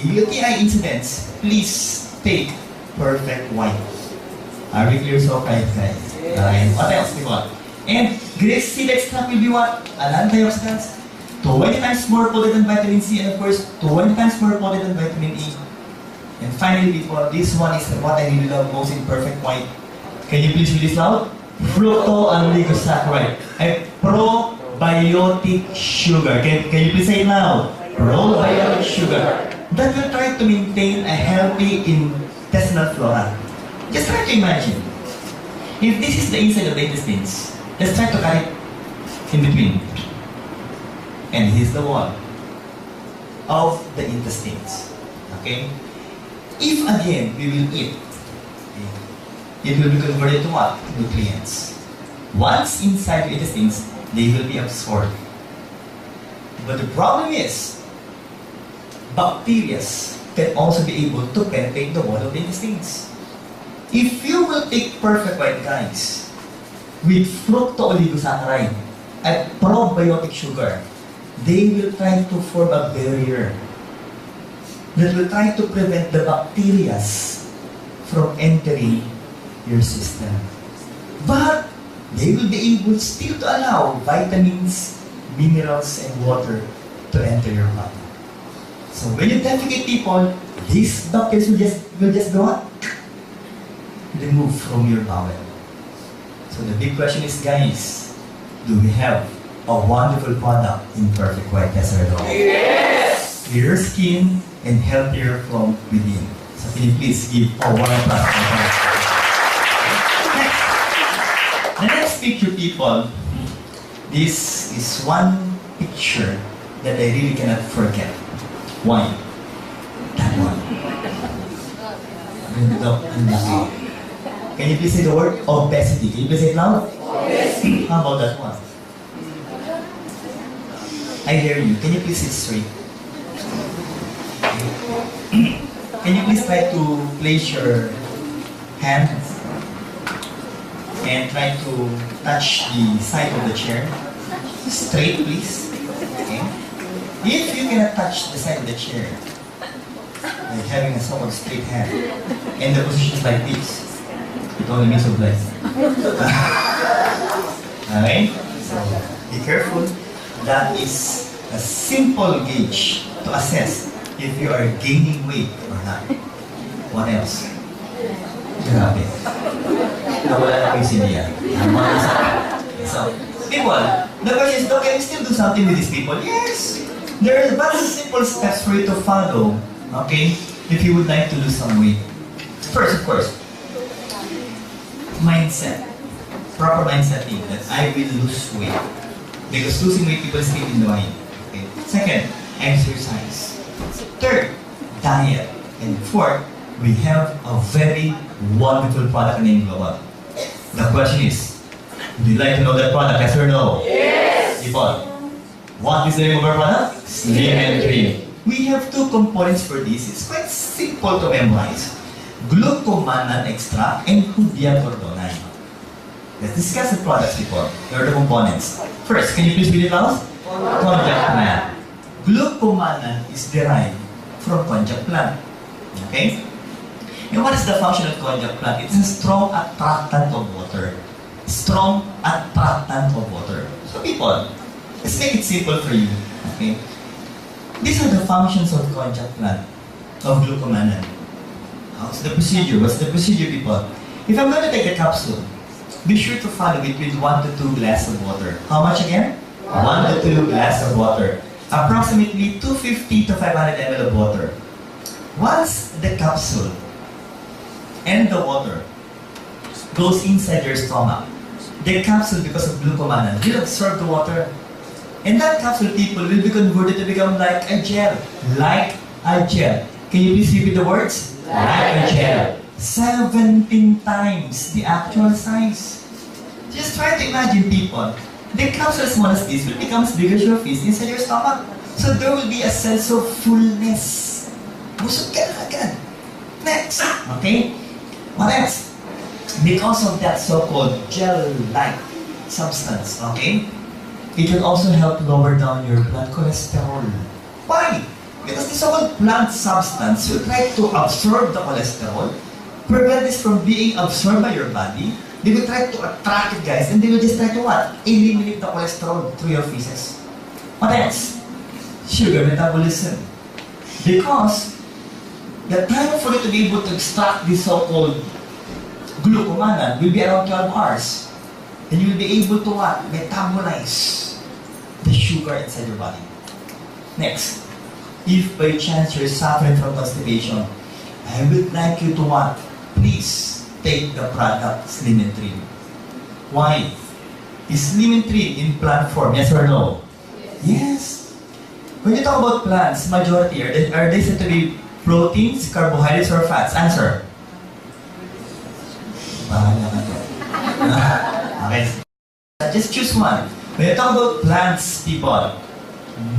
UTI incidence, please take Perfect White. Are we clear so far, guys? And what else we want? And grape seed extract will be what? An antioxidants. 20 times more potent than vitamin C, and of course, 20 times more potent than vitamin E. And finally, people, this one is what I really love most in Perfect White. Can you please read this loud? Fructo-oligosaccharide. A probiotic sugar. Can you please say it loud? Probiotic sugar. That will try to maintain a healthy intestinal flora. Just try to imagine. If this is the inside of the intestines, let's try to cut it in between. And here's the wall of the intestines. Okay? If again we will eat, it will be converted to what? Nutrients. Once inside the intestines, they will be absorbed. But the problem is, bacteria can also be able to penetrate the wall of the intestines. If you will take Perfect White, guys, with fructo-oligosaccharide and probiotic sugar, they will try to form a barrier that will try to prevent the bacteria from entering your system. But they will be able still to allow vitamins, minerals, and water to enter your body. So when you defecate, people, these bacteria will just go what? Remove from your bowel. So the big question is, guys, do we have a wonderful product in Perfect White? Yes or no? Yes! Clearer skin and healthier from within. So can you please give a warm applause for that? Next. The next picture, people, this is one picture that I really cannot forget. Why? That one. Can you please say the word obesity? Can you please say it loud? Obesity. How about that one? I hear you. Can you please sit straight? Can you please try to place your hands and try to touch the side of the chair? Straight, please. Okay. If you cannot touch the side of the chair, like having a somewhat straight hand, and the position is like this, it only means a blessing. Alright? So, be careful. That is a simple gauge to assess if you are gaining weight or not. What else? Grabe. Nawala na kayo si Lia. So, people, the question is, can we still do something with these people? Yes! There are very simple steps for you to follow, okay, if you would like to lose some weight. First, of course, mindset. Proper mindset is that I will lose weight. Because losing weight, people sleep in the mind. Okay. Second, exercise. Third, diet. And fourth, we have a very wonderful product named Global. The question is, would you like to know that product, yes or no? Yes! People, what is the name of our product? Slim and Trim. We have two components for this. It's quite simple to memorize. Glucomannan extract and Hudian cordonine. Let's discuss the products, people. Here are the components. First, can you please read it out? Konjac plant. Glucomannan is derived from konjac plant. Okay? And what is the function of konjac plant? It's a strong attractant of water. Strong attractant of water. So people, let's make it simple for you. Okay? These are the functions of konjac plant, of glucomannan. How's the procedure? What's the procedure, people? If I'm going to take a capsule, be sure to follow it with 1 to 2 glasses of water. How much again? 1 to 2 glasses of water. Approximately 250 to 500 ml of water. Once the capsule and the water goes inside your stomach, the capsule, because of glucomannan, will absorb the water. And that capsule, people, will be converted to become like a gel. Like a gel. Can you please repeat the words? Like a gel. 17 times the actual size. Just try to imagine, people. The capsule as small as this will become as big as your fist inside your stomach. So there will be a sense of fullness. Busog ka na agad. Next. Okay? What else? because of that so-called gel-like substance, okay? It will also help lower down your blood cholesterol. Why? Because the so-called plant substance will try to absorb the cholesterol, prevent this from being absorbed by your body. They will try to attract it, guys, and they will just try to what? Eliminate the cholesterol through your feces. What else? Sugar metabolism. Because the time for you to be able to extract this so-called glucomannan will be around 12 hours. Then you will be able to what? Metabolize the sugar inside your body. Next, if by chance you're suffering from constipation, I would like you to what? Please take the product Slimin-3. Why? Is Slimin-3 in plant form? Yes or no? Yes. When you talk about plants, majority, are they said to be proteins, carbohydrates, or fats? Answer. Bahala ka to. Okay. Just choose one. When you talk about plants, people,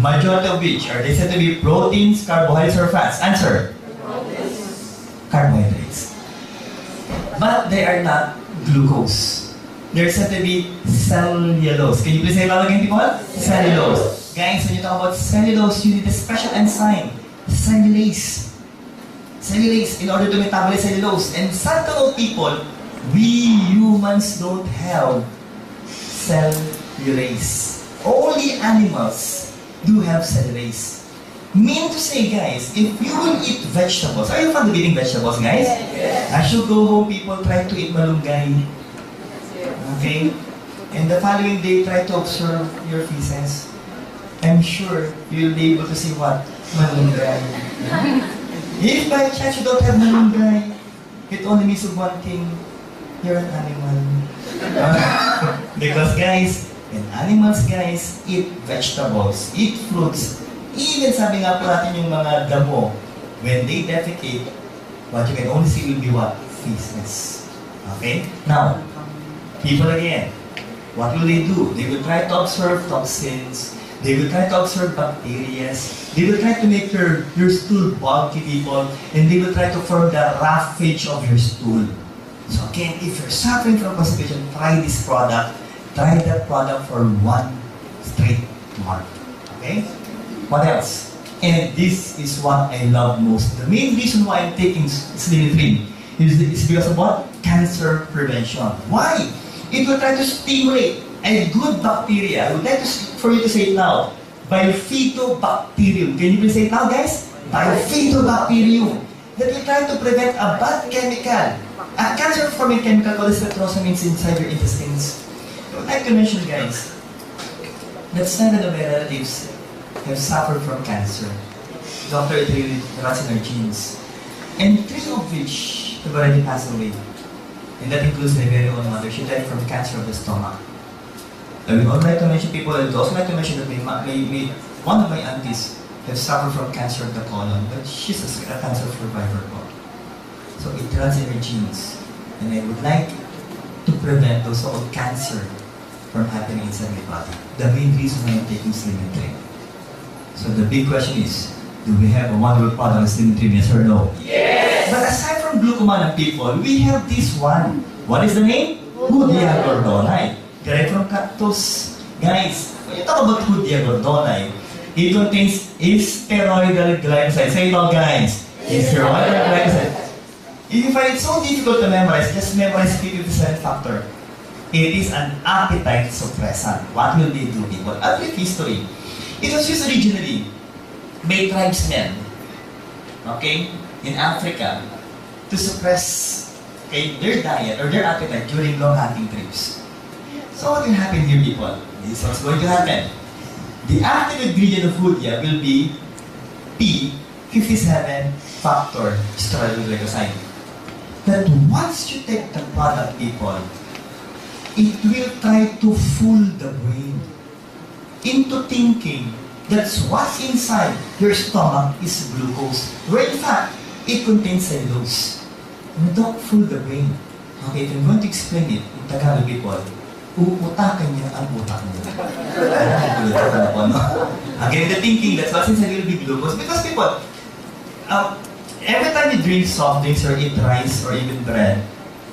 majority of which are they said to be proteins, carbohydrates, or fats? Answer. Carbohydrates. But they are not glucose. They're said to be cellulose. Can you please say it loud again, people? Cellulose. Guys, when you talk about cellulose, you need a special enzyme, cellulase. Cellulase in order to metabolize cellulose. And sad to know, people, we humans don't have cellulase. Only animals do have cellulase. Mean to say, guys, if you will eat vegetables, are you fond of eating vegetables, guys? Yes. As you go home, people try to eat malunggay. Okay? And the following day, try to observe your feces. I'm sure you'll be able to see what? Malunggay. If by chance you don't have malunggay, it only means of one thing. You're an animal. Because guys, when animals guys eat vegetables, eat fruits, even sabi nga po natin yung mga damo, when they defecate, what you can only see will be what? Feces. Okay? Now, people again, what will they do? They will try to absorb toxins, they will try to absorb bacteria, they will try to make your stool bulky, people, and they will try to form the roughage of your stool. So again, if you're suffering from constipation, try this product. Try that product for 1 straight month. Okay? What else? And this is what I love most. The main reason why I'm taking Slimin-3 is because of what? Cancer prevention. Why? It will try to stimulate a good bacteria. I would like for you to say it now. Bifidobacterium. Can you please say it now, guys? Bifidobacterium. That will try to prevent a bad chemical, a cancer-forming chemical called spectrosamines inside your intestines. I would like to mention, guys, that 7 of my relatives have suffered from cancer. Doctor, it really runs in our genes. And 3 of which have already passed away. And that includes my very own mother. She died from cancer of the stomach. I would also like to mention people, I would also like to mention that one of my aunties have suffered from cancer of the colon, but she's a cancer survivor. So it runs in her genes. And I would like to prevent those so-called cancer from happening inside my body. The main reason why I'm taking Slimin-3. So the big question is, do we have a wonderful product of Slimin-3, yes or no? Yes. But aside from glucomannan, people, we have this one. What is the name? Hoodia gordonii. Derived from cactus. Guys, when you talk about Hoodia gordonii, it contains steroidal glycoside. Say it all, guys. Steroidal glycoside. If you find it so difficult to memorize, just memorize 50% factor. It is an appetite suppressant. What will they do, people? A brief history. It was used originally by tribesmen, okay, in Africa to suppress their diet or their appetite during long hunting trips. So what will happen here, people? This is what's going to happen. The active ingredient of Hoodia will be P57 factor steroidal glycoside. That once you take the product, people, it will try to fool the brain into thinking that what's inside your stomach is glucose, where in fact, it contains cellulose. And don't fool the brain. Okay, if I'm going to explain it in Tagalog, people, uutakan niya ang utak mo. Again, the thinking that what's inside will be glucose. Because people, every time you drink soft drinks or eat rice or even bread,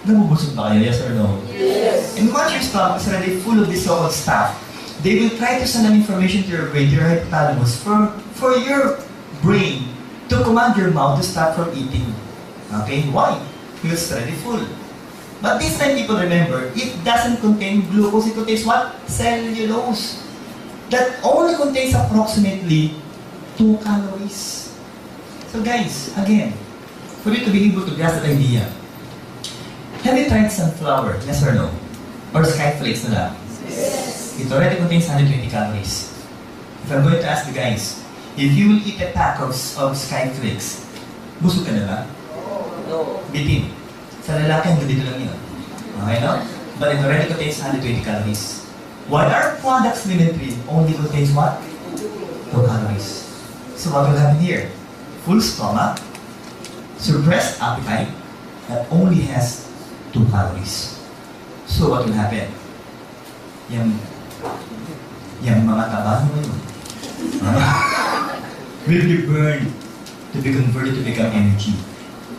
Nabubusog ba kayo? Yes or no? Yes. And once your stomach is already full of this so-called stuff, they will try to send an information to your brain, to your hypothalamus, for your brain to command your mouth to stop from eating. Okay? Why? Because it's already full. But this time, people remember, it doesn't contain glucose. It contains what? Cellulose. That only contains approximately 2 calories. So guys, again, for you to be able to grasp that idea, have you tried sunflower? Yes or no? Or skyflakes na lang? Yes. It already contains 120 calories. If I'm going to ask the guys, if you will eat a pack of skyflakes, busog ka na ba? No. Bitin. Sa lalaki, hanggang dito lang yun. Okay, no? But it already contains 120 calories. While our products limited only contains what? 2 calories. So what will happen here? Full stomach, suppressed appetite, that only has 2 calories. So what will happen? Yung mga taba mo yun. Will be burned to be converted to become energy.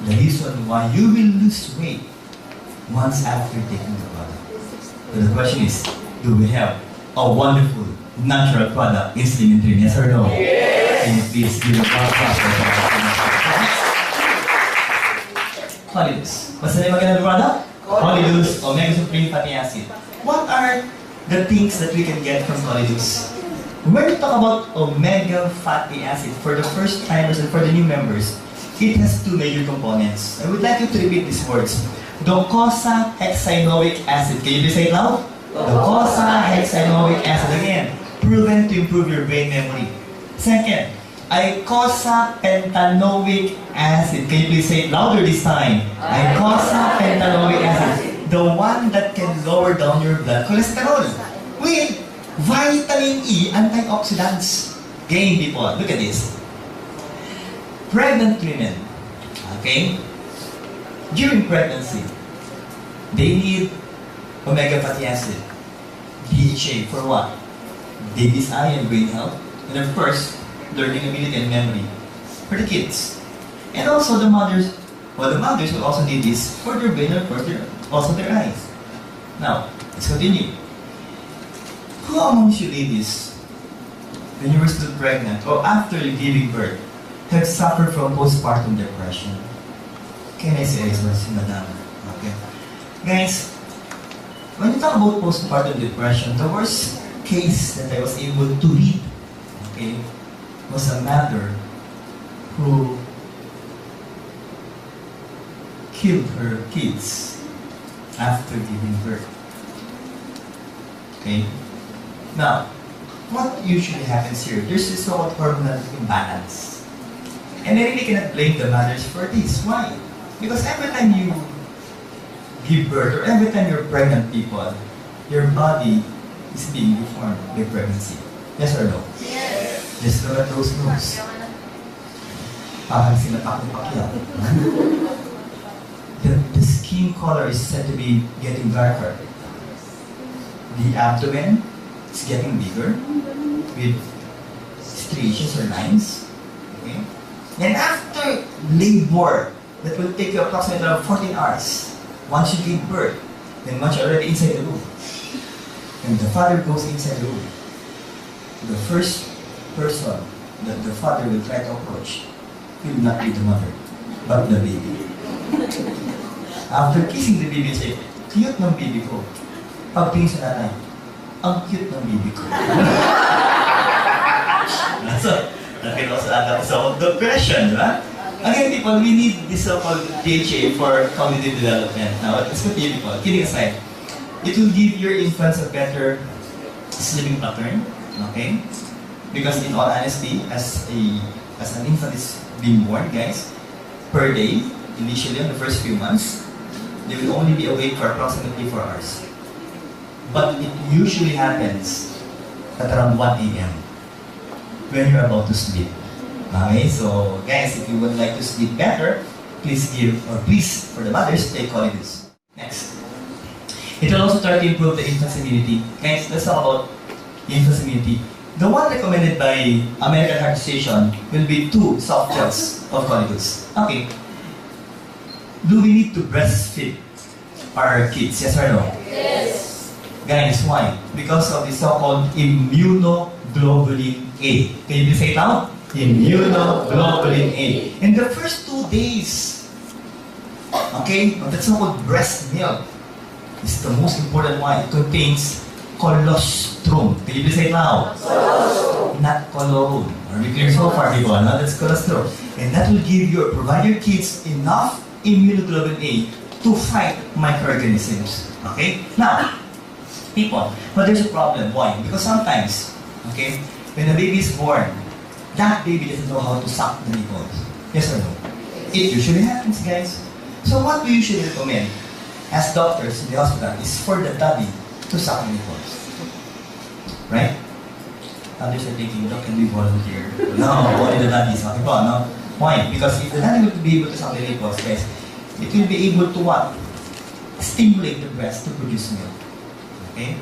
The reason why you will lose weight once after taking the product. So the question is, do we have a wonderful natural product in Slim and Trim? Yes or no? Yes. Can you please give a clap for Colidus. What's the name again of the product? Colidus Omega Supreme Fatty Acid. What are the things that we can get from Colidus? When we talk about omega fatty acid, for the first timers and for the new members, it has 2 major components. I would like you to repeat these words. Docosahexaenoic acid. Can you please say it loud? Docosahexaenoic acid. Again, proven to improve your brain memory. Second, eicosapentaenoic acid. Can you please say it louder this time? Eicosapentaenoic acid. The one that can lower down your blood cholesterol. With vitamin E antioxidants. Again, people, look at this. Pregnant women, okay? During pregnancy, they need omega fatty acid, DHA, for what? Baby's eye and brain health, and of course, learning ability and memory for the kids. And also the mothers, well, the mothers will also need this for their brain and for also their eyes. Now, let's continue. Who amongst you ladies, when you were still pregnant or after you giving birth, have suffered from postpartum depression? Can I say yes, madam? Okay. Guys, when you talk about postpartum depression, the worst case that I was able to read, okay, was a mother who killed her kids after giving birth. Okay? Now, what usually happens here? There's this so-called hormonal imbalance. And I really cannot blame the mothers for this. Why? Because every time you give birth or every time you're pregnant, people, your body is being deformed by pregnancy. Yes or no? Yes. Just look at those moves. Parang sinapak ng Pacquiao. The skin color is said to be getting darker. The abdomen is getting bigger with striations or lines. Okay? And after labor, that will take you approximately around 14 hours. Once you give birth, then once you're already inside the room, and the father goes inside the room, the first person that the father will try to approach will not be the mother, but the baby. After kissing the baby, say, cute ng baby ko. Pagtingin sa nanay, ang cute ng baby ko. So, that can also add up some depression, right? Again, people, we need this so-called DHA for cognitive development. Now, let's continue, people. Kidding aside, it will give your infants a better sleeping pattern, okay? Because in all honesty, as an infant is being born, guys, per day, initially in the first few months, they will only be awake for approximately 4 hours. But it usually happens at around 1 a.m. when you're about to sleep. Okay, so guys, if you would like to sleep better, please for the mothers, take Colidus. Next. It will also try to improve the infant's immunity. Guys, let's talk about infant's immunity. The one recommended by American Heart Association will be 2 soft gels of Colidus. Okay. Do we need to breastfeed our kids? Yes or no? Yes. Guys, why? Because of the so-called immunoglobulin A. Can you please say it out? Immunoglobulin A. In the first 2 days, okay, of the so-called breast milk is the most important one. It contains colostrum. Can you please say it loud? Colostrum. Not colon. Are we clear so far, people? No, that's colostrum. And that will give you, provide your kids enough immunoglobulin A to fight microorganisms. Okay? Now, people, but there's a problem. Why? Because sometimes, okay, when a baby is born, that baby doesn't know how to suck the nipples. Yes or no? It usually happens, guys. So what we usually recommend as doctors in the hospital is for the daddy to suck the nipples. Right? Others are thinking, Doc, can we volunteer? No, only the daddy is okay po, no? Why? Because if the daddy will be able to suck the nipples, guys, it will be able to what? Stimulate the breast to produce milk. Okay?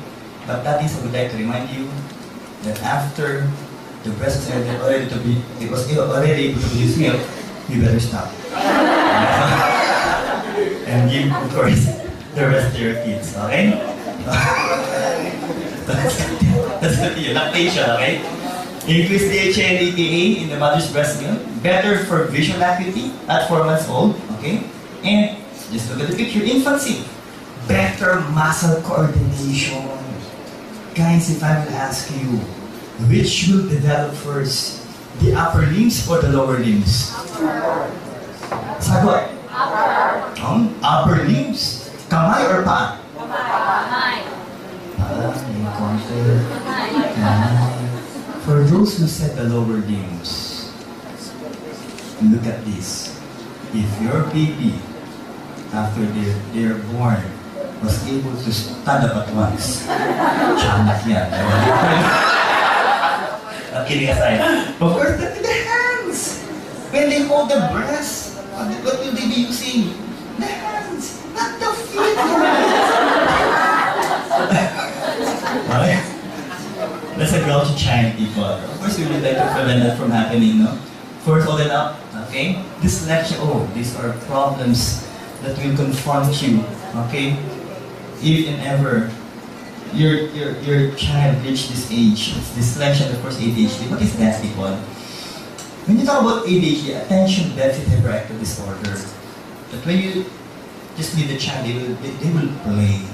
But daddies, I would like to remind you that after the breast is already already able to produce milk, you better stop. And give, of course, the rest to your kids, okay? That's the lactation, okay? Increase DHA and EPA in the mother's breast milk. Better for visual acuity at 4 months old, okay? And just look at the picture, infancy. Better muscle coordination. Guys, if I will ask you, which will develop first? The upper limbs or the lower limbs? Sagot. Upper limbs. Kamay or paa? Kamay. For those who said the lower limbs, look at this. If your baby, after they're born, was able to stand up at once, tiyanak yan. Kidding aside. Of course, look at the hands. When they hold the breast, what will they be using? The hands, not the feet. Okay? That's a grouchy child, people. Of course, we would like to prevent that from happening, no? First, hold it up, okay? Dyslexia, these are problems that will confront you, okay? If and ever your child reached this age, it's dyslexia, of course, ADHD. What is that, people? When you talk about ADHD, attention deficit hyperactive disorder, that when you just leave the child, they will play.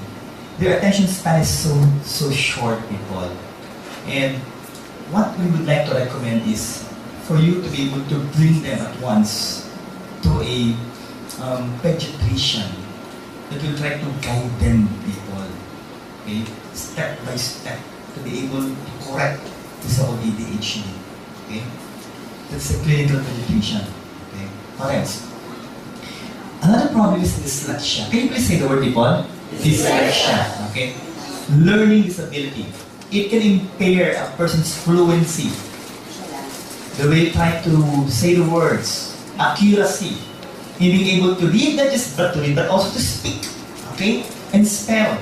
Their attention span is so short, people. And what we would like to recommend is for you to be able to bring them at once to a pediatrician that will try to guide them, people. Okay? Step by step to be able to correct this whole ADHD. Okay? That's a clinical pediatrician. Okay? What else? Another problem is dyslexia. Can you please say the word, people? Dyslexia. Okay? Learning disability. It can impair a person's fluency. The way you try to say the words, accuracy, in being able to read, not just but to read, but also to speak. Okay? And spell.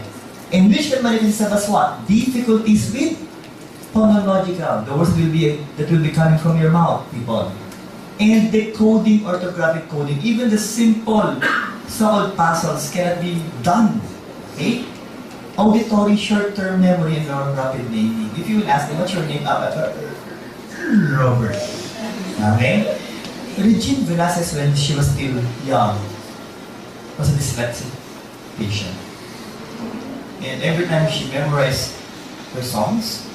And which can manifest as what? Difficulties with phonological. The words that will be coming from your mouth, people. And decoding, orthographic coding, even the simple so-called puzzles cannot be done. Okay? Auditory short-term memory and rapid naming. If you will ask them, what's your name? Robert. Okay? Regine Velasquez, when she was still young, was a dyslexic patient. And every time she memorized her songs,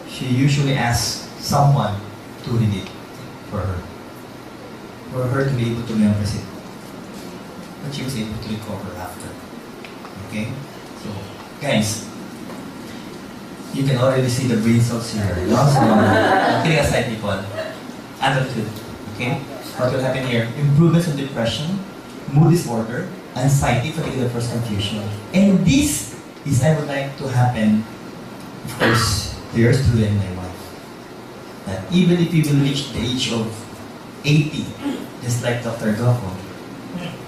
she usually asked someone to read it for her to be able to memorize it. But she was able to recover after. Okay? So, guys, you can already see the brain cells here. So, kidding aside, people, adulthood. Okay? What will happen here? Improvements in depression, mood disorder, anxiety, fatigue, and first confusion. And this is I would like to happen, of course, to your student and my wife. That even if you will reach the age of 80, just like Dr. Goko,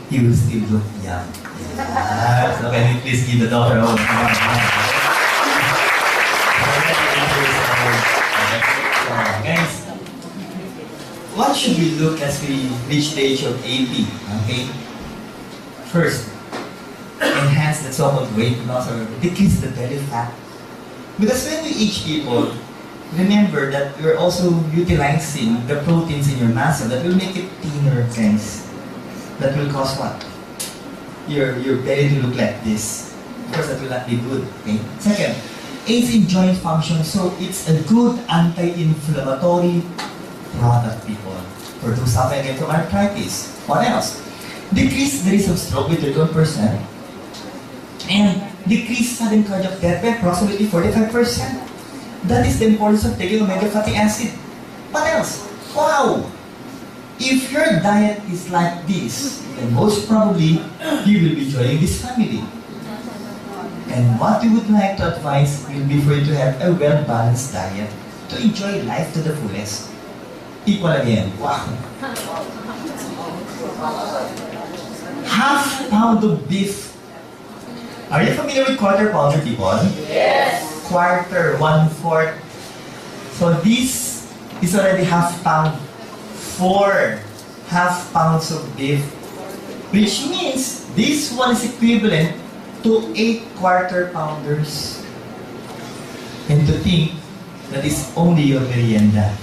he will still look young. Yeah. So can you please give the doctor a Guys, what should we look as we reach the age of 80? Okay? First, enhance the so-called weight loss or decrease the belly fat. Because when we age people, remember that you're also utilizing the proteins in your muscle that will make it thinner, guys. That will cause what? Your belly to look like this. Of course, that will not be good. Okay? Second, aids in joint function, so it's a good anti-inflammatory product, people. For those suffering from arthritis. What else? Decrease the risk of stroke with 31%. And decrease sudden cardiac death by approximately 45%. That is the importance of taking omega fatty acid. What else? Wow! If your diet is like this, then most probably you will be joining this family. And what we would like to advise will be for you to have a well-balanced diet to enjoy life to the fullest. Equal again. Wow! Half pound of beef. Are you familiar with quarter pounder, people? Yes. Quarter, 1/4. So this is already half pound. 4 half pounds of beef. Which means this one is equivalent to 8 quarter pounders. And to think that is only your merienda.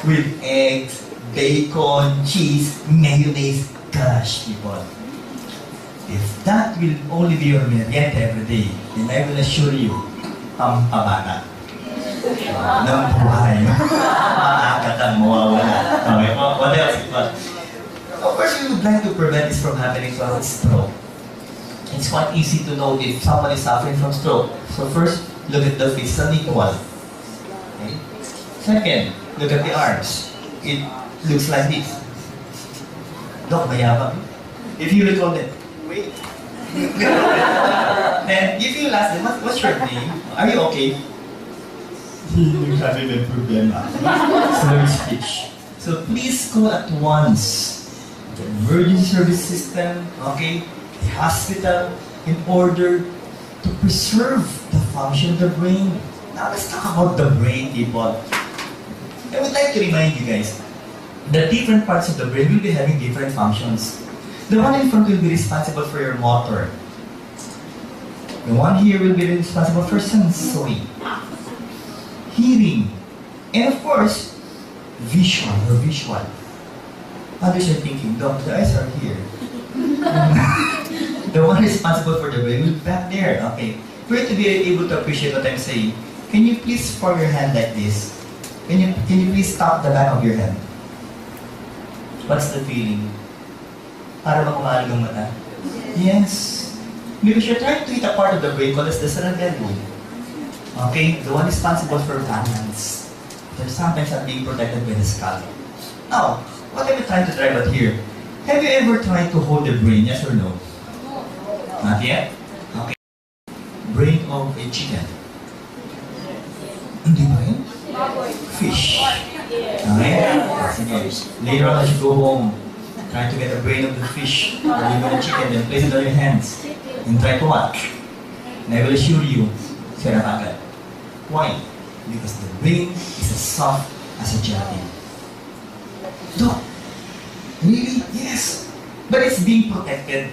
With eggs, bacon, cheese, mayonnaise. Gosh, people. If that will only be your merienda every day, then I will assure you, pampabata. Ng buhay. Maagat ang mawawala. Okay, what else? Of course, we would like to prevent this from happening to us, stroke. It's quite easy to know if someone is suffering from stroke. So first, look at the face, unequal. Okay? Second, look at the arms. It looks like this. Dok, mayabang. If you recall it, wait. Then, if you ask them, what's your name? Are you okay? Having a problem. Slurred speech. So please call at once the emergency service system, okay, the hospital, in order to preserve the function of the brain. Now let's talk about the brain, people. I would like to remind you guys, the different parts of the brain will be having different functions. The one in front will be responsible for your motor. The one here will be responsible for sensory, hearing, and of course, visual or visual. Others are thinking, Doc, the eyes are here. The one responsible for the brain will be back there. Okay. For you to be able to appreciate what I'm saying, can you please form your hand like this? Can you please tap the back of your head? What's the feeling? Para bang umalag ang mata? Yes. Because you're trying to hit a part of the brain called as the cerebellum. Okay? The one responsible for balance. They're sometimes not being protected by the skull. Now, what are we trying to drive at here? Have you ever tried to hold the brain? Yes or no? Not yet? Okay. Brain of a chicken. Hindi ba yun? Fish. Okay? Sige. Later on, as you go home, try to get the brain of the fish or even the chicken, then place it on your hands and try to what? And I will assure you, sarap agad. Why? Because the brain is as soft as a gelatin. Doc, really? Yes. But it's being protected,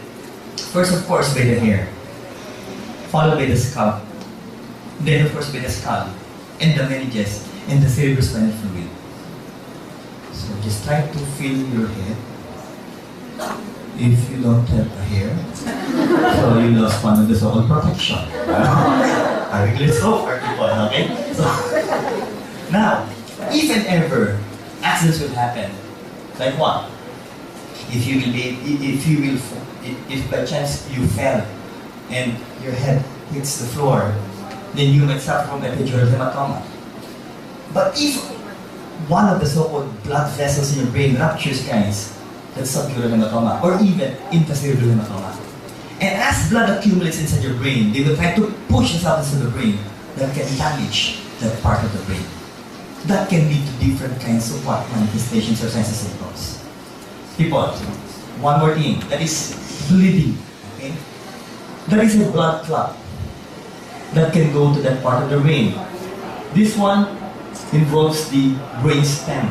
first of course, by the hair, followed by the scalp, then of course by the skull, and the meninges, and the cerebrospinal fluid. So just try to feel your head. If you don't have a hair, so you lost one of the so-called protection. I will let go for people, okay? So, now, if and ever accidents will happen, like what? If by chance you fell and your head hits the floor, then you might suffer from epidural hematoma. But if one of the so-called blood vessels in your brain ruptures, guys, that's subdural hematoma, or even intracerebral hematoma. And as blood accumulates inside your brain, they will try to push the substance into the brain that can damage that part of the brain. That can lead to different kinds of manifestations or signs and symptoms. People, one more thing, that is bleeding. Okay? There is a blood clot that can go to that part of the brain. This one involves the brain stem.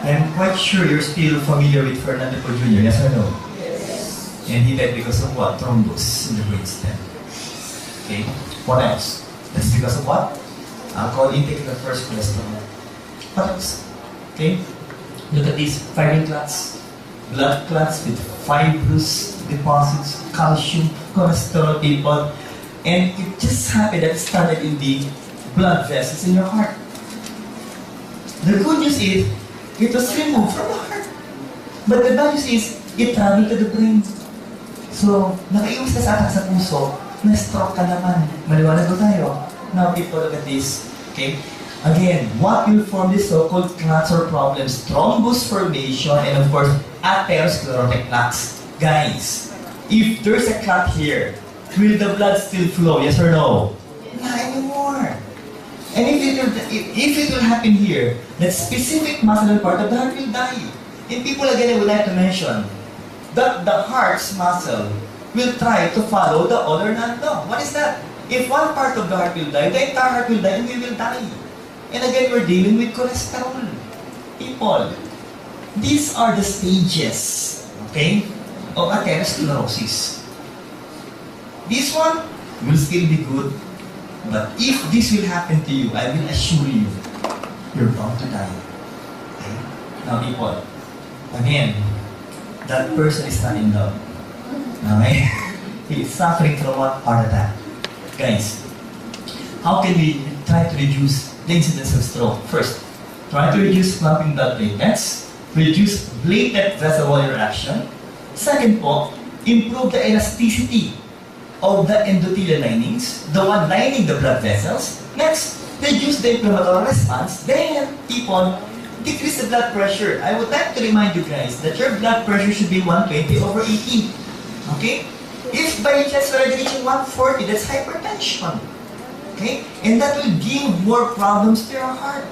I'm quite sure you're still familiar with Fernando Jr., yes or no? Yes. And he died because of what? Thrombus in the brainstem. Okay? What else? That's because of what? Alcohol intake in the first cholesterol. What else? Okay? Look at these fibrin clots. Blood clots with fibrous deposits, calcium, cholesterol, people. And it just happened that it started in the blood vessels in your heart. The good news is, it was removed from the heart. But the bad news is, it traveled to the brain. So, nakaiwas ka sa atak sa puso, na-stroke ka naman. Maliwanag ko tayo. Now, people, look at this. Okay? Again, what will form this so-called clots or problems? Thrombus formation and, of course, atherosclerotic plaques. Guys, if there's a clot here, will the blood still flow? Yes or no? Not anymore. And if it will happen here, that specific muscle part of the heart will die. And people, again, I would like to mention that the heart's muscle will try to follow the other hand. No, what is that? If one part of the heart will die, the entire heart will die and we will die. And again, we're dealing with cholesterol. People, these are the stages, okay, of atherosclerosis. This one will still be good, but if this will happen to you, I will assure you, you're bound to die. Okay? Now, people, again, that person is not in love. Okay? He is suffering from what? Heart attack. Guys, how can we try to reduce the incidence of stroke? First, try to reduce clumping blood platelets, reduce platelet vessel wall interaction. Second po, improve the elasticity of the endothelial linings, the one lining the blood vessels. Next, reduce the inflammatory response. Then, people, decrease the blood pressure. I would like to remind you guys that your blood pressure should be 120/80. Okay? If by chance you're already reaching 140, that's hypertension. Okay? And that will give more problems to your heart.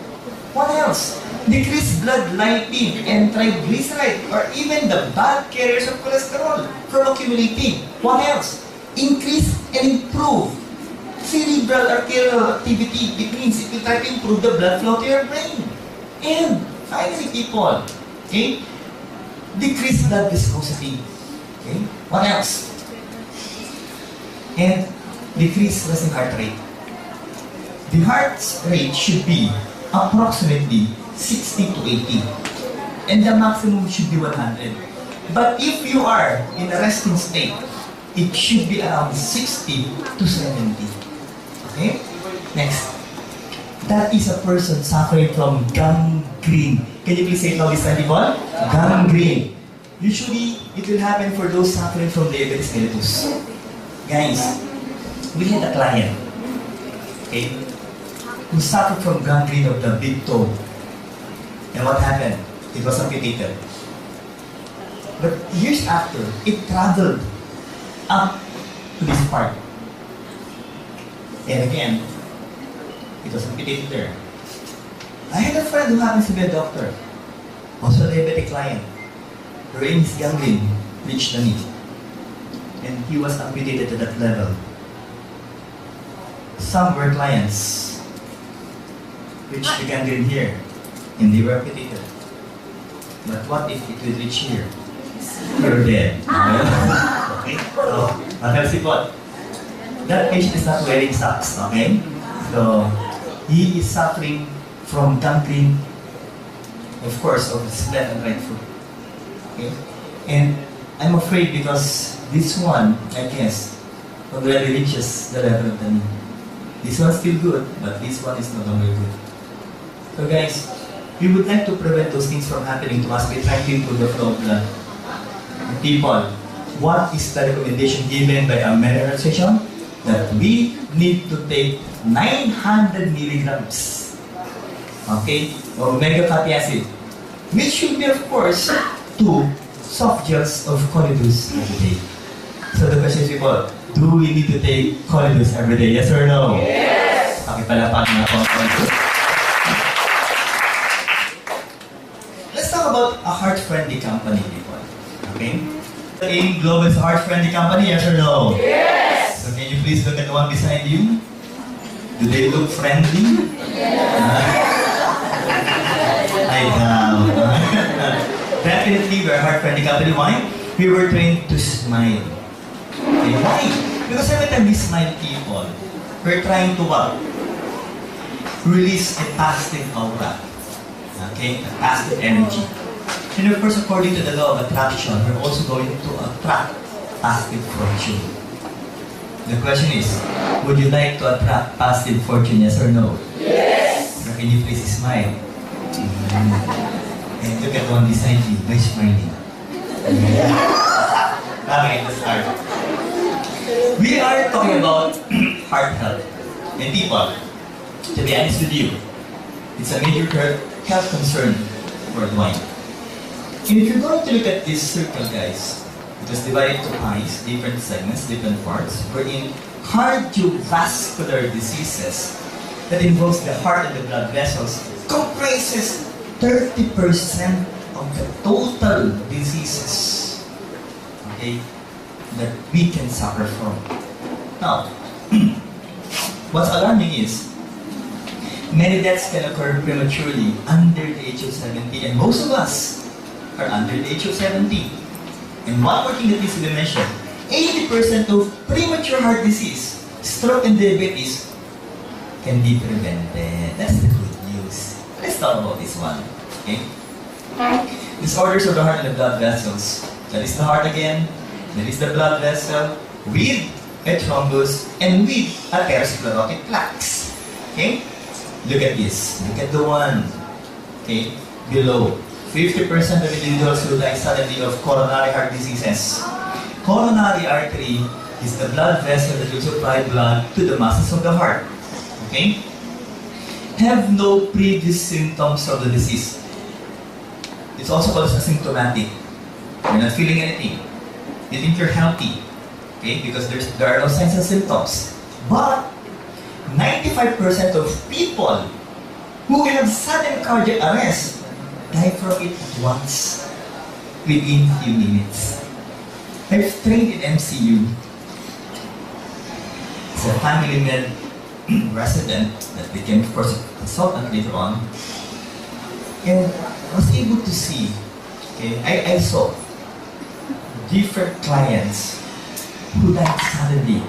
What else? Decrease blood lipid and triglyceride or even the bad carriers of cholesterol from accumulating. What else? Increase and improve cerebral arterial activity. It means it will try to improve the blood flow to your brain. And finally, people, okay, decrease blood viscosity. Okay, what else? And decrease resting heart rate. The heart's rate should be approximately 60 to 80, and the maximum should be 100. But if you are in a resting state, it should be around 60 to 70. Okay? Next. That is a person suffering from gangrene. Can you please say it loudly, people? Gangrene. Usually, it will happen for those suffering from diabetes mellitus. Guys, we had a client, okay, who suffered from gangrene of the big toe. And what happened? It was amputated. But years after, it traveled up to this part. And again, it was amputated there. I had a friend who happens to be a doctor, also a diabetic client. Wherein his gangrene reached the knee. And he was amputated to that level. Some were clients reached the gangrene here, and they were amputated. But what if it will reach here? You're dead. Okay? So, people, that patient is not wearing socks, okay? So, he is suffering from gangrene, of course, of his left and right foot. Okay? And I'm afraid because this one, I guess, already reaches the level of the knee. This one's still good, but this one is no longer good. So guys, we would like to prevent those things from happening to us by trying to improve the flow of blood. People, what is the recommendation given by our medical association? That we need to take 900 milligrams, okay, of omega fatty acid, which should be, of course, 2 soft gels of Colidus every day. So the question is, people, do we need to take Colidus every day? Yes or no? Yes! Okay, palapakan na ako ang Colidus. Let's talk about a heart-friendly company, people. Okay? AIM Global is a heart-friendly company, yes or no? Yes! So can you please look at the one beside you? Do they look friendly? Yes! I doubt. Definitely, we're a heart-friendly company. Why? we were trained to smile. Okay, why? Because every time we smile people, we're trying to what? Release a positive aura. Okay, a positive energy. And of course, according to the law of attraction, we're also going to attract positive fortune. The question is, would you like to attract positive fortune, yes or no? Yes. So can you please smile? And look at one beside you, by smiling. Okay, let's start. We are talking about heart health. And people, to be honest with you, it's a major health concern worldwide. And if you're going to look at this circle, guys, it was divided into pies, different segments, different parts, wherein cardiovascular diseases that involves the heart and the blood vessels comprises 30% of the total diseases, okay, that we can suffer from. Now, what's alarming is many deaths can occur prematurely under the age of 70, and most of us are under the age of 70. And one more thing that needs to be mentioned, 80% of premature heart disease, stroke and diabetes can be prevented. That's the good news. Let's talk about this one. Okay? Disorders of the heart and the blood vessels. That is the heart again. That is the blood vessel with a thrombus and with atherosclerotic plaques. Okay? Look at this. Look at the one. Okay? Below. 50% of individuals who die suddenly of coronary heart diseases. Coronary artery is the blood vessel that will supply blood to the muscles of the heart. Okay? Have no previous symptoms of the disease. It's also called asymptomatic. You're not feeling anything. You think you're healthy. Okay? Because there are no signs and symptoms. But 95% of people who have sudden cardiac arrest die from it at once, within few minutes. I've trained in MCU. It's a family med resident that became, of course, a consultant later on. And I was able to see, okay, I saw different clients who died suddenly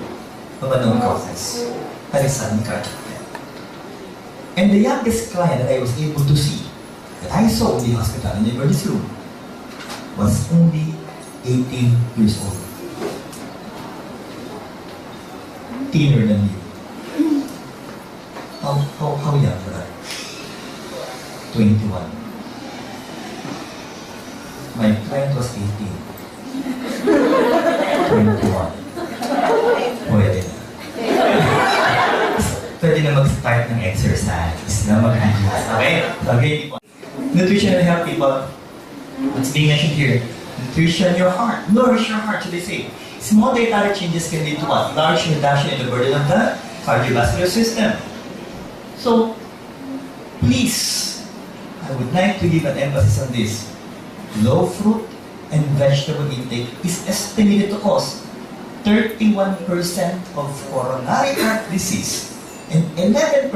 of unknown causes, that is sudden cardiac death. And the youngest client that I was able to see, that I saw in the hospital, in the emergency room, was only 18 years old. Thinner than you. How young for that? 21. My client was 18. 21. Pwede na. Pwede na mag-start ng exercise, na mag-exercise. Okay? Okay, people. Nutrition and health, people. What's being mentioned here? Nutrition your heart. Nourish your heart, so they say. Small dietary changes can lead to what? Large reduction in the burden of the cardiovascular system. So, please, I would like to give an emphasis on this. Low fruit and vegetable intake is estimated to cause 31% of coronary heart disease and 11%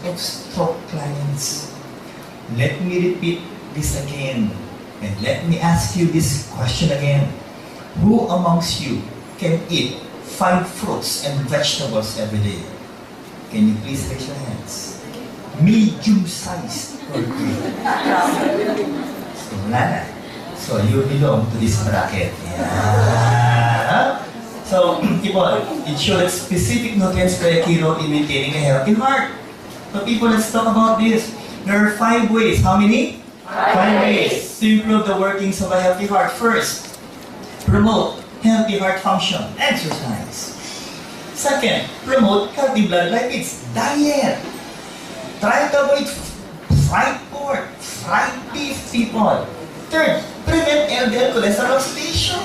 of stroke clients. Let me repeat this again, and let me ask you this question again. Who amongst you can eat 5 fruits and vegetables every day? Can you please raise your hands? Medium-sized or big? So, wala na. So, you belong to this bracket. Yeah. So, people, it shows that specific nutrients play a key role in maintaining a healthy heart. So, people, let's talk about this. There are 5 ways. How many? 5 ways to improve the workings of a healthy heart. First, promote healthy heart function. Exercise. Second, promote healthy blood lipids. Diet. Try to avoid fried pork, fried beef, people. Third, prevent LDL cholesterol oxidation.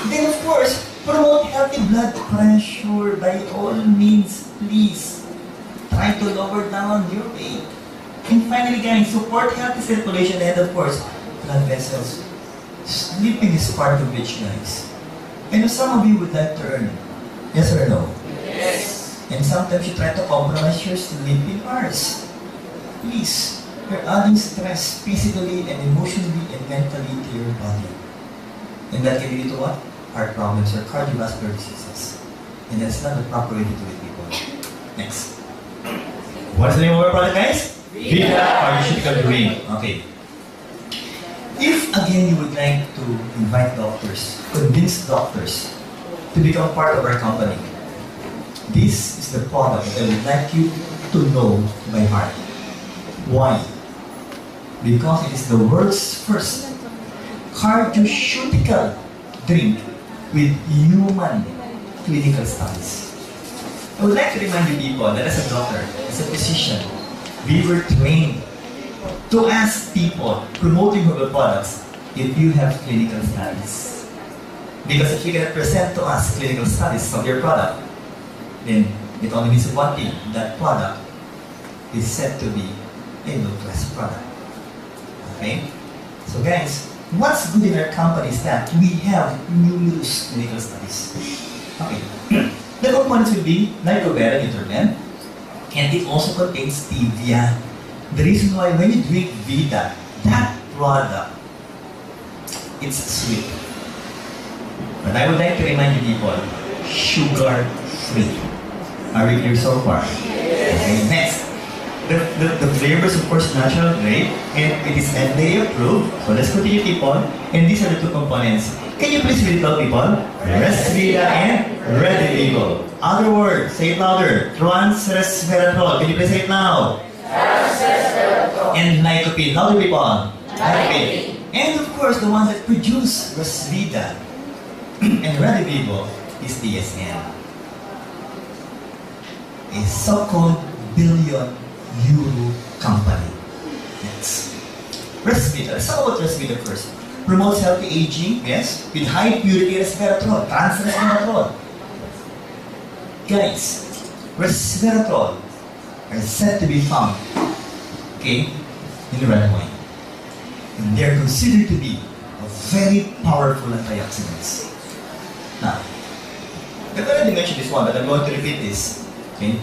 Then, of course, promote healthy blood pressure. By all means, please. Try to lower down your weight. And finally, guys, support healthy circulation and, of course, blood vessels. Sleeping is part of which, guys. I know some of you would like to earn. Yes or no? Yes. And sometimes you try to compromise your sleeping hours. Please, you're adding stress physically and emotionally and mentally to your body. And that can lead to what? Heart problems or cardiovascular diseases. And that's not the proper way to do it, people. Next. What's the name of our product, guys? Vita Pharmaceutical Drink. Okay. If again you would like to invite doctors, convince doctors to become part of our company, this is the product that I would like you to know by heart. Why? Because it is the world's first cardiaceutical drink with human clinical studies. I would like to remind you people that as a doctor, as a physician, we were trained to ask people promoting herbal products if you have clinical studies. Because if you can present to us clinical studies of your product, then it only means one thing: that product is said to be a low-class product. Okay? So guys, what's good in our company is that we have numerous clinical studies. Okay. The components will be nitrobera, nitrogen, and it also contains stevia. The reason why when you drink Vita, that product, it's sweet. But I would like to remind you people, sugar-free. Are we clear so far? Okay, next. The flavors, of course, natural grape, and it is FDA approved. So let's continue, people. And these are the two components. Can you please read it out, people? Resvita and Redivivo. Other word, say it louder. Trans-resveratrol. Can you please say it now? Trans-resveratrol. And lycopene. Louder, people. Lycopene. And of course, the ones that produce Resvita and Redivivo is DSM. A so-called billion-euro company. Next. Resvita. Let's talk about Resvita first. Promotes healthy aging, yes, with high purity resveratrol, trans-resveratrol. Guys, resveratrol are said to be found, okay, in red wine. And they're considered to be a very powerful antioxidants. Now, I've already mentioned this one, but I'm going to repeat this. Okay?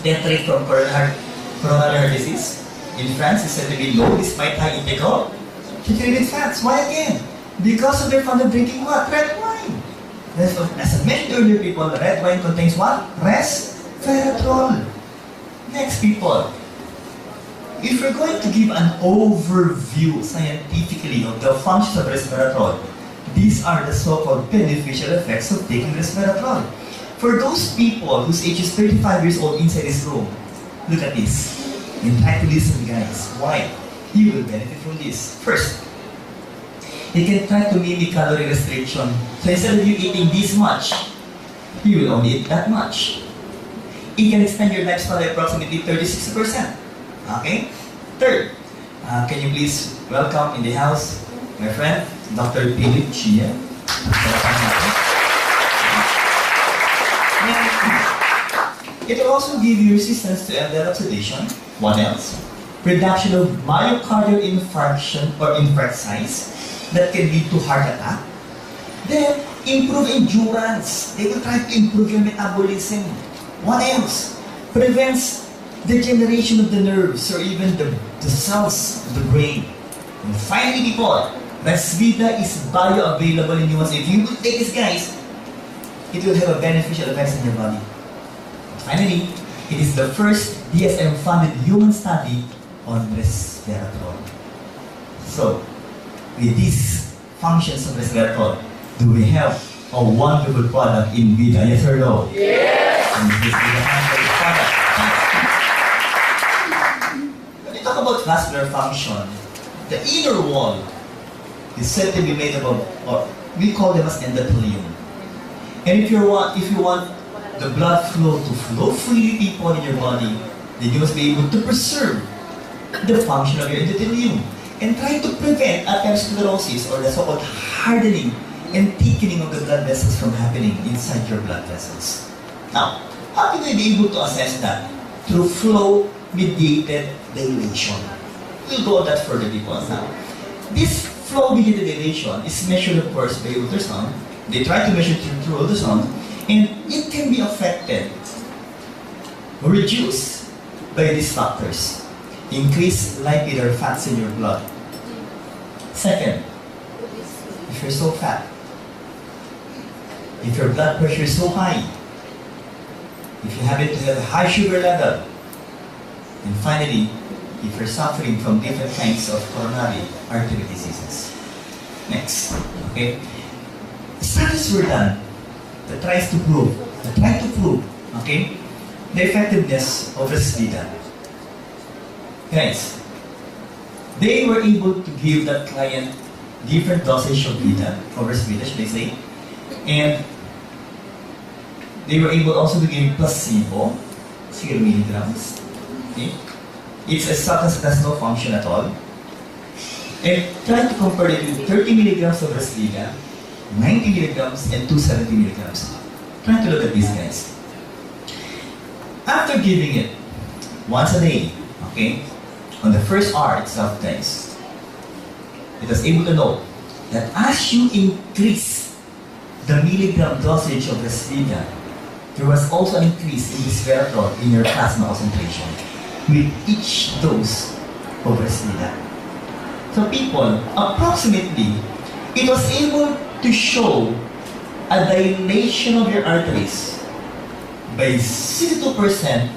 Death rate from coronary heart disease in France is said to be low despite high intake of saturated fats. Why again? Because of their fond of drinking what? Red wine. As I mentioned earlier, people, red wine contains what? Resveratrol. Next, people, if we're going to give an overview scientifically of the functions of resveratrol, these are the so-called beneficial effects of taking resveratrol. For those people whose age is 35 years old inside this room, look at this. And try to listen, guys. Why? You will benefit from this. First, you can try to mimic calorie restriction. So instead of you eating this much, you will only eat that much. It can extend your lifespan by approximately 36%. Okay? Third, can you please welcome in the house my friend, Dr. Philip Chia. It will also give you resistance to LDL oxidation. What else? Reduction of myocardial infarction or infarct size that can lead to heart attack. Then, improve endurance. They will try to improve your metabolism. What else? Prevents degeneration of the nerves or even the cells of the brain. And finally, people, Resvita is bioavailable in humans. If you will take this, guys, it will have a beneficial effects in your body. Finally, it is the first DSM-funded human study on resveratrol. So, with these functions of resveratrol, do we have a wonderful product in Vita? Yes or no? Yes! And this is the wonderful product. When we talk about vascular function, the inner wall is said to be made up of, or we call them as endothelium. And if you want the blood flow to flow freely, people, in your body, then you must be able to preserve the function of your endothelium and try to prevent atherosclerosis, or the so-called hardening and thickening of the blood vessels from happening inside your blood vessels. Now, how can we be able to assess that? Through flow-mediated dilation. We'll go on that further, people. Now, this flow-mediated dilation is measured, of course, by ultrasound. They try to measure through ultrasound, and it can be affected, reduced by these factors. Increase lipid or fats in your blood. Second, if you're so fat, if your blood pressure is so high, if you have a high sugar level, and finally, if you're suffering from different kinds of coronary artery diseases. Next, okay? Studies were done that try to prove, okay, the effectiveness of Villena. Guys, they were able to give that client different dosage of Villena, or Villena, should I say, and they were able also to give placebo, 0 milligrams. Okay? It's a substance that has no function at all. And try to compare it with 30 milligrams of Villena, 90 milligrams, and 270 milligrams. Try to look at these guys. After giving it once a day, okay, on the first hour itself, guys, it was able to know that as you increase the milligram dosage of Villena, there was also an increase in resveratrol in your plasma concentration with each dose of Villena. So people, approximately, it was able to show a dilation of your arteries by 62%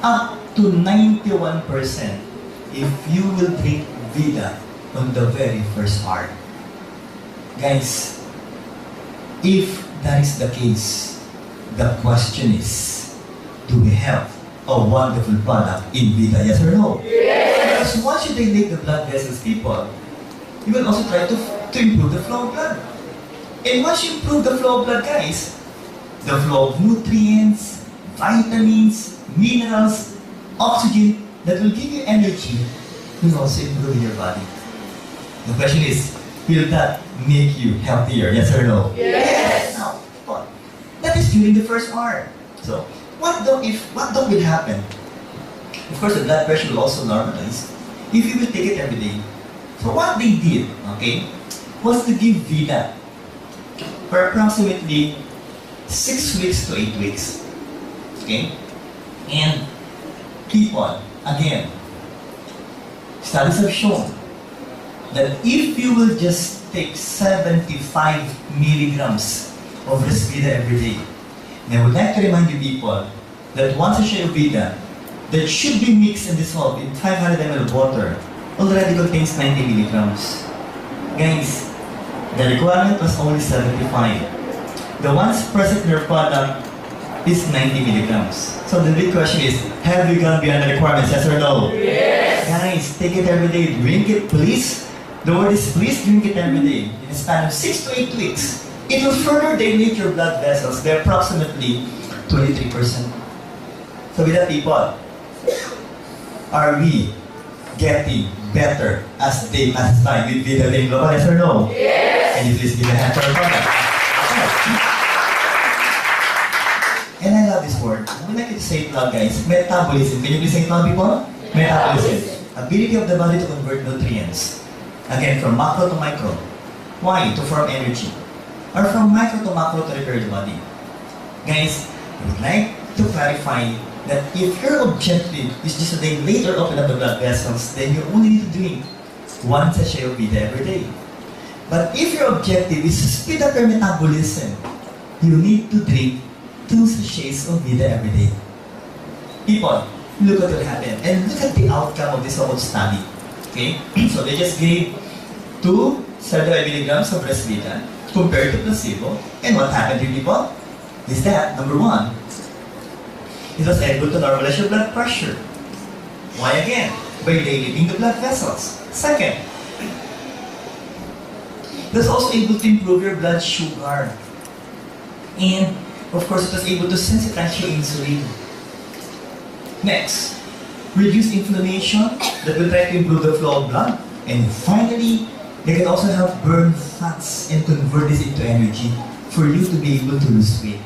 up to 91% if you will drink Villena on the very first hour. Guys, if that is the case, the question is, do we have a wonderful product in Villena, yes or no? Yes. Because once you dilate the blood vessels, people, you will also try to improve the flow of blood. And once you improve the flow of blood, guys, the flow of nutrients, vitamins, minerals, oxygen that will give you energy will also improve your body. The question is, will that make you healthier, yes or no? Yes. Now, but that is during the first hour. So, what will happen? Of course, the blood pressure will also normalize if you will take it every day. So what they did, okay, was to give Villena for approximately 6 weeks to 8 weeks. Okay? And keep on. Again, studies have shown that if you will just take 75 milligrams of Villena every day, and I would like to remind you people that once a share of Villena that should be mixed and dissolved in 500 ml of water already contains 90 milligrams. Guys, the requirement was only 75. The ones present in your product is 90 milligrams. So the big question is, have you gone beyond the requirements, yes or no? Yes. Guys, take it every day. Drink it, please. The word is please drink it every day in a span of 6 to 8 weeks. It will further dilate your blood vessels by approximately 23%. So with that, people, are we getting better as day passes by with Villena Global, yes or no? Yes. Can you please give a hand for our product? And I love this word. I would like you to say it loud, guys. Metabolism. Can you please say it loud, people? Metabolism. Ability of the body to convert nutrients. Again, from macro to micro. Why? To form energy. Or from micro to macro to repair the body. Guys, I would like to clarify that if your objective is just to dilate or open up the blood vessels, then you only need to drink 1 sachet of Villena every day. But if your objective is to speed up your metabolism, you need to drink 2 sachets of Villena every day. People, look what will happen. And look at the outcome of this whole study. Okay? So they just gave 2 75 milligrams of Villena compared to placebo. And what happened to people? Is that, number 1, it was able to normalize your blood pressure. Why again? By dilating the blood vessels. Second, it was also able to improve your blood sugar. And, of course, it was able to sensitize your insulin. Next, reduce inflammation that will try to improve the flow of blood. And finally, they can also help burn fats and convert this into energy for you to be able to lose weight.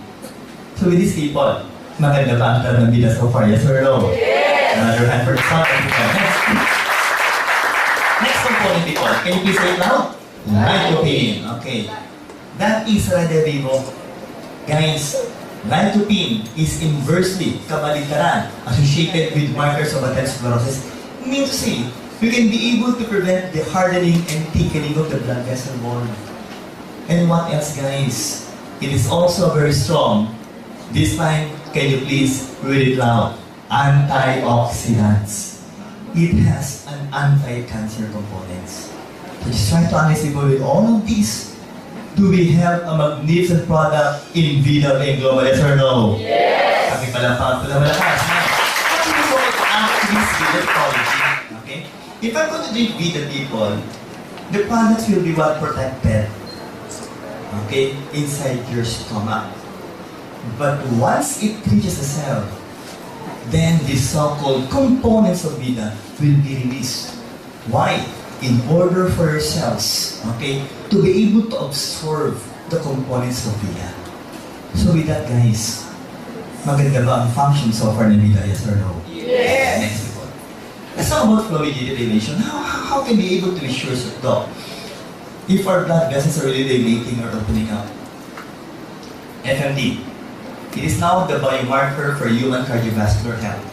So with these people, maganda ba ang plan ng Villena so far? Yes or no? Yes. Another hand for the song. Next component, people. Can you please say it loud? Lycopene. Okay. That is Vivo. Guys, lycopene is inversely, kabaligtaran, associated with markers of atherosclerosis. Mean to say, you can be able to prevent the hardening and thickening of the blood vessel wall. And what else, guys? It is also very strong. This time, can you please read it loud? Antioxidants. It has an anti-cancer components. So just try to analyze with all of these. Do we have a magnificent product in Vida and Global? Yes or no? Yes. Kami pala malakas. How do you go after this Vida quality? Okay? If I'm going to drink Vida, people, the products will be well protected. Okay? Inside your stomach. But once it reaches the cell, then the so-called components of Vida will be released. Why? In order for your cells, okay, to be able to absorb the components of Vida. So with that, guys, maganda ba ang function so far ng Vida? Yes or no? Yes. Next one. Let's talk about flow-mediated dilation. How can we be able to be sure so if our blood vessels are really dilating or opening up? FMD. It is now the biomarker for human cardiovascular health.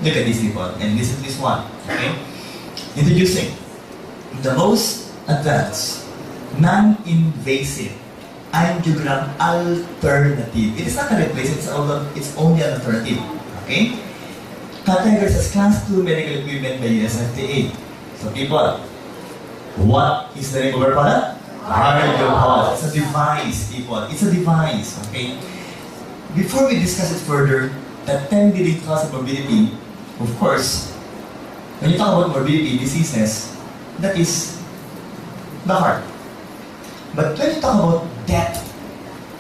Look at this, people, and listen to this one. Okay? Introducing the most advanced, non-invasive angiogram alternative. It is not a replacement, it's only an alternative. Okay? Categorized as Class 2 medical equipment by USFDA. So people, what is the name of our product? CardioPulse. It's a device, people. It's a device. Okay? Before we discuss it further, the 10 leading causes of morbidity, of course, when you talk about morbidity diseases, that is the heart. But when you talk about death,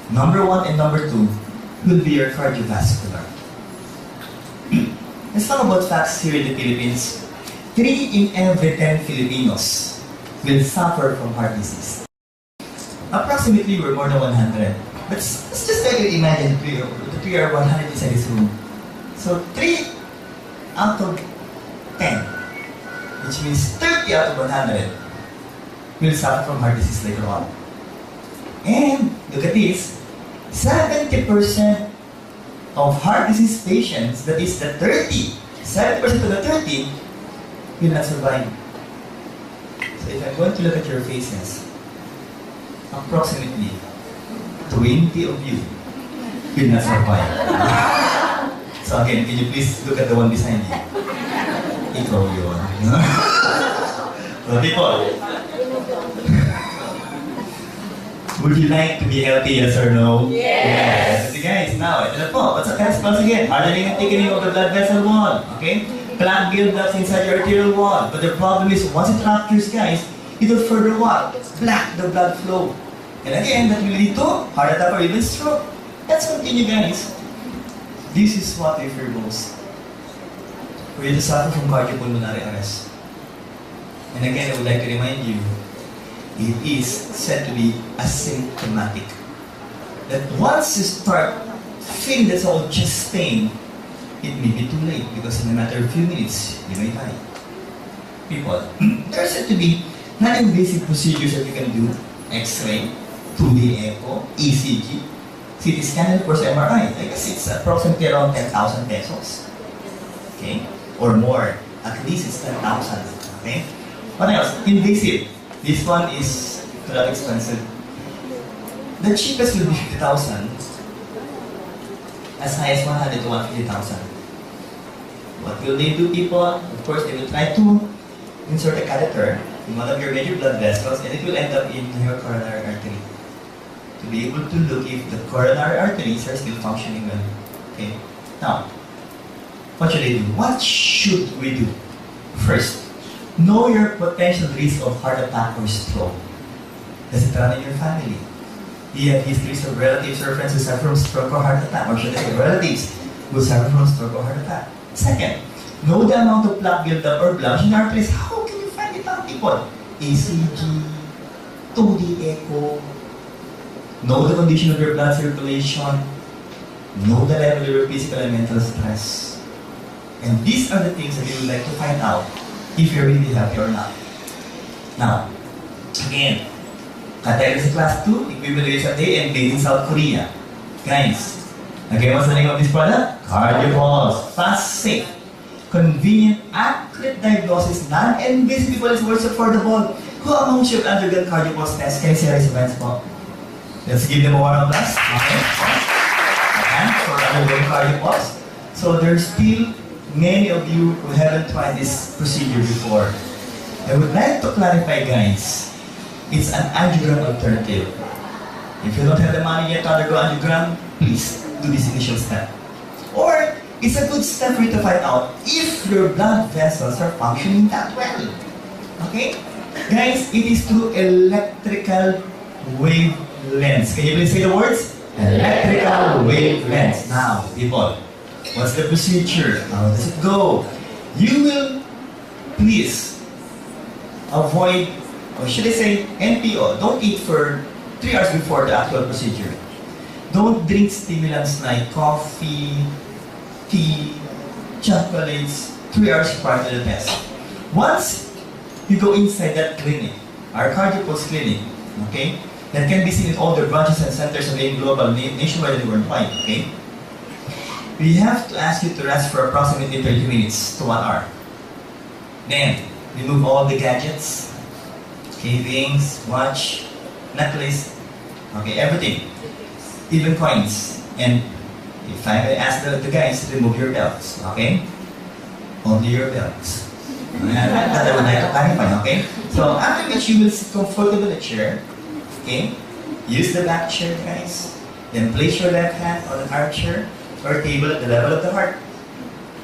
number 1 and number 2 will be your cardiovascular. Let's talk about facts here in the Philippines. 3 in every 10 Filipinos will suffer from heart disease. Approximately, we're more than 100. But let's just try to imagine that we are 100 inside this room. So 3 out of 10, which means 30 out of 100, will suffer from heart disease later on. And look at this, 70% of heart disease patients, that is the 70% of the 30, will not survive. So if I'm going to look at your faces, approximately 20 of you will not survive. So again, can you please look at the one beside you? Ikaw yun. So people, would you like to be healthy, yes or no? Yes. So guys, now, ito na po. What's once again? Hardening and thickening of the blood vessel wall. Okay? Plaque buildups inside your arterial wall. But the problem is, once it ruptures, guys, it will further what? Block the blood flow. And again, that will lead to heart attack or even stroke. Let's continue, guys. This is what we fear most. For you to suffer from cardiopulmonary arrest. And again, I would like to remind you, it is said to be asymptomatic. That once you start feeling that old chest pain, it may be too late because in a matter of few minutes, you may die. People, there are said to be non-invasive procedures that you can do. X-ray, 2D echo, ECG, CT scan, and of course MRI. I guess it's approximately around 10,000 pesos. Okay? Or more. At least it's 10,000. Okay? What else? Invasive. This one is not expensive. The cheapest will be 50,000. As high as 100 to 150,000. What will they do, people? Of course, they will try to insert a catheter in one of your major blood vessels, and it will end up in your coronary artery. To be able to look if the coronary arteries are still functioning well. Okay? Now, what should they do? What should we do? First, know your potential risk of heart attack or stroke. Does it run in your family? Do you have histories of relatives or friends who suffer from stroke or heart attack? Or should I say relatives who suffer from stroke or heart attack? Second, know the amount of plaque buildup or blood in your arteries. How can you find it out, people? ECG, 2D echo, know the condition of your blood circulation, know the level of your physical and mental stress. And these are the things that you would like to find out if you're really healthy or not. Now, again, category class 2, equivalent USA and made in South Korea. Guys, again, what's the name of this product? CardioPulse. Fast, safe, convenient, accurate diagnosis, non-invasive, people, is more affordable. Who among you have undergone cardio pulse test? Can you say raise your hands po? Let's give them a round of applause. Okay. And for undergoing cardio pulse. So there's still many of you who haven't tried this procedure before. I would like to clarify, guys, it's an angiogram alternative. If you don't have the money yet to undergo angiogram, please do this initial step. Or it's a good step for you to find out if your blood vessels are functioning that well. Okay? Guys, it is through electrical wavelengths. Can you please say the words? Electrical wavelengths. Now, people, what's the procedure? How does it go? You will please avoid, or should I say NPO, don't eat for 3 hours before the actual procedure. Don't drink stimulants like coffee, tea, chocolates 3 hours prior to the test. Once you go inside that clinic, our cardio pulse clinic, okay, that can be seen in all the branches and centers of the global, nationwide and worldwide, okay, we have to ask you to rest for approximately 30 minutes to 1 hour. Then, remove all the gadgets, okay, rings, watch, necklace, okay, everything, even coins. And if I may ask the guys to remove your belts, okay, only your belts. That I would like to clarify, okay? So after which you will sit comfortable in a chair, okay? Use the back chair, guys. Then place your left hand on an armchair or table at the level of the heart.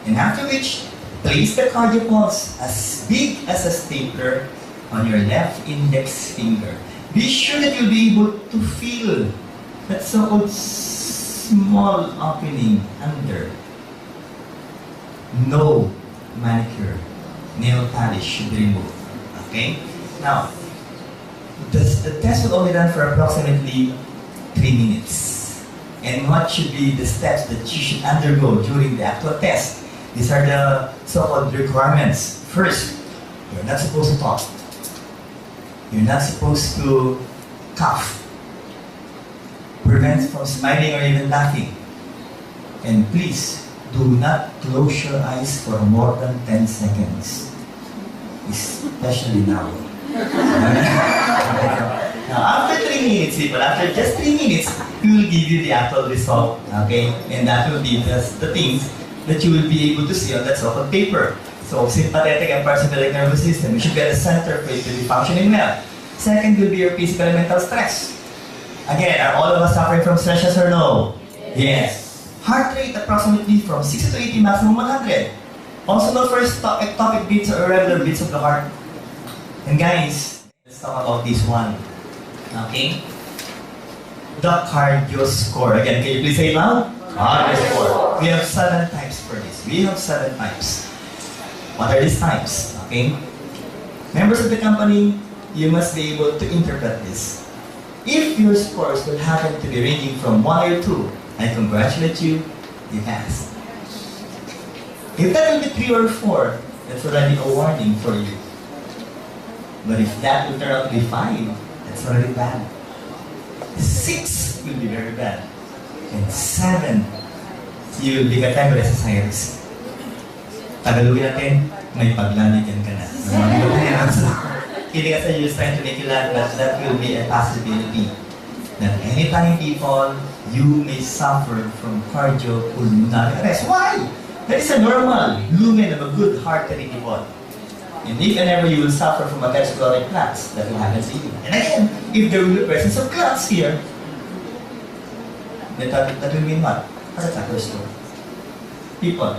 And after which, place the cardio pulse as big as a stapler on your left index finger. Be sure that you'll be able to feel that so-called small opening under. No manicure, nail polish should be removed. Okay? Now, the test will only run for approximately 3 minutes. And what should be the steps that you should undergo during the actual test? These are the so-called requirements. First, you're not supposed to talk. You're not supposed to cough. Prevent from smiling or even laughing. And please, do not close your eyes for more than 10 seconds. Especially now. Now, after 3 minutes, people, after just 3 minutes, we will give you the actual result. Okay? And that will be the things that you will be able to see on that so-called paper. So, sympathetic and parasympathetic nervous system, you should be at the center for it to be functioning well. Second will be your physical and mental stress. Again, are all of us suffering from stress, yes or no? Yes. Heart rate approximately from 60 to 80, maximum 100. Also look for ectopic beats or irregular beats of the heart. And guys, let's talk about this one. Okay? The cardio score. Again, can you please say it loud? Cardio score. We have 7 types for this. We have 7 types. What are these types? Okay? Members of the company, you must be able to interpret this. If your scores will happen to be ranging from 1 or 2, I congratulate you, you passed. If that will be 3 or 4, that's already a warning for you. But if that will turn out to be 5, that's already bad. 6 will be very bad. And 7, you will be categorized as high risk. Tagalogin natin, may paglalagyan ka na. Kidding aside, you're trying to make you laugh, but that will be a possibility. That anytime, people, you may suffer from cardiopulmonary arrest. Why? That is a normal lumen of a good heart rate, people. And if and ever you will suffer from atherosclerotic plaques, that will happen to you. And again, if there will be presence of clots here, that will mean what? Heart attack or stroke. People,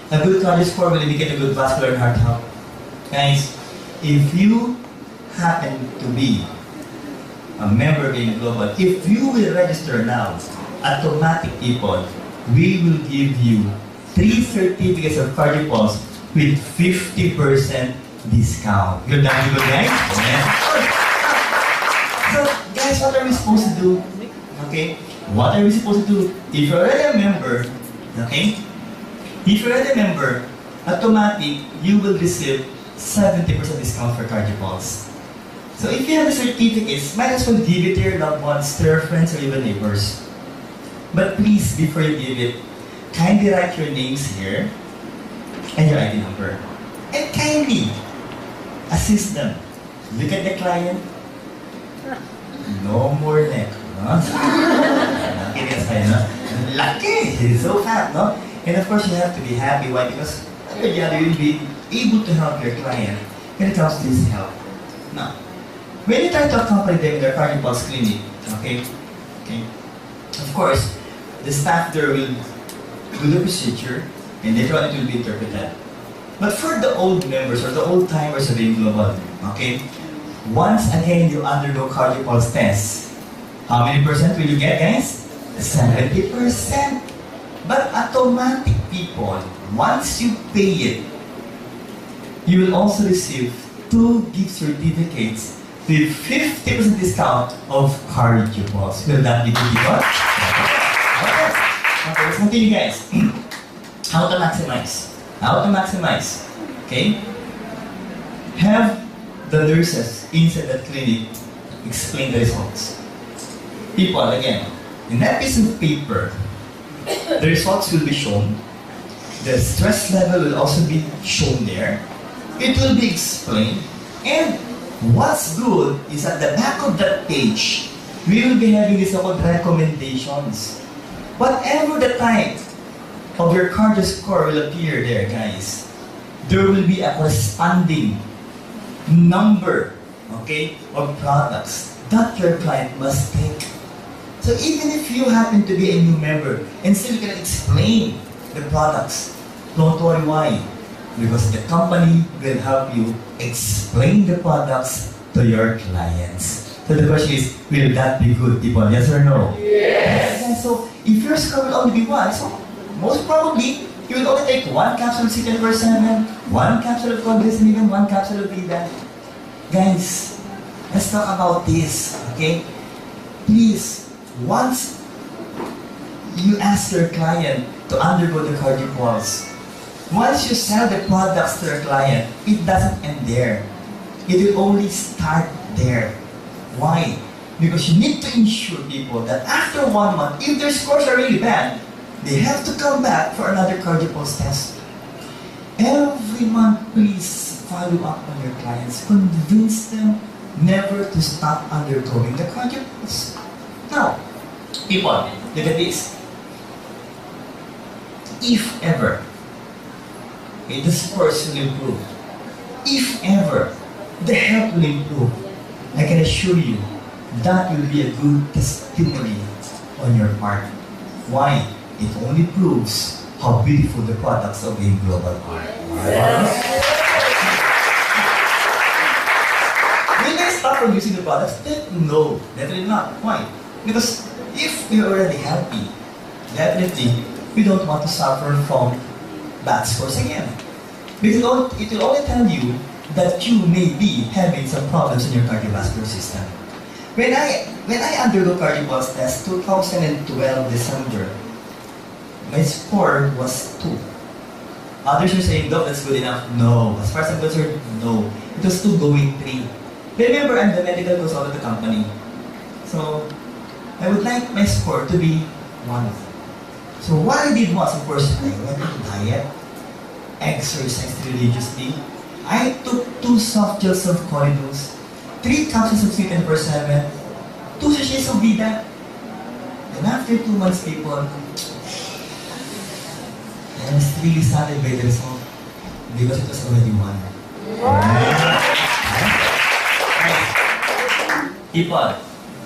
a good cardio score will indicate a good vascular and heart health. Guys, if you happen to be a member in Global, if you will register now, automatic people, we will give you 3 certificates of cardio pulse with 50% discount. You're done with guys? Yeah. So, guys, what are we supposed to do? Okay? What are we supposed to do? If you're already a member, okay? If you're already a member, automatic, you will receive 70% discount for cardio pulse. So if you have the certificates, might as well give it to your loved ones, to your friends, or even neighbors. But please, before you give it, kindly write your names here and your ID number. And kindly assist them Look at the client. No more neck. No? Kidding aside, no? Lucky! He's so fat, no? And of course, you have to be happy. Why? Because you will be able to help your client when it comes to his health. Now, when you try to accompany them in their cardio pulse clinic, okay, of course, the staff there will do the procedure and later on it will be interpreted. But for the old members or the old timers of the Global, okay, once again you undergo cardio pulse test, how many percent will you get, guys? 70%. But automatic people, once you pay it, you will also receive 2 gift certificates with 50% discount of cardio pulse. Will that be good, people? Okay, let's continue, guys. How to maximize? How to maximize? Okay? Have the nurses inside the clinic explain the results. People, again, in that piece of paper, the results will be shown. The stress level will also be shown there. It will be explained. And what's good is at the back of that page, we will be having these so-called recommendations. Whatever the type of your cardio score will appear there, guys, there will be a corresponding number, okay, of products that your client must take. So even if you happen to be a new member and still can explain the products, don't worry why. Because the company will help you explain the products to your clients. So the question is, will that be good, people? Yes or no? Yes. And so if your score will only be 1, so most probably you will only take 1 capsule of CTN/7, 1 capsule of Congress, and even 1 capsule of Vida. Guys, let's talk about this, okay? Please, once you ask your client to undergo the cardio pulse, once you sell the products to your client, it doesn't end there. It will only start there. Why? Because you need to ensure people that after 1 month, if their scores are really bad, they have to come back for another cardio pulse test. Every month, please follow up on your clients. Convince them never to stop undergoing the cardio pulse. Now, people, look at this. If ever, okay, the scores will improve. If ever, the health will improve. I can assure you, that will be a good testimony on your part. Why? It only proves how beautiful the products of Game Global are. Will they stop from using the products? No, definitely not. Why? Because if you're already happy, definitely we don't want to suffer from bad scores again. Because it will only tell you that you may be having some problems in your cardiovascular system. When I undergo cardio pulse test 2012 December, my score was 2. Others are saying, Doc, that's good enough. No. As far as I'm concerned, no. It was 2 going 3. Remember, I'm the medical consultant of the company. So, I would like my score to be 1. So what I did was, of course, I went to diet, exercised religiously. I took 2 soft gels of corridors, 3 capsules of CTN/7, 2 sachets of Vida. And after 2 months, people, I was really saddened by the result because it was already 1. People,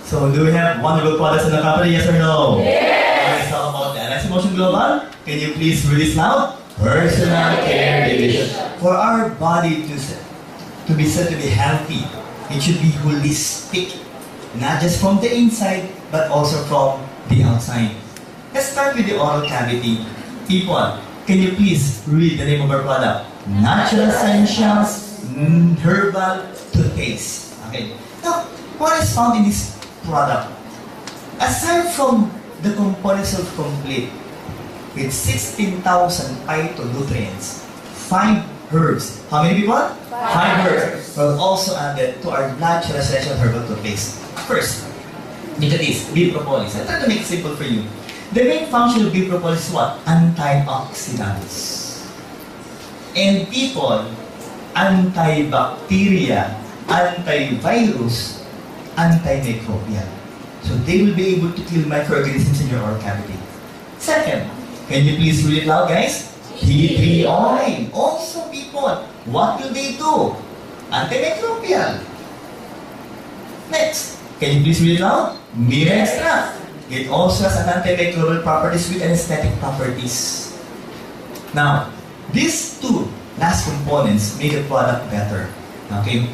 so do we have wonderful products in the company, yes or no? Let's talk about the LS Motion Global. Can you please read this loud? Personal care division. For our body to be said to be healthy, it should be holistic. Not just from the inside, but also from the outside. Let's start with the oral cavity. People, can you please read the name of our product? Natural Essentials Herbal Toothpaste. Okay. Now, what is found in this product? Aside from the components of complete, with 16,000 phytonutrients, 5 herbs. How many people? 5 herbs were also added to our natural essential herbal toothpaste. First, look at this, bee propolis. I try to make it simple for you. The main function of bee propolis is what? Antioxidants. And people, antibacteria antivirus, antimicrobial. So they will be able to kill microorganisms in your oral cavity. Second, can you please read it loud, guys? Tea tree oil. Also, people, what will they do? Antimicrobial. Next, can you please read it loud? Mirror extract. It also has an antimicrobial properties with anesthetic properties. Now, these two last components make the product better. Okay?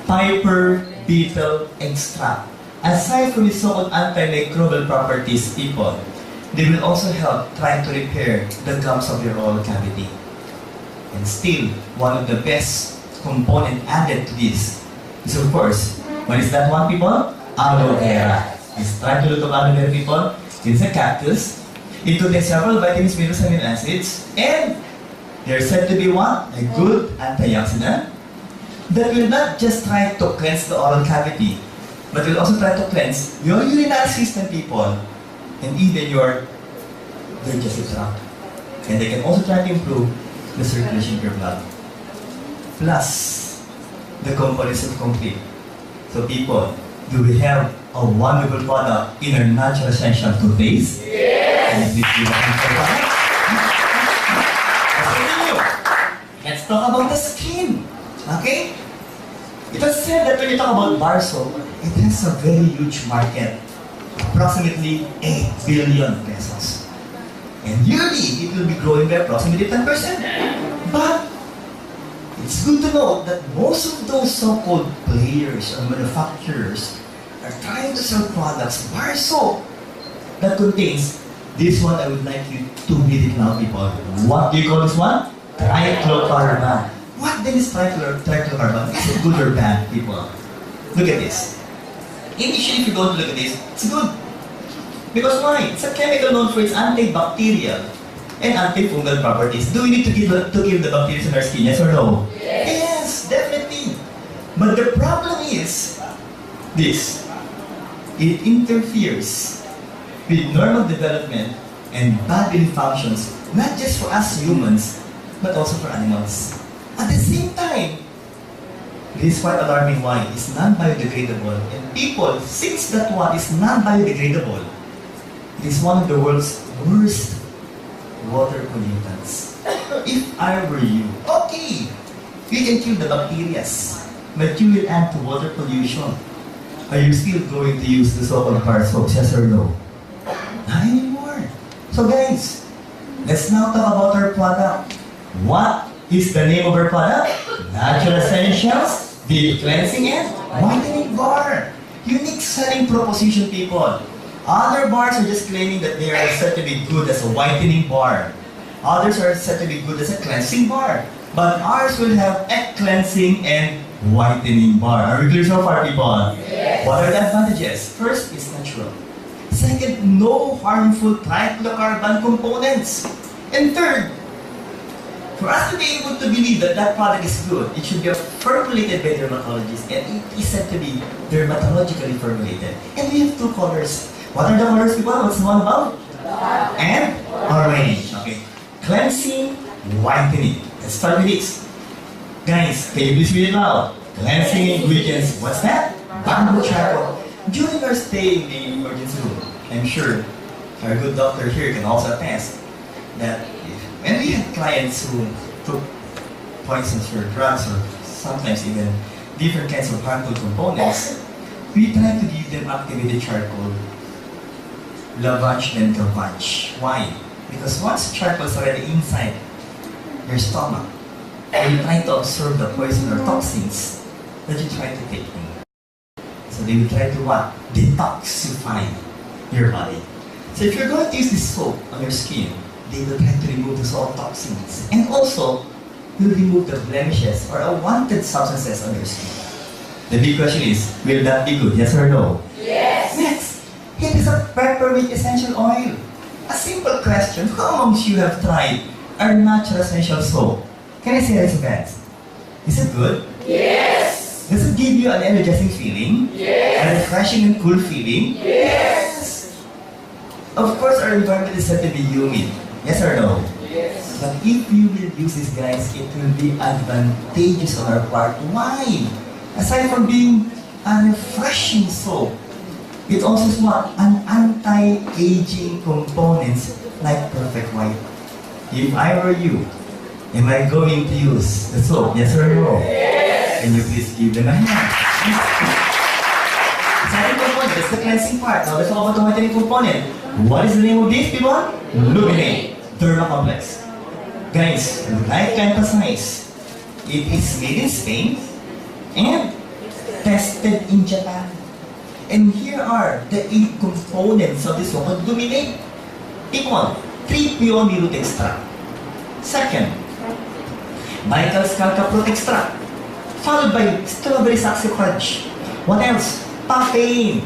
Piper beetle extract. Aside from its so-called antimicrobial properties, people, they will also help trying to repair the gums of your oral cavity. And still, one of the best component added to this is, of course, what is that one, people? Aloe vera. It's trying to look at aloe vera, people. It's a cactus. It contains several vitamins, minerals, and amino acids, and they're said to be what? A good antioxidant that will not just try to cleanse the oral cavity, but will also try to cleanse your urinary system, people, and even your digestive tract. And they can also try to improve the circulation of your blood. Plus, the components of complete. So people, do we have a wonderful product in our natural essential toothpaste? Yes! And please give a hand for that. Let's talk about the skin. Okay? It was said that when you talk about bar soap, it has a very huge market. Approximately 8 billion pesos. And yearly, it will be growing by approximately 10%. But it's good to know that most of those so-called players or manufacturers are trying to sell products, bar soap, that contains this one. I would like you to read it now, people. What do you call this one? Trichlocarbon. What then is trichlocarbon? Is it good or bad, people? Look at this. Initially, if you go to look at this, it's good. Because why? It's a chemical known for its antibacterial and antifungal properties. Do we need to kill the bacteria in our skin? Yes or no? Yes, definitely. But the problem is this. It interferes with normal development and bodily functions, not just for us humans, but also for animals. At the same time, this is quite alarming. Why? It's non-biodegradable. And people, since that one is non-biodegradable, it is one of the world's worst water pollutants. If I were you, okay, we can kill the bacteria, but you will add to water pollution. Are you still going to use the so-called bar soaps, yes or no? Not anymore. So guys, let's now talk about our product. What is the name of our product? Natural Essentials, Deep Cleansing and Whitening Bar. Unique selling proposition, people. Other bars are just claiming that they are said to be good as a whitening bar. Others are said to be good as a cleansing bar. But ours will have a cleansing and whitening bar. Are we clear so far, people? Yes. What are the advantages? First, it's natural. Second, no harmful trichlocarbon components. And third, for us to be able to believe that that product is good, it should be formulated by dermatologists, and it is said to be dermatologically formulated. And we have two colors. What are the colors, people? What's the one about? And orange. Okay. Cleansing, whitening. Let's start with this. Guys, can you please read it loud? Cleansing ingredients. What's that? Bamboo charcoal. During our stay in the emergency room, I'm sure our good doctor here can also attest that when we had clients who took poisons or drugs or sometimes even different kinds of harmful components, we try to give them activated charcoal, lavage then gavage. Why? Because once charcoal is already inside your stomach, they will try to absorb the poison or toxins that you try to take in. So they will try to what? Detoxify your body. So if you're going to use this soap on your skin, they will try to remove the salt toxins. And also, will remove the blemishes or unwanted substances on your skin. The big question is, will that be good? Yes or no? Yes. Next, it is a peppermint essential oil. A simple question, who amongst you have tried our natural essential soap? Can I say that it's bad? Is it good? Yes. Does it give you an energizing feeling? Yes. A refreshing and cool feeling? Yes. Of course, our environment is said to be humid. Yes or no? Yes. But if you will use this, guys, it will be advantageous on our part. Why? aside from being a refreshing soap, it also has what? An anti-aging components like Perfect White. If I were you, am I going to use the soap? Yes or no? Yes. Can you please give them a hand? Second component, that's the cleansing part. Now let's talk about the whitening component. What is the name of this, people? Luminate Derma Complex. Guys, like I emphasize, it is made in Spain and tested in Japan. And here are the 8 components of this one. Luminate. Pick one. 3 peony root extract. Second, Vital Scalca Fruit extract. Followed by strawberry saxifrage. What else? Papain.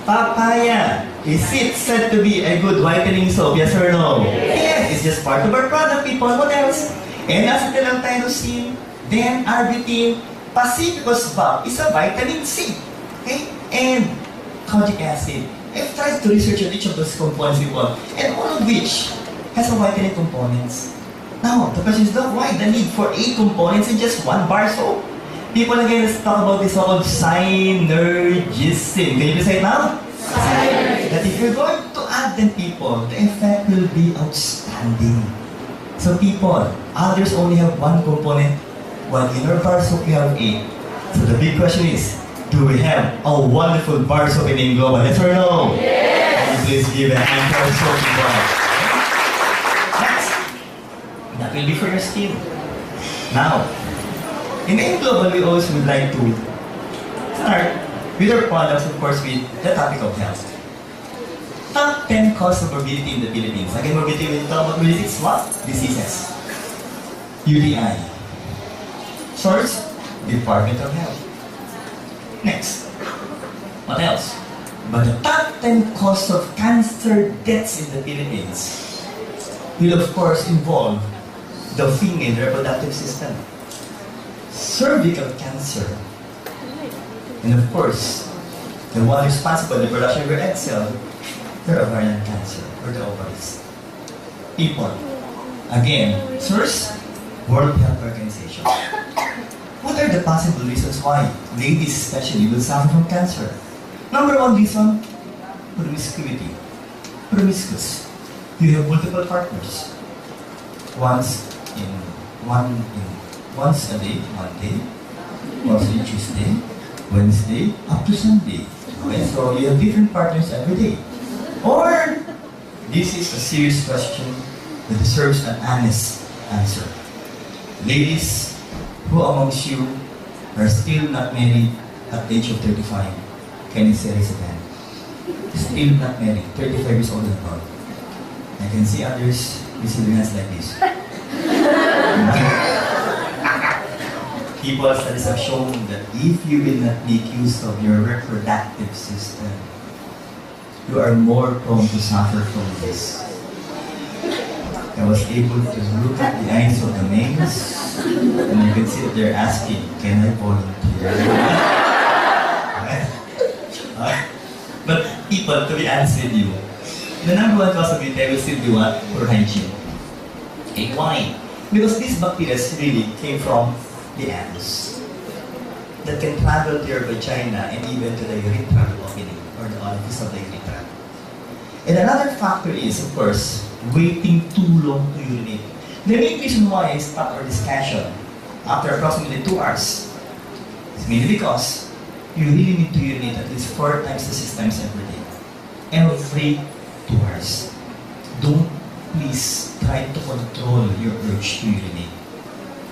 Papaya. Is it said to be a good whitening soap? Yes or no? Yes. It's just part of our product, people. What else? N-acetyl-tyrosine, then arbutin, Pacificus valve is a vitamin C. Okay? And kojic acid. I've tried to research on each of those components, people, and all of which has a whitening components. Now, the question is, why the need for 8 components in just 1 bar soap? People, again, let's talk about this so-called synergism. Can you say it now? Synergism. That if you're going to add them, people, the effect will be outstanding. So people, others only have 1 component, while in our bar soap we have 8. So the big question is, do we have a wonderful bar soap in Global? Yes or no? Yes. Can you please give a hand for our soap, people? Next, that will be for your skin. Now, in Global, we also would like to start with our products, of course, with the topic of health. Top 10 causes of morbidity in the Philippines. Again, morbidity, when you talk about morbidity, it's what? Diseases. UTI. Source? Department of Health. Next. What else? But the top 10 causes of cancer deaths in the Philippines will, of course, involve the female reproductive system, cervical cancer, and of course, the one responsible for the production of your egg cell, the ovarian cancer, or the ovaries. People, again, source, World Health Organization. What are the possible reasons why ladies especially will suffer from cancer? Number 1 reason, promiscuity. Promiscuous. You have multiple partners. Once a day, Monday, also Tuesday, Wednesday, up to Sunday. Okay, so you have different partners every day. Or, this is a serious question that deserves an honest answer. Ladies, who amongst you are still not married at the age of 35? Can you say raise a hand? Still not married, 35 years old and above. I can see others with their hands like this. People, studies have shown that if you will not make use of your reproductive system, you are more prone to suffer from this. I was able to look at the eyes of the males, and you can see that they're asking, can I volunteer? But people, to be honest with you, the number 1 cause of it will still be what? Poor hygiene. Okay, why? Because these bacteria really came from the anus that can travel to your vagina and even to the urethral opening or the orifice of the urethra. And another factor is, of course, waiting too long to urinate. The main reason why I stopped our discussion after approximately 2 hours is mainly because you really need to urinate at least 4 times to 6 times every day. Every 2 hours. Don't please try to control your urge to urinate.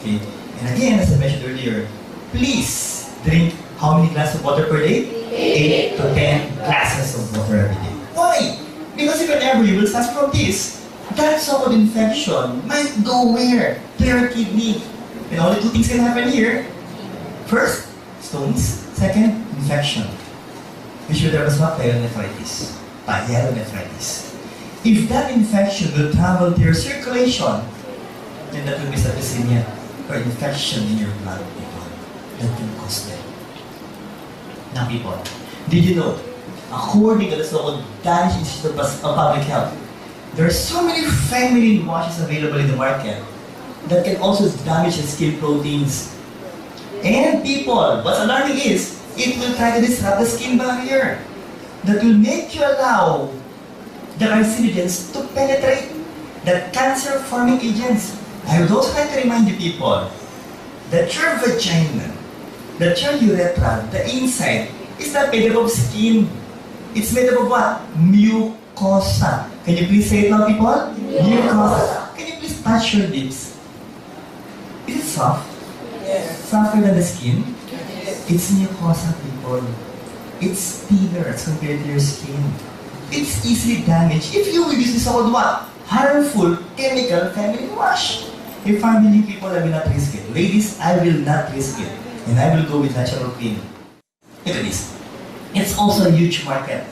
Okay? And again, as I mentioned earlier, please drink how many glasses of water per day? 8 to 10 glasses of water every day. Why? Because if ever you will suffer from this, that sort of infection might go where? To your kidney. And only 2 things can happen here. First, stones. Second, infection. Which will have what? Pyelonephritis. Pyelonephritis. If that infection will travel to your circulation, then that will be septicemia or infection in your blood, people. That can cause death. Now, people, did you know, according to the so-called Danish Institute of Public Health, there are so many feminine washes available in the market that can also damage the skin proteins. And people, what's alarming is, it will try to disrupt the skin barrier that will make you allow the carcinogens to penetrate the cancer-forming agents. I would also like to remind you people that your vagina, that your urethra, the inside, is not made up of skin. It's made up of what? Mucosa. Can you please say it now, people? Mucosa. Can you please touch your lips? Is it soft? Yes. Softer than the skin? Yes. It's mucosa, people. It's thinner as compared to your skin. It's easily damaged if you will use this called what? Harmful chemical feminine wash. If family people, I will not risk it. Ladies, I will not risk it. And I will go with natural clean. Look at this. It's also a huge market.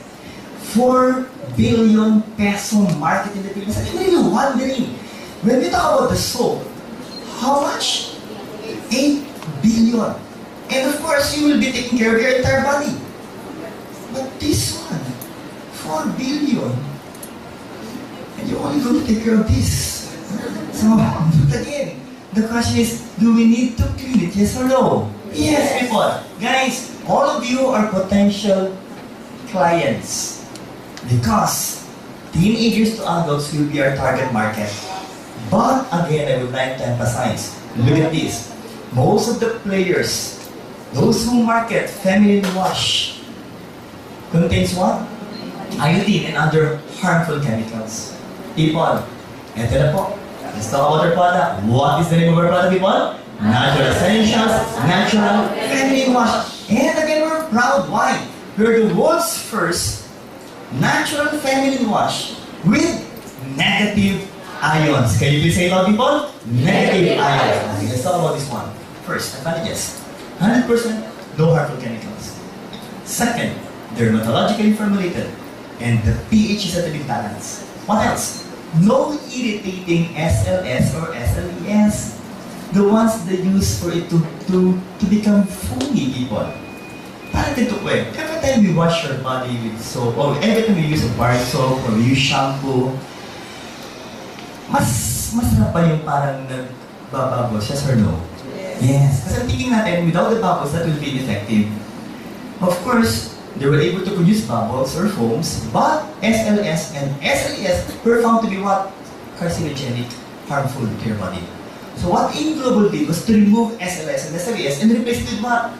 4 billion peso market in the Philippines. I'm really wondering, when we talk about the soap, how much? 8 billion. And of course, you will be taking care of your entire body. But this one, 4 billion. And you're only going to take care of this. So, again, the question is, do we need to clean it? Yes or no? Yes, people. Guys, all of you are potential clients. Because teenagers to adults will be our target market. But again, I would like to emphasize, look at this. Most of the players, those who market feminine wash, contains what? Iodine and other harmful chemicals. People, ito na po. Let's talk about our product. What is the name of our product, people? Natural Essentials, Natural Feminine Wash. And again, we're proud. Why? We're the world's first natural feminine wash with negative ions. Can you please say it out, people? Negative ions. Okay, let's talk about this one. First, advantages. 100% no harmful chemicals. Second, dermatologically formulated. And the pH is at a good balance. What else? No irritating SLS or SLES. The ones they use for it to become foamy, people. Parang ganito po eh. Every time we wash your body with soap, or every time we use a bar soap, or we use shampoo, masarap pa yung parang nagbabubbles, yes or no? Yes. Kasi ang thinking natin, without the bubbles, that will be ineffective. Of course, they were able to produce bubbles or foams, but SLS and SLES were found to be what? Carcinogenic, harmful to your body. So what Global did was to remove SLS and SLES and replace it with what?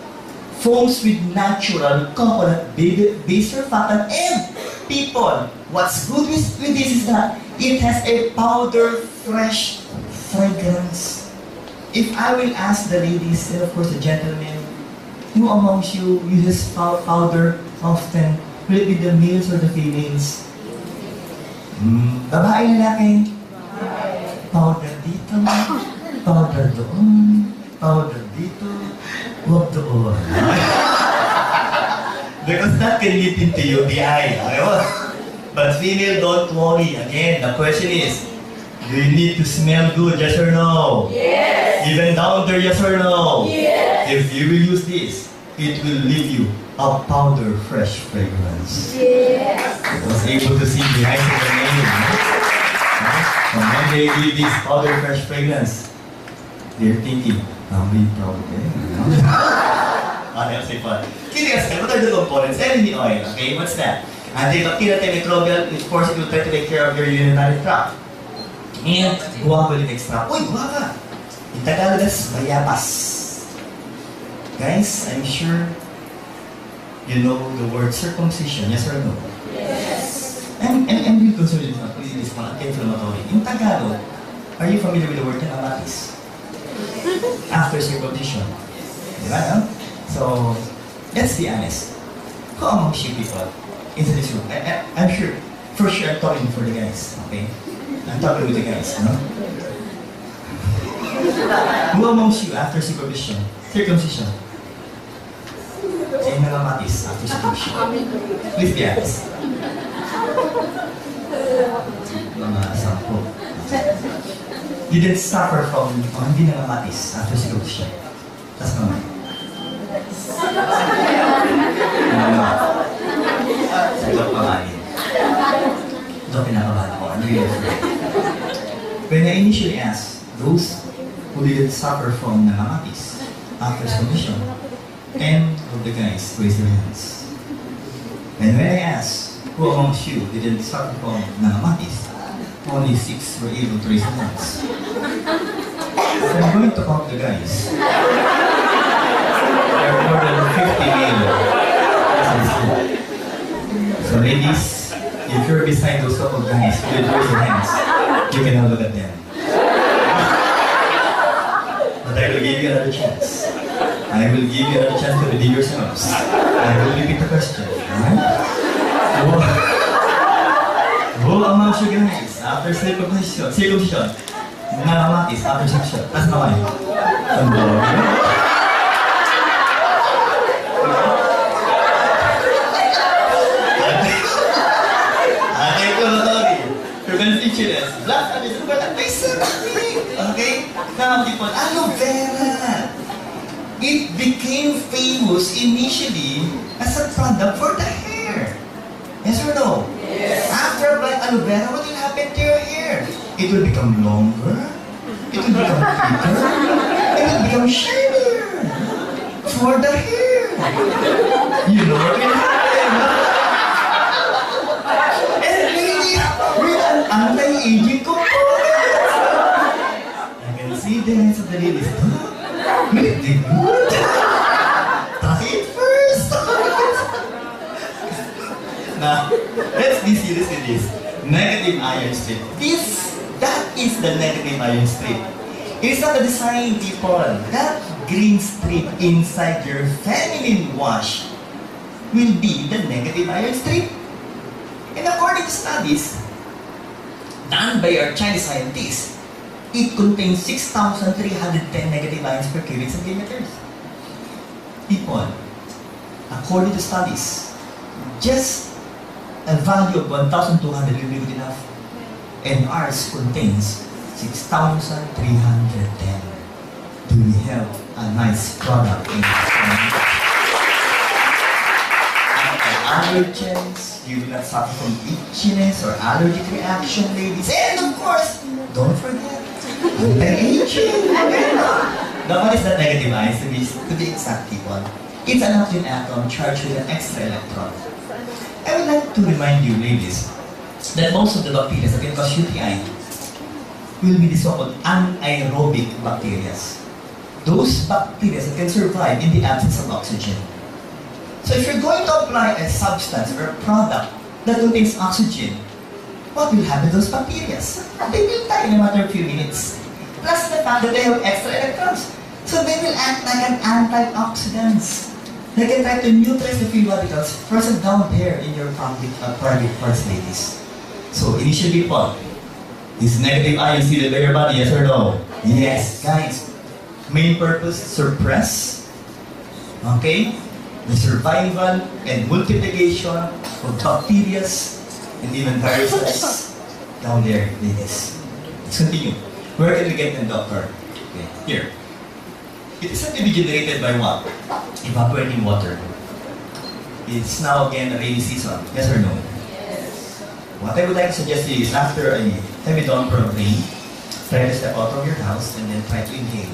Foams with natural coconut-based surfactant. And people, what's good with this is that it has a powder fresh fragrance. If I will ask the ladies and of course the gentlemen, who amongst you uses powder often? Will it be the males or the females? Babae, lalaki? Powder dito, powder doon, powder dito, huwag doon. Because that can lead into UTI. But female, don't worry. Again, the question is, do you need to smell good, yes or no? Yes. Even down there, yes or no? Yes. If you will use this, it will leave you a powder fresh fragrance. Yes. I was able to see behind the name. So when they give this powder fresh fragrance, they're thinking, I'm really proud of it. What else they put? What are the components? Enemy oil, okay? What's that? Antimicrobial, of course, it will try to take care of your urinary tract. And guava will extract. Uy, guava! In Tagalog, that's bayabas. Guys, I'm sure you know the word circumcision, yes or no? Yes. I'm really concerned with this one, anti-inflammatory. In Tagalog, are you familiar with the word amatis? After circumcision. Diba, no? So, let's be honest. Who amongst you people is in this room? I'm sure, for sure I'm talking for the guys, okay? I'm talking with the guys, no? Who amongst you after circumcision? Sa'yo nangamatis after circumcision? Please be honest. Mga 10. You didn't suffer from hindi nangamatis after circumcision. Tapos naman. Sagot pa nga rin. Ito pinakabahan ako. I'm really afraid. When I initially asked those who didn't suffer from nangamatis, after submission, 10 of the guys raised their hands. And when I asked, who amongst you didn't suffer from nanamatis, only 6 were able to raise their hands. So I'm going to count the guys. There are more than 50 male. So ladies, if you're beside those couple guys who didn't raise their hands, you can now look at them. But I will give you another chance. I will give you another chance to redeem yourselves. I will repeat the question. Alright? Who amongst you guys, after circumcision, nanamatis after section? Taas na kayo. Ang dami. Okay, Tori. Prevents itchiness. Black and is but may something. Okay? Now, people, aloe vera. It became famous initially as a product for the hair. Yes or no? Yes. After applying aloe vera, what will happen to your hair? It will become longer. It will become thicker. It will become shinier. For the hair. You know what will happen? And really, with an anti-aging component. I can see the hands of the ladies. Really good. Try it first. Now, let's be serious with this. Negative iron strip. That is the negative iron strip. It is not a design, people. That green strip inside your feminine wash will be the negative iron strip. And according to studies done by our Chinese scientists, it contains 6,310 negative ions per cubic centimeters. People, according to studies, just a value of 1,200 will be good enough. And ours contains 6,310. Do we have a nice product in anti-allergens? You do not suffer from itchiness or allergic reaction, ladies. And of course, don't forget, anti-aging. Now, what is that negative ions? To be exact, people, it's an oxygen atom charged with an extra electron. I would like to remind you, ladies, that most of the bacteria that can cause UTI will be the so-called anaerobic bacteria. Those bacteria that can survive in the absence of oxygen. So if you're going to apply a substance or a product that contains oxygen, what will happen to those bacteria? They will die in a matter of few minutes. Plus the fact that they have extra electrons. So they will act like an antioxidant. They can try to neutralize the free radicals present down there in your private parts, ladies. So initially, people, is negative ion seated by your body, yes or no? Yes, guys. Main purpose, suppress, okay, the survival and multiplication of bacteria and even viruses down there, ladies. Let's continue. Where can we get them, doctor? Okay, here. It is said to be generated by what? Evaporating water. It's now again a rainy season. Yes or no? Yes. What I would like to suggest is after a heavy downpour of rain, try to step out of your house and then try to inhale.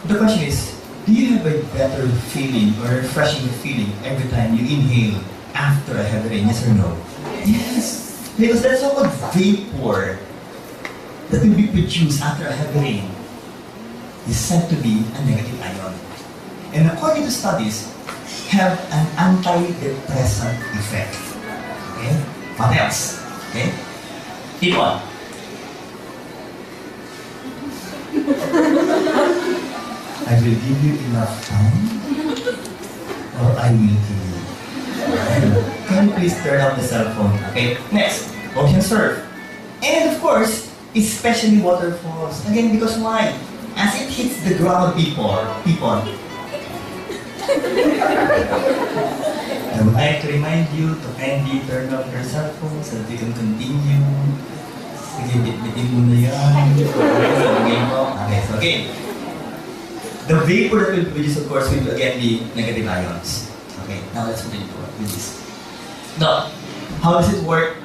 The question is, do you have a better feeling or refreshing feeling every time you inhale after a heavy rain? Yes or no? Yes. Because that so-called vapor that will be produced after a heavy rain is said to be a negative ion. And according to studies, have an antidepressant effect. Okay? What else? Okay? Keep on. I will give you enough time or I will kill you. Can you please turn off the cell phone? Okay? Next, ocean surf. And of course, especially waterfalls. Again, because why? As it hits the ground, people, I would like to remind you to kindly turn off your cell phone so that you can continue. Sige, bit-bitin mo na yan. Okay, so again, the vapor that will produce, of course, will again be negative ions. Okay, now let's continue with this. Now, how does it work?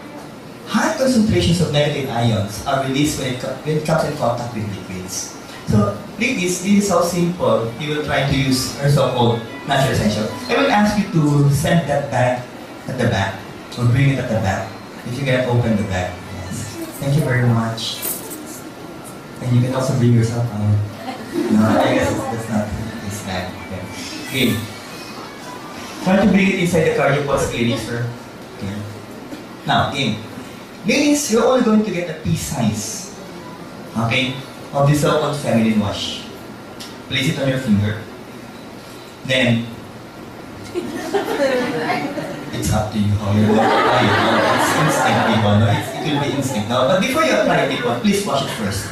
High concentrations of negative ions are released when it comes in contact with liquids. So, ladies, this is how simple you will try to use our so-called natural essential. I will ask you to send that bag at the back, or bring it at the back. If you can open the bag. Yes. Thank you very much. And you can also bring yourself out. No, I guess that's not this bag. Okay. Okay. Try to bring it inside the cardio pods, ladies, sir. Okay. Now, game. Ladies, you're only going to get a pea size. Okay? Of the so-called feminine wash. Place it on your finger. Then, it's up to you how you're going to apply it. No, it's instinct, people. No? It will be instinct. No? But before you apply it, people, please wash it first.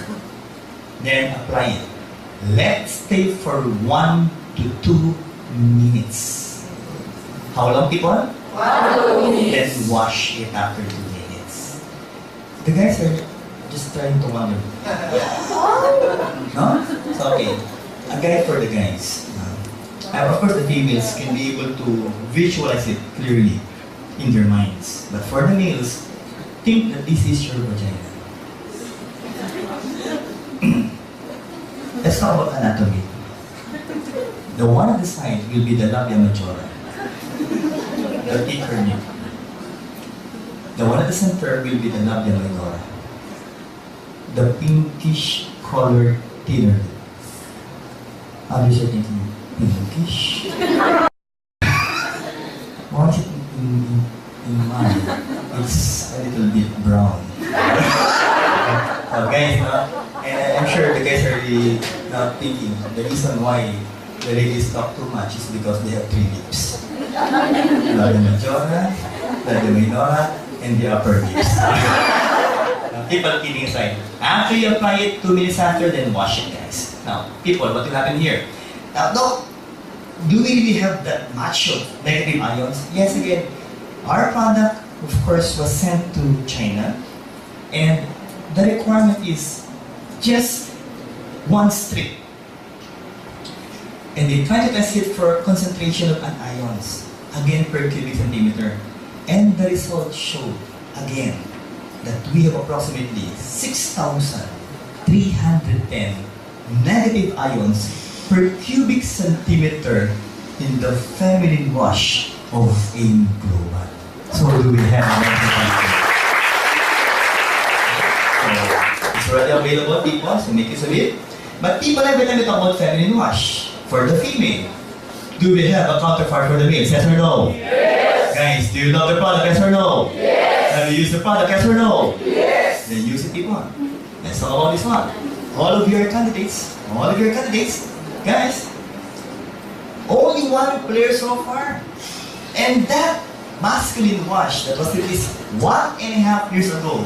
Then apply it. Let's stay for 1 to 2 minutes. How long, people? 1 to 2 minutes. Then wash it after 2 minutes. The guys are just trying to wonder. No? So, okay. A guide for the guys. Of course, the females can be able to visualize it clearly in their minds. But for the males, think that this is your vagina. Let's talk about anatomy. The one at the side will be the labia majora, the thicker nip. The one at the center will be the labia minora, the pinkish colored thinner lip. Obviously, thinking, pinkish? What is it in mine? It's a little bit brown. Guys, no? And I'm sure the guys are really now thinking the reason why the ladies talk too much is because they have 3 lips. The majora, the minora, and the upper lips. People kidding aside. After you apply it, 2 minutes after, then wash it, guys. Now, people, what will happen here? Now, do we really have that much of negative ions? Yes, again, our product, of course, was sent to China, and the requirement is just 1 strip. And they try to test it for concentration of anions, again per cubic centimeter. And the results showed, again, that we have approximately 6,310 negative ions per cubic centimeter in the feminine wash of AIM Global. So do we have it's already available, people, so make use of it. But people, every time we talk about feminine wash, for the female, do we have a counterpart for the male? Yes or no? Yes. Guys, do you love the product? Yes or no? Yes. Have you used the product? Yes or no? Yes. Then use it, people. Let's talk about this one. All of your candidates, guys, only 1 player so far. And that masculine wash that was released 1.5 years ago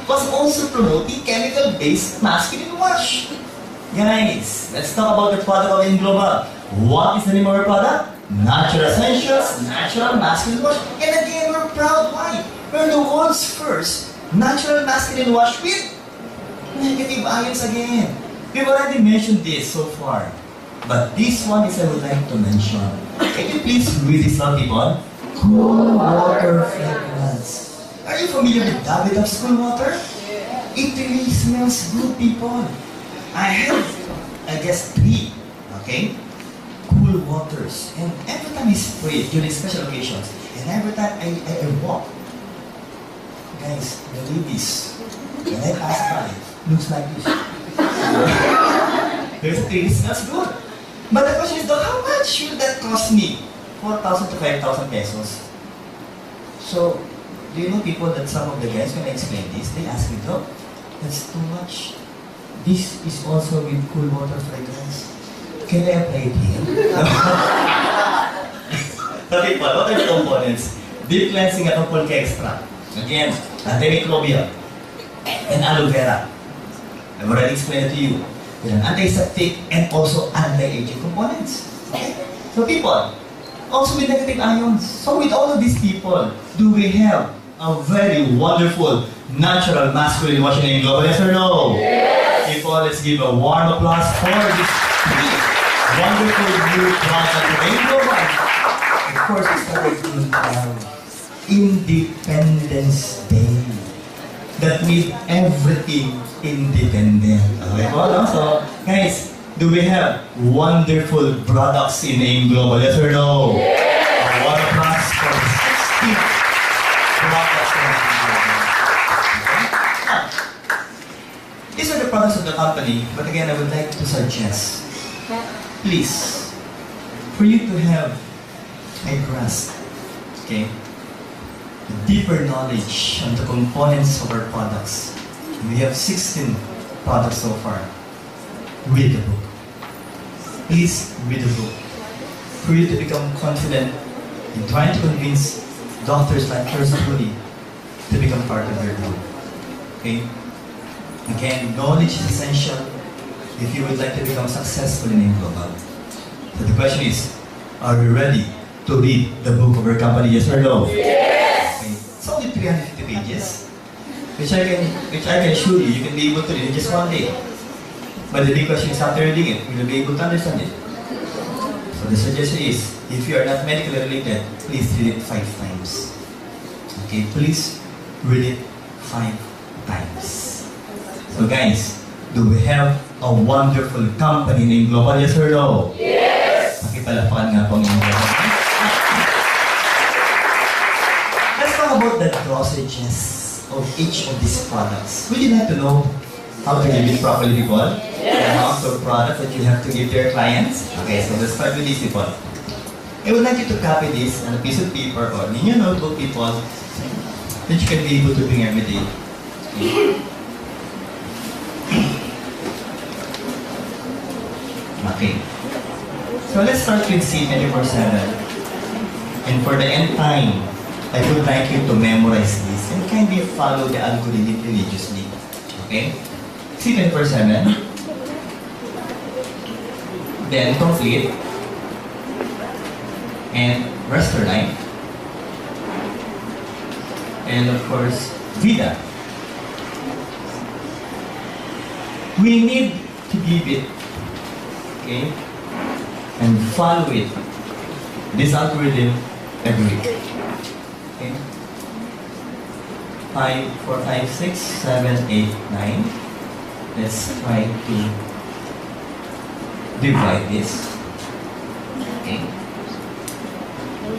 was also promoting chemical-based masculine wash. Guys, let's talk about the product of AIM Global. What is the name of our product? Natural Essentials, Natural Masculine Wash. And again, we're proud. Why? We're the world's first natural masculine wash with negative ions again. We've already mentioned this so far. But this one is I would like to mention. Can you please read this out, people? Cool water fragrance. Are you familiar with David of Cool Water? It really smells good, people. I have, I guess, 3, okay, cool waters. And every time I spray it during special occasions, and every time I walk, guys, the ladies, when I pass by, looks like this. It smells good. But the question is, though, how much should that cost me? 4,000 to 5,000 pesos. So, do you know, people, that some of the guys, when I explain this, they ask me, though, that's too much. This is also with cool water fragrance. Can I apply it here? Okay, what are the components? Deep cleansing at pulque extract. Again, antimicrobial and aloe vera. I've already explained it to you. With an antiseptic and also anti-aging components. Okay? So people, also with negative ions. So with all of these people, do we have a very wonderful natural masculine washing in global? Yes or no? Yes. People, let's give a warm applause for this wonderful new product in global. Of course, we started in Independence Day. That means everything independent. Okay po, no? So, guys, do we have wonderful products in AIM Global? Yes or no? A lot of products for 60 products in AIM Global. Okay? Now, these are the products of the company, but again, I would like to suggest, please, for you to have a grasp, okay, deeper knowledge on the components of our products. We have 16 products so far. Read the book. Please read the book. For you to become confident in trying to convince doctors like yours truly to become part of their group. Okay? Again, knowledge is essential if you would like to become successful in global. So the question is, are we ready to read the book of our company? Yes or no? Yes! Okay. It's only 350 pages, which I can assure you, you can be able to read in just one day. But the big question is, after reading it, will you be able to understand it? So the suggestion is, if you are not medically related, please read it 5 times. Okay, please read it 5 times. So guys, do we have a wonderful company named Global? Yes or no? Yes! Pakipalapakan nga po ang inyong company. Let's talk about the dosages of each of these products. Would you like to know how to give it properly, people? The amount of product that you have to give your clients? Okay, so let's start with these, people. I would like you to copy this on a piece of paper or in your notebook, people, that you can be able to bring every day. Okay. So let's start with C24/7. And for the end time, I would like you to memorize this and kindly follow the algorithm religiously. Okay? C24/7. Then complete. And restore life. And of course, Vida. We need to give it, okay, and follow it, this algorithm, every week. Okay? 5, 4, 5, 6, 7, 8, 9. Let's try to divide this, okay,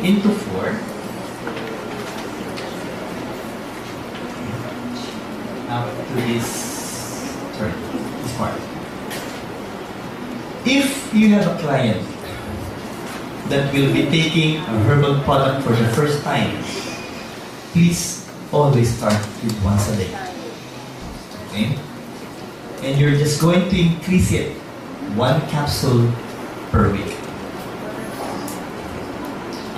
into 4. Up to this, sorry, this part. If you have a client that will be taking a herbal product for the first time, please always start with once a day. Okay? And you're just going to increase it 1 capsule per week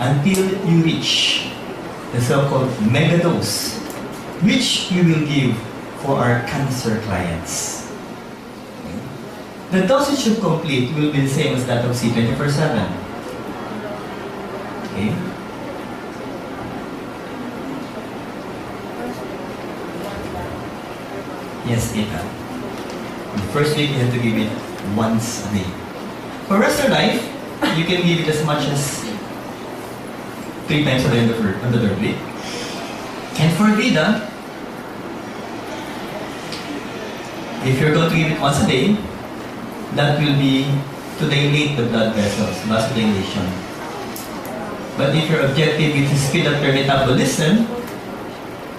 until you reach the so-called mega dose, which we will give for our cancer clients. The dosage you complete will be the same as that of C24/7. Okay? Yes, Ika. The first week you have to give it once a day. For rest of life, you can give it as much as 3 times a day on the third week. And for Vida, if you're going to give it once a day, that will be to dilate the blood vessels, vasodilation. But if your objective is to speed up your metabolism,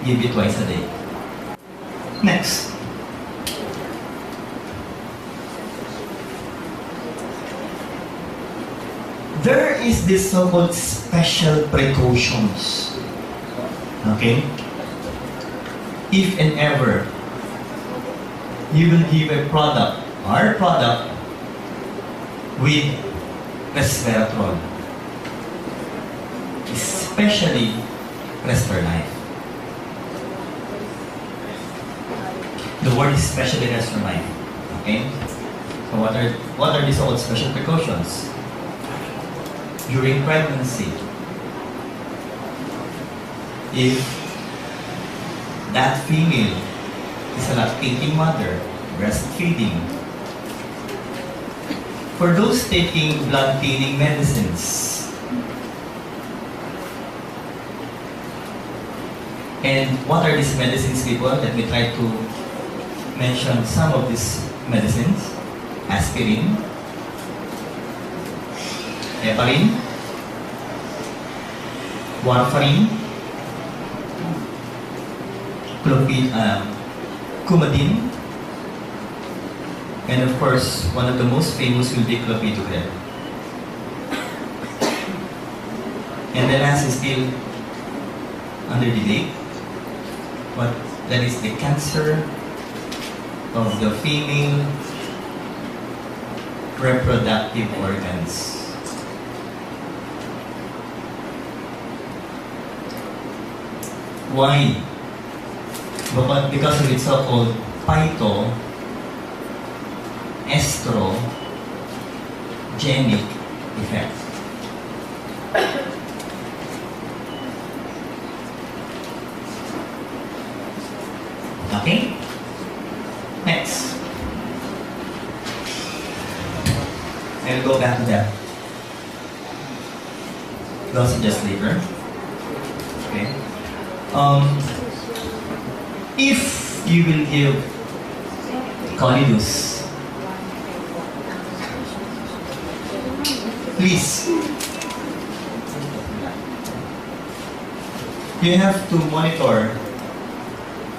give it twice a day. Next. There is this so-called special precautions. Okay? If and ever you will give a product, our product, with resveratrol, especially Restore Life. The word is especially Restore Life. Okay? So what are these so-called special precautions? During pregnancy, if that female is a lactating mother, breastfeeding, for those taking blood thinning medicines, and what are these medicines, people? Let me try to mention some of these medicines. Aspirin, heparin, warfarin, coumadin, and of course, one of the most famous will be clopidogrel. And the last is still under debate, but that is the cancer of the female reproductive organs. Why? Because of its so-called phytoestrogenic effect. Okay? Next. I'll go back to that. Dosages later. Okay. If you will give Colidus, please, you have to monitor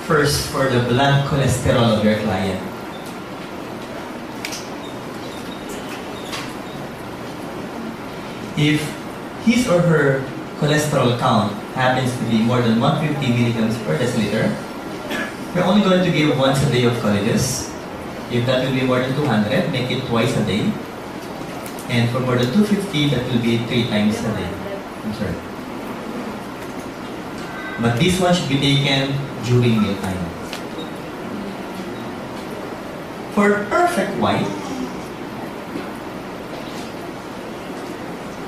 first for the blood cholesterol of your client. If his or her cholesterol count happens to be more than 150 milligrams per deciliter, you're only going to give once a day of Colidus. If that will be more than 200, make it twice a day. And for more than 250, that will be 3 times a day. I'm sorry. But this one should be taken during mealtime. For perfect white,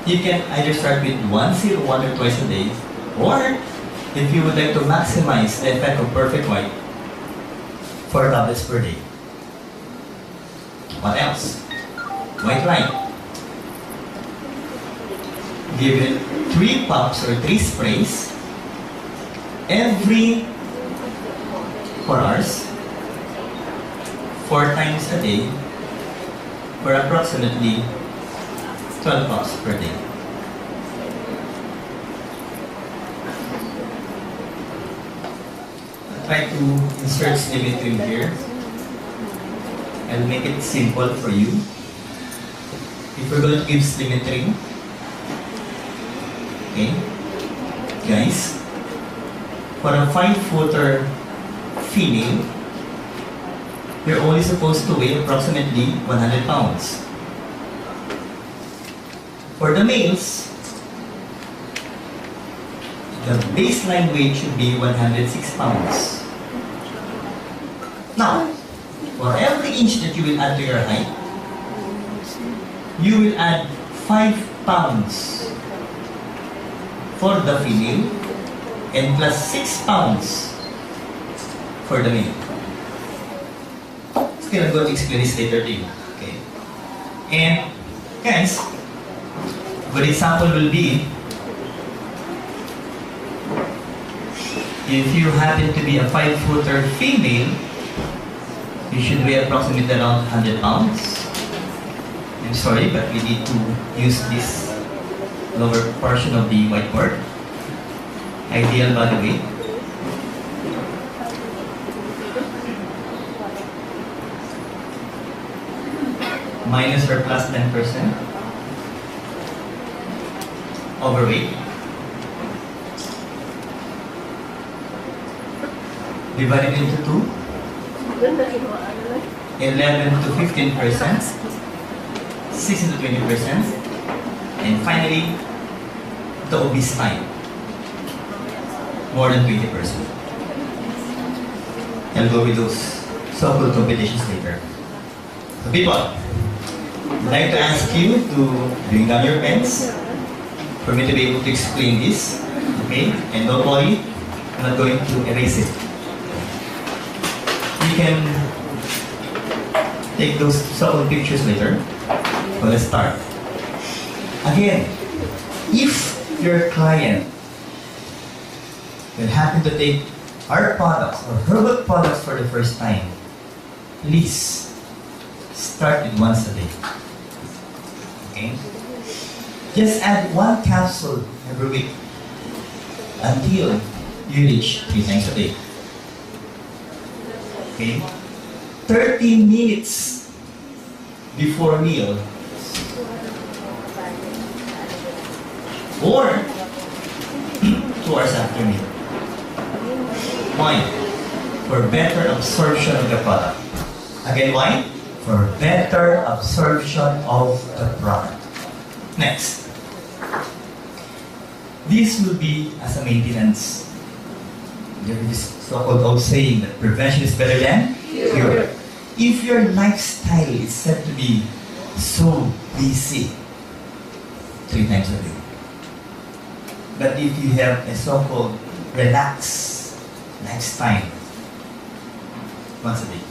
you can either start with once or twice a day, or if you would like to maximize the effect of perfect white, 4 tablets per day. What else? White light. Give it 3 puffs or 3 sprays every 4 hours, 4 times a day, for approximately 12 puffs per day. I'll try to insert symmetry here. I'll make it simple for you. If we're going to give symmetry, okay, guys, for a 5-footer female, you're only supposed to weigh approximately 100 pounds. For the males, the baseline weight should be 106 pounds. Now, for every inch that you will add to your height, you will add 5 pounds for the female and plus 6 pounds for the male. Still, I'm going to explain this later to you. Okay. And guys, good example will be if you happen to be a 5-footer female, you should weigh approximately around 100 pounds. I'm sorry, but we need to use this lower portion of the whiteboard. Ideal body weight. Minus or plus 10%. Overweight. Divided into 2. 11 to 15%. 16 to 20%. And finally, the obese type. More than 20%. I'll go with those so-called competitions later. So people, I'd like to ask you to bring down your pens for me to be able to explain this. Okay? And don't worry, I'm not going to erase it. You can take those so-called pictures later. But let's start. Again, if your client will happen to take our products or herbal products for the first time, please start with once a day. Okay? Just add one capsule every week until you reach 3 times a day. Okay? 30 minutes before meal or 2 hours after meal. Why? For better absorption of the product. Again, why? For better absorption of the product. Next. This will be as a maintenance. There is so-called old saying that prevention is better than cure. If your lifestyle is said to be so busy 3 times a day, but if you have a so-called relaxed lifestyle once a day,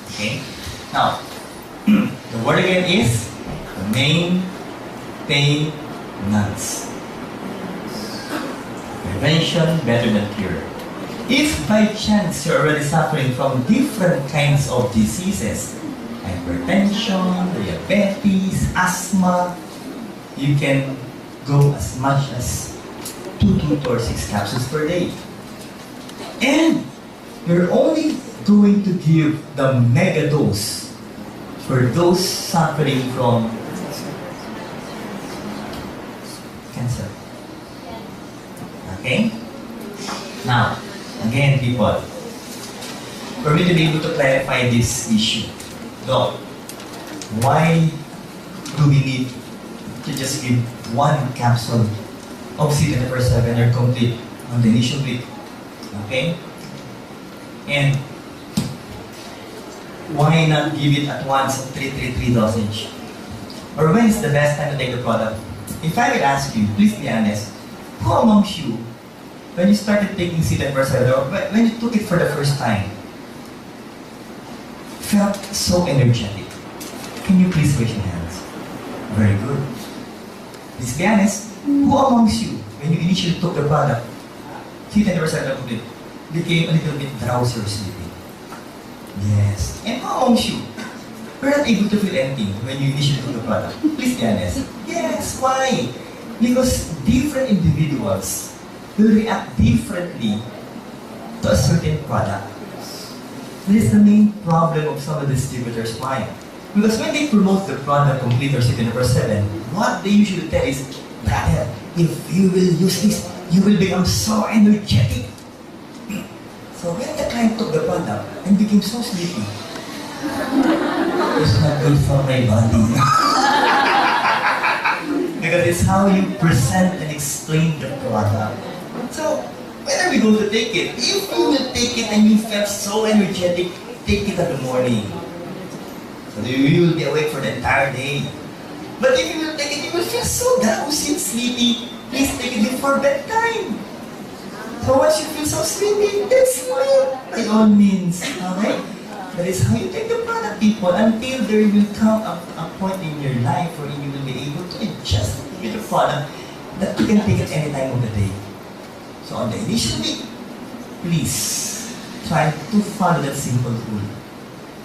okay? Now, the word again is maintenance. Prevention better than cure. If by chance you're already suffering from different kinds of diseases, hypertension, diabetes, asthma, you can go as much as 2 or 6 capsules per day. And you're only going to give the mega dose for those suffering from cancer. Okay? Now, again, people, for me to be able to clarify this issue, Doc, why do we need to just give 1 capsule of C24/7 or complete on the initial week? Okay? And why not give it at once at 333 dosage? Or when is the best time to take the product? If I will ask you, please be honest, who amongst you, when you started taking C24/7 or when you took it for the first time, felt so energetic? Can you please raise your hands? Very good. Please be honest, who amongst you, when you initially took the product, C24/7 complete, became a little bit drowsy or sleepy? Yes. And who amongst you were not able to feel anything when you initially took the product? Please be honest. Yes. Why? Because different individuals will react differently to a certain product. This is the main problem of some of the distributors. Why? Because when they promote the product complete or C24/7, what they usually tell is, brother, if you will use this, you will become so energetic. So when the client took the product and became so sleepy, it's not good for my body. Because it's how you present and explain the product. So, whether we go to take it, if you will take it and you felt so energetic, take it in the morning. So you will be awake for the entire day. But if you will take it, you will feel so drowsy and sleepy. Please take it before bedtime. So once you feel so sleepy, then sleep by all means. Okay? That is how you take the product, people, until there will come a point in your life where you will be able to adjust with the product that you can take it any time of the day. So on the initial week, please try to follow that simple rule.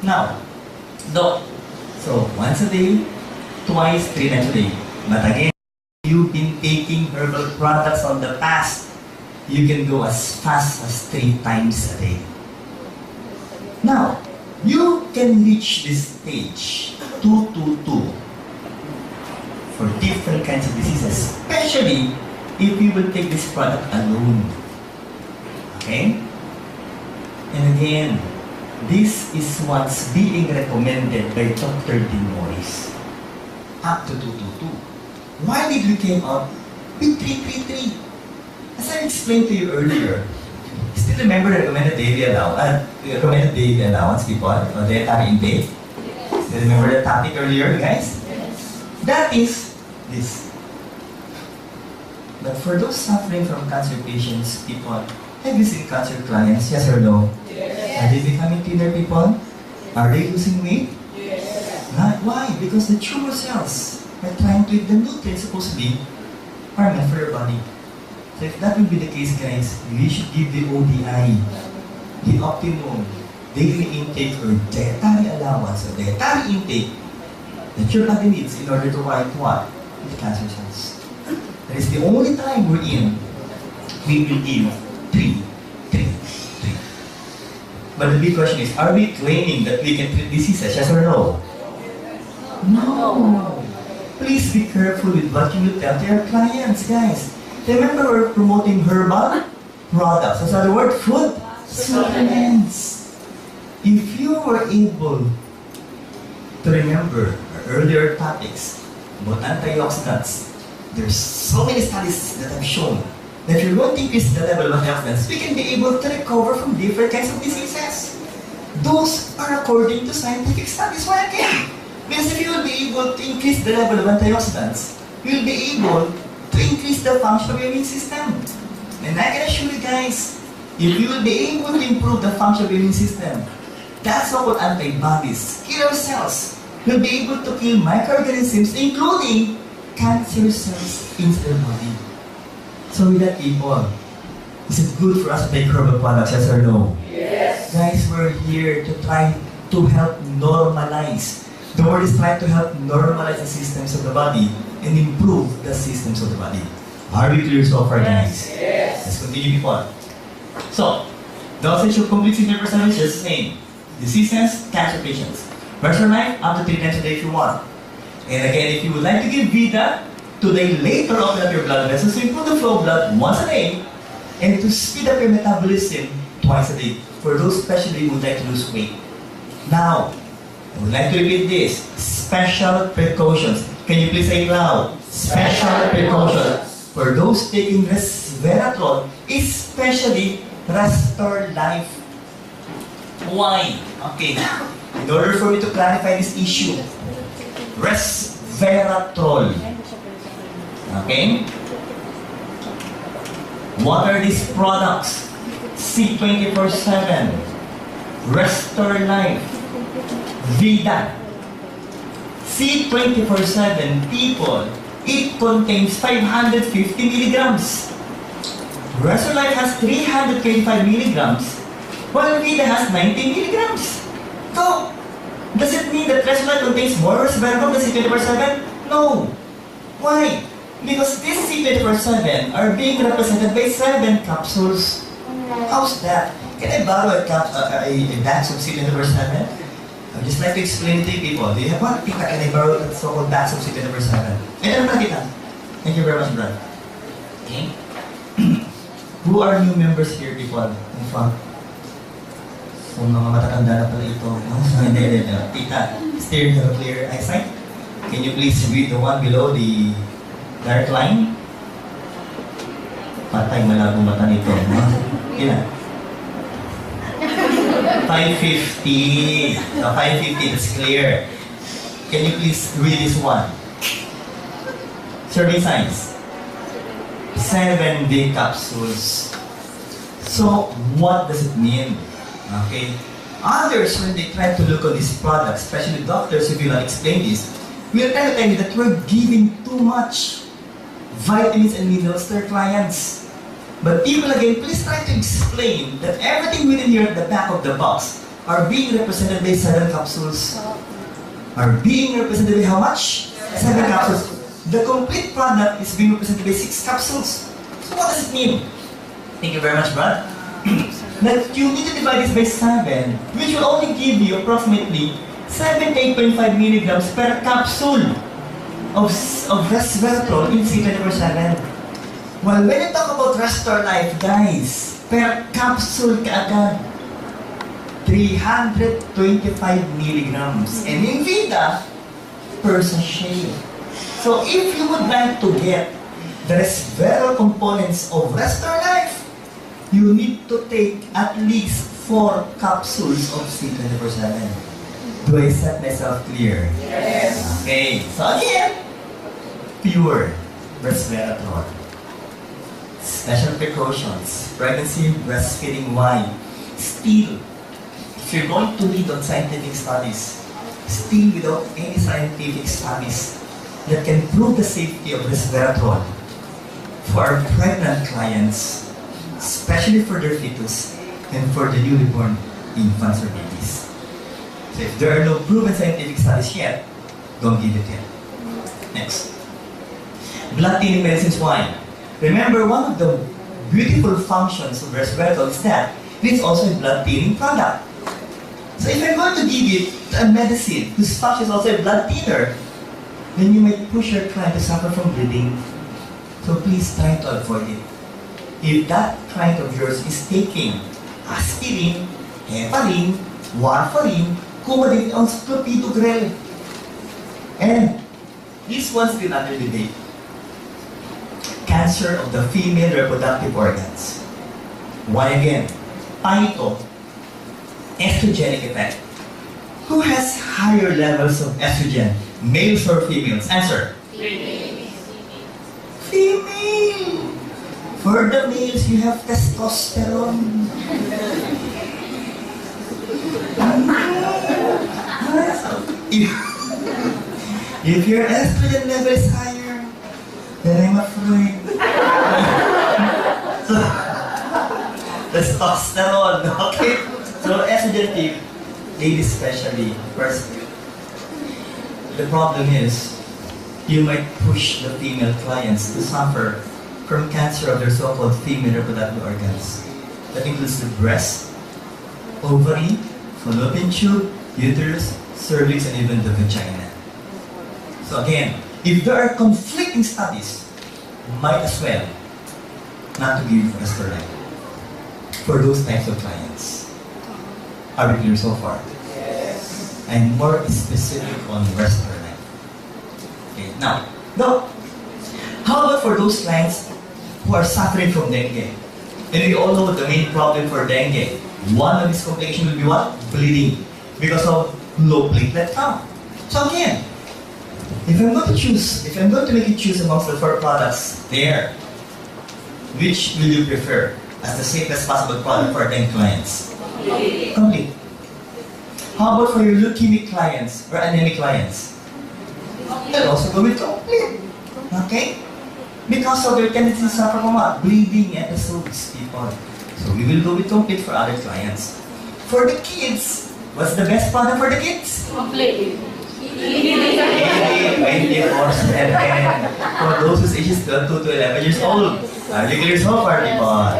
Now, so once a day, twice, 3 times a day. But again, if you've been taking herbal products on the past, you can go as fast as 3 times a day. Now, you can reach this stage 222 for different kinds of diseases, especially if you will take this product alone. Okay? And again, this is what's being recommended by Dr. Dimoris. Up to 222. Why did we came up with 333? As I explained to you earlier, still remember the recommended daily allowance, people, or dietary intake? Still remember the topic earlier, guys? That is this. But for those suffering from cancer patients, people, have you seen cancer clients? Yes or no? Yes. Are they becoming thinner, people? Are they losing weight? Yes. Not why? Because the tumor cells are trying to eat the nutrients supposedly are meant for your body. So if that will be the case, guys, we should give the ODI, the optimum daily intake or dietary allowance or dietary intake that your body needs in order to fight what? with cancer cells. That is the only time we're in, we will give 3. But the big question is, are we claiming that we can treat diseases, yes or no? No. Please be careful with what you will tell to your clients, guys. Remember, we're promoting herbal products. That's another word, food supplements. If you were able to remember our earlier topics about antioxidants, there's so many studies that have shown that if you're going to increase the level of antioxidants, we can be able to recover from different kinds of diseases. Those are according to scientific studies. Why again? Because if you will be able to increase the level of antioxidants, you will be able to increase the function of your immune system. And I can assure you guys, if you will be able to improve the function of your immune system, that's what antibodies, killer cells, will be able to kill microorganisms, including cancer cells in the body. So with that, people, is it good for us to take herbal products, yes or no? Yes. Guys, we're here to try to help normalize. The word is trying to help normalize the systems of the body and improve the systems of the body. Are we clear so far, guys? Yes. Let's continue, people. So, dosage of complete sleep percentage is the same. Diseases, cancer patients. Rest your life up to 3 times a day if you want. And again, if you would like to give Vita, today later open up your blood vessels to improve the flow of blood once a day and to speed up your metabolism twice a day. For those especially who would like to lose weight. Now, I would like to repeat this. Special precautions. Can you please say it loud? Special precautions. For those taking resveratrol, especially Restore Life. Why? Okay. In order for me to clarify this issue, resveratrol. Okay? What are these products? C24/7, Restore Life, Vida. C24/7, people, it contains 550 milligrams. Restore Life has 325 milligrams, while Vida has 90 milligrams. So, does it mean that Restore Life contains more resveratrol than C24/7? No. Why? Because these C24/7 are being represented by 7 capsules. How's that? Can I borrow a box of C24/7? I'd just like to explain it to you people. Do you have one? Tita, can I borrow a so-called box of C24/7? Ito naman, Tita. Thank you very much, Brad. Okay? Who are new members here, people? In front. So, mga matatanda na pala ito. Tita, steer to clear eyesight. Can you please read the one below the dark line? Patay, malabo mata nito. Kailan? 550. No, 550, that's clear. Can you please read this one? Serving size. 7 big capsules. So, what does it mean? Okay. Others, when they try to look at these products, especially doctors, if you not explain this, we'll try to tell you that we're giving too much vitamins and minerals to our clients. But people, again, please try to explain that everything within here at the back of the box are being represented by 7 capsules. Are being represented by how much? 7 capsules. The complete product is being represented by 6 capsules. So what does it mean? Thank you very much, Brad. That you need to divide this by 7, which will only give you approximately 78.5 milligrams per capsule of resveratrol in C24/7. Well, when you talk about Restore Life, guys, per capsule kaagad, 325 milligrams. And in Vida, per sachet. So if you would like to get the resveratrol components of Restore Life, you need to take at least 4 capsules of C24/7. Do I set myself clear? Yes. Okay, so again, pure resveratrol. Special precautions, pregnancy, breastfeeding, why? Still, if you're going to read on scientific studies, still without any scientific studies that can prove the safety of resveratrol for our pregnant clients, especially for their fetus and for the newly born infants or babies. So if there are no proven scientific studies yet, don't give it yet. Next. Blood thinning medicines, why? Remember, one of the beautiful functions of resveratrol is that it's also a blood thinning product. So if you're going to give it a medicine whose function is also a blood thinner, then you might push your client to suffer from bleeding. So please try to avoid it. If that client of yours is taking aspirin, heparin, warfarin, Coumadin, on clopidogrel, and this one's been under debate. Cancer of the female reproductive organs. Why again? Paito, estrogenic effect. Who has higher levels of estrogen, males or females? Answer. Female. For the males, you have testosterone. If your estrogen level is higher, then I'm afraid. So, testosterone, okay? So estrogen, ladies especially, first. The problem is, you might push the female clients to suffer from cancer of their so-called female reproductive organs. That includes the breast, ovary, fallopian tube, uterus, cervix, and even the vagina. So again, if there are conflicting studies, might as well not to give Restorate for those types of clients. Are we clear so far? Yes. And more specific on Restorate. Okay, now, how about for those clients who are suffering from dengue? And we all know the main problem for dengue. One of its complications will be what? Bleeding. Because of low platelet count. So again, if I'm going to make you choose amongst the 4 products there, which will you prefer as the safest possible product for dengue clients? Complete. How about for your leukemic clients or anemic clients? They'll also go with complete. Okay? Because of their tendency to suffer from what? Bleeding episodes, people. So we will go with complete for other clients. For the kids, what's the best product for the kids? Complete. 24/7. For those whose ages 2 to 11 years old. Are you clear so far, people?